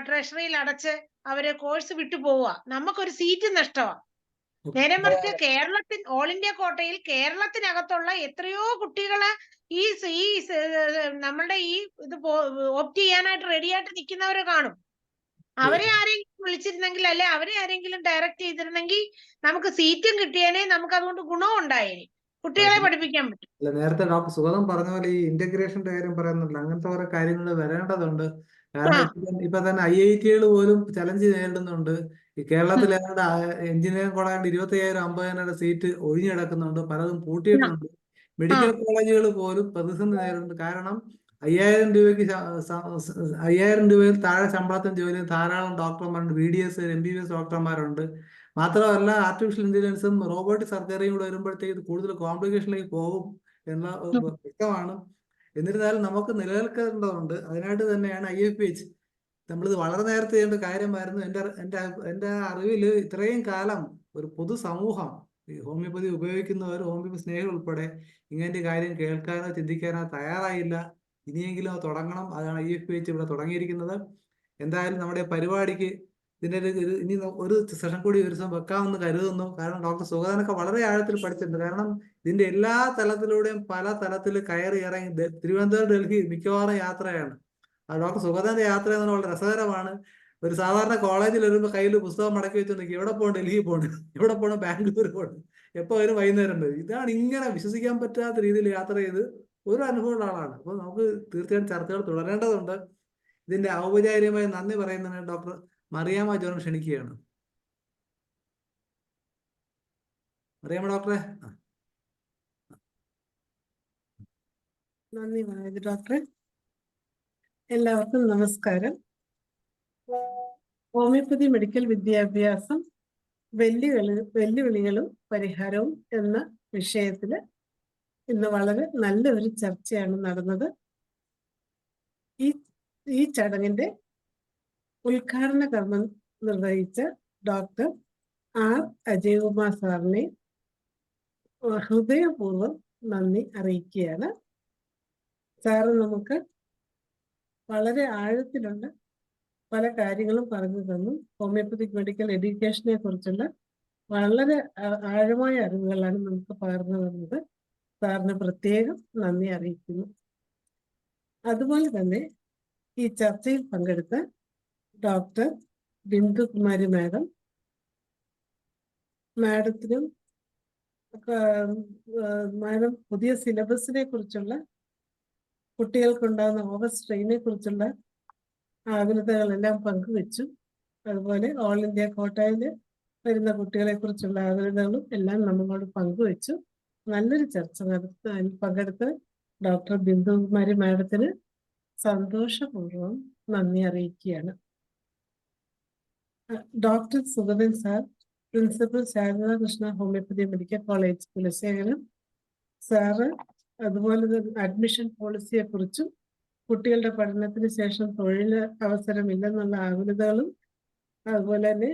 ട്രഷറിയിൽ അടച്ച് അവര് കോഴ്സ് വിട്ടു പോവുക. നമുക്കൊരു സീറ്റ് നഷ്ടമാണ്. നേരെ മറിച്ച് ഓൾ ഇന്ത്യ കോട്ടയിൽ കേരളത്തിനകത്തുള്ള എത്രയോ കുട്ടികളെ ഈ നമ്മളുടെ ഈ ഇത് ഓപ്റ്റ് ചെയ്യാനായിട്ട് റെഡി ആയിട്ട് നിൽക്കുന്നവരെ കാണും. അവരെ ആരെങ്കിലും വിളിച്ചിരുന്നെങ്കിൽ, അല്ലെ അവരെ ആരെങ്കിലും ഡയറക്റ്റ് ചെയ്തിരുന്നെങ്കിൽ നമുക്ക് സീറ്റും കിട്ടിയേനെ, നമുക്ക് അതുകൊണ്ട് ഗുണവും ഉണ്ടായേനെ, കുട്ടികളെ പഠിപ്പിക്കാൻ പറ്റും. അല്ല, നേരത്തെ ഡോക്ടർ സുഗതം പറഞ്ഞ പോലെ ഈ ഇന്റഗ്രേഷന്റെ കാര്യം പറയുന്നുണ്ട്. അങ്ങനത്തെ കുറെ കാര്യങ്ങൾ വരേണ്ടതുണ്ട്. കാരണം ഇപ്പൊ തന്നെ IIT-കൾ പോലും ചലഞ്ച് നേരിടുന്നുണ്ട്. ഈ കേരളത്തിലെ എഞ്ചിനീയറിംഗ് കോളേജ് 25,000-50,000 സീറ്റ് ഒഴിഞ്ഞു കിടക്കുന്നുണ്ട്, പലതും പൂട്ടിയിട്ടുണ്ട്. മെഡിക്കൽ കോളേജുകൾ പോലും പ്രതിസന്ധി നേരിടുന്നുണ്ട്. കാരണം 5,000 രൂപയ്ക്ക് 5,000 രൂപയിൽ താഴെ ശമ്പളത്തിന് ജോലി ധാരാളം ഡോക്ടർമാരുണ്ട്, BDS, MBBS ഡോക്ടർമാരുണ്ട്. മാത്രമല്ല ആർട്ടിഫിഷ്യൽ ഇന്റലിജൻസും റോബോട്ടിക് സർജറിയും കൂടെ വരുമ്പോഴത്തേക്ക് കൂടുതൽ കോംപ്ലിക്കേഷനിലേക്ക് പോകും എന്ന വ്യക്തമാണ്. എന്നിരുന്നാലും നമുക്ക് നിലനിൽക്കേണ്ടതുണ്ട്. അതിനായിട്ട് തന്നെയാണ് IFPH. നമ്മളിത് വളരെ നേരത്തെ ചെയ്യേണ്ട കാര്യമായിരുന്നു. എൻ്റെ അറിവിൽ ഇത്രയും കാലം ഒരു പൊതുസമൂഹം ഈ ഹോമിയോപ്പതി ഉപയോഗിക്കുന്നവർ, ഹോമിയോപ്പതി സ്നേഹികൾ ഉൾപ്പെടെ ഇങ്ങനത്തെ കാര്യം കേൾക്കാനോ ചിന്തിക്കാനോ തയ്യാറായില്ല. ഇനിയെങ്കിലും അത് തുടങ്ങണം. അതാണ് IFPH ഇവിടെ തുടങ്ങിയിരിക്കുന്നത്. എന്തായാലും നമ്മുടെ പരിപാടിക്ക് ഇതിൻ്റെ ഇനി ഒരു സെഷൻ കൂടി ഒരു ദിവസം വെക്കാമെന്ന് കരുതുന്നു. കാരണം ഡോക്ടർ സുഗതനൊക്കെ വളരെ ആഴത്തിൽ പഠിച്ചിട്ടുണ്ട്. കാരണം ഇതിന്റെ എല്ലാ തലത്തിലൂടെയും പല തലത്തിൽ കയറി ഇറങ്ങി തിരുവനന്തപുരം, ഡൽഹി മിക്കവാറും യാത്രയാണ്. ഡോക്ടർ സുഗതന്റെ യാത്ര എന്ന് വളരെ രസകരമാണ്. ഒരു സാധാരണ കോളേജിൽ വരുമ്പോൾ കയ്യിൽ പുസ്തകം മടക്കി വെച്ചിട്ടുണ്ടെങ്കിൽ എവിടെ പോകണം, ഡൽഹി പോകണം, എവിടെ പോകണം, ബാംഗ്ലൂർ പോകണം, എപ്പോൾ വരും, വൈകുന്നേരം വരും. ഇതാണ് ഇങ്ങനെ വിശ്വസിക്കാൻ പറ്റാത്ത രീതിയിൽ യാത്ര ചെയ്ത് ഒരു അനുഭവമുള്ള ആളാണ്. അപ്പോൾ നമുക്ക് തീർച്ചയായും ചർച്ചകൾ തുടരേണ്ടതുണ്ട്. ഇതിന്റെ ഔപചാരികമായി നന്ദി പറയുന്നതിന് ഡോക്ടർ മറിയാമ്മ ജോൺ ക്ഷണിക്കുകയാണ്. മറിയാമ്മ ഡോക്ടറെ. നന്ദി മനോജ് ഡോക്ടറെ. എല്ലാവർക്കും നമസ്കാരം. ഹോമിയോപ്പതി മെഡിക്കൽ വിദ്യാഭ്യാസം വെല്ലുവിളികളും പരിഹാരവും എന്ന വിഷയത്തില് ഇന്ന് വളരെ നല്ല ഒരു ചർച്ചയാണ് നടന്നത്. ഈ ചടങ്ങിന്റെ ഉദ്ഘാടന കർമ്മം നിർവഹിച്ച ഡോക്ടർ R. അജയ്കുമാർ സാറിനെ ഹൃദയപൂർവ്വം നന്ദി അറിയിക്കുകയാണ്. സാറ് നമുക്ക് വളരെ ആഴത്തിലുള്ള പല കാര്യങ്ങളും പറഞ്ഞു തന്നു. ഹോമിയോപ്പതിക് മെഡിക്കൽ എഡ്യൂക്കേഷനെ കുറിച്ചുള്ള വളരെ ആഴമായ അറിവുകളാണ് നമുക്ക് പകർന്നു തന്നത്. സാറിന് പ്രത്യേകം നന്ദി അറിയിക്കുന്നു. അതുപോലെ തന്നെ ഈ ചർച്ചയിൽ പങ്കെടുത്ത ഡോക്ടർ ബിന്ദുകുമാരി മാഡത്തിനും മാഡം പുതിയ സിലബസിനെ കുറിച്ചുള്ള, കുട്ടികൾക്കുണ്ടാകുന്ന ഓവർ സ്ട്രെയിനെ കുറിച്ചുള്ള ആകുലതകളെല്ലാം പങ്കുവെച്ചു. അതുപോലെ ഓൾ ഇന്ത്യ കോട്ടയിൽ വരുന്ന കുട്ടികളെ കുറിച്ചുള്ള ആകുലതകളും എല്ലാം നമ്മളോട് പങ്കുവെച്ചു. നല്ലൊരു ചർച്ച പങ്കെടുത്ത് ഡോക്ടർ ബിന്ദുകുമാരി മാഡത്തിന് സന്തോഷപൂർവ്വം നന്ദി അറിയിക്കുകയാണ്. Doctor Sugathan sir, principal Saradakrishna homeopathy medical college, Kulasekharam sir, അതുപോലെ തന്നെ അഡ്മിഷൻ പോളിസിയെ കുറിച്ചും കുട്ടികളുടെ പഠനത്തിന് ശേഷം തൊഴിൽ അവസരമില്ലെന്നുള്ള ആകുലതകളും, അതുപോലെ തന്നെ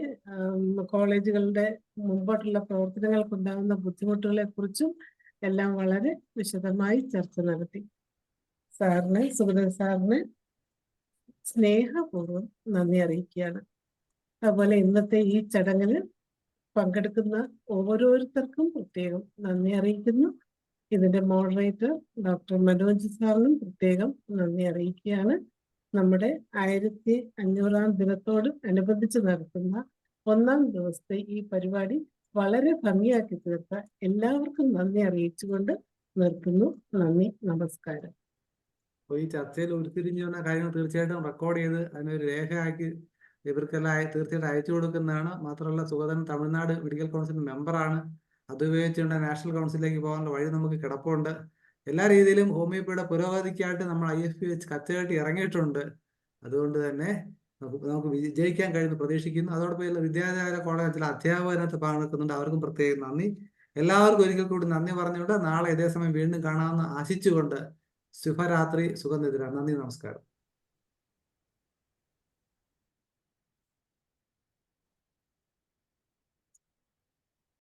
കോളേജുകളുടെ മുമ്പോട്ടുള്ള പ്രവർത്തനങ്ങൾക്കുണ്ടാകുന്ന ബുദ്ധിമുട്ടുകളെ കുറിച്ചും എല്ലാം വളരെ വിശദമായി ചർച്ച നടത്തി. സുഗതൻ സാറിന് സ്നേഹപൂർവ്വം നന്ദി അറിയിക്കുകയാണ്. അതുപോലെ ഇന്നത്തെ ഈ ചടങ്ങിൽ പങ്കെടുക്കുന്ന ഓരോരുത്തർക്കും പ്രത്യേകം നന്ദി അറിയിക്കുന്നു. ഇതിന്റെ മോഡറേറ്റർ ഡോക്ടർ മനോജ് സാറിനും പ്രത്യേകം നന്ദി അറിയിക്കുകയാണ്. നമ്മുടെ 1500-ാം ദിനത്തോട് അനുബന്ധിച്ച് നടത്തുന്ന 1-ാം ദിവസത്തെ ഈ പരിപാടി വളരെ ഭംഗിയാക്കി തീർത്ത എല്ലാവർക്കും നന്ദി അറിയിച്ചുകൊണ്ട് നിർത്തുന്നു. നന്ദി, നമസ്കാരം. അപ്പോൾ ഈ ചർച്ചയിൽ ഉരുത്തിരിഞ്ഞു വന്ന കാര്യങ്ങൾ തീർച്ചയായിട്ടും റെക്കോർഡ് ചെയ്ത് അതിനൊരു രേഖയാക്കി ഇവർക്കെല്ലാം തീർച്ചയായിട്ടും അയച്ചു കൊടുക്കുന്നതാണ്. മാത്രമല്ല സുഗതൻ തമിഴ്നാട് മെഡിക്കൽ കൗൺസിൽ മെമ്പറാണ്. അത് ഉപയോഗിച്ചുകൊണ്ട് നാഷണൽ കൗൺസിലിലേക്ക് പോകാനുള്ള വഴി നമുക്ക് കിടപ്പുണ്ട്. എല്ലാ രീതിയിലും ഹോമിയോപ്പതിയുടെ പുരോഗതിക്കായിട്ട് നമ്മൾ IFP വെച്ച് കച്ചകെട്ടി ഇറങ്ങിയിട്ടുണ്ട്. അതുകൊണ്ട് തന്നെ നമുക്ക് വിജയിക്കാൻ കഴിയുന്നു പ്രതീക്ഷിക്കുന്നു. അതോടൊപ്പം വിദ്യാധാര കോളേജിലെ അധ്യാപകരത്ത് പങ്കെടുക്കുന്നുണ്ട്. അവർക്കും പ്രത്യേകം നന്ദി. എല്ലാവർക്കും ഒരിക്കൽ കൂടി നന്ദി പറഞ്ഞുകൊണ്ട് നാളെ ഇതേ സമയം വീണ്ടും കാണാമെന്ന് ആശിച്ചുകൊണ്ട് ശുഭരാത്രി, സുഖനിദ്ര. നന്ദി, നമസ്കാരം.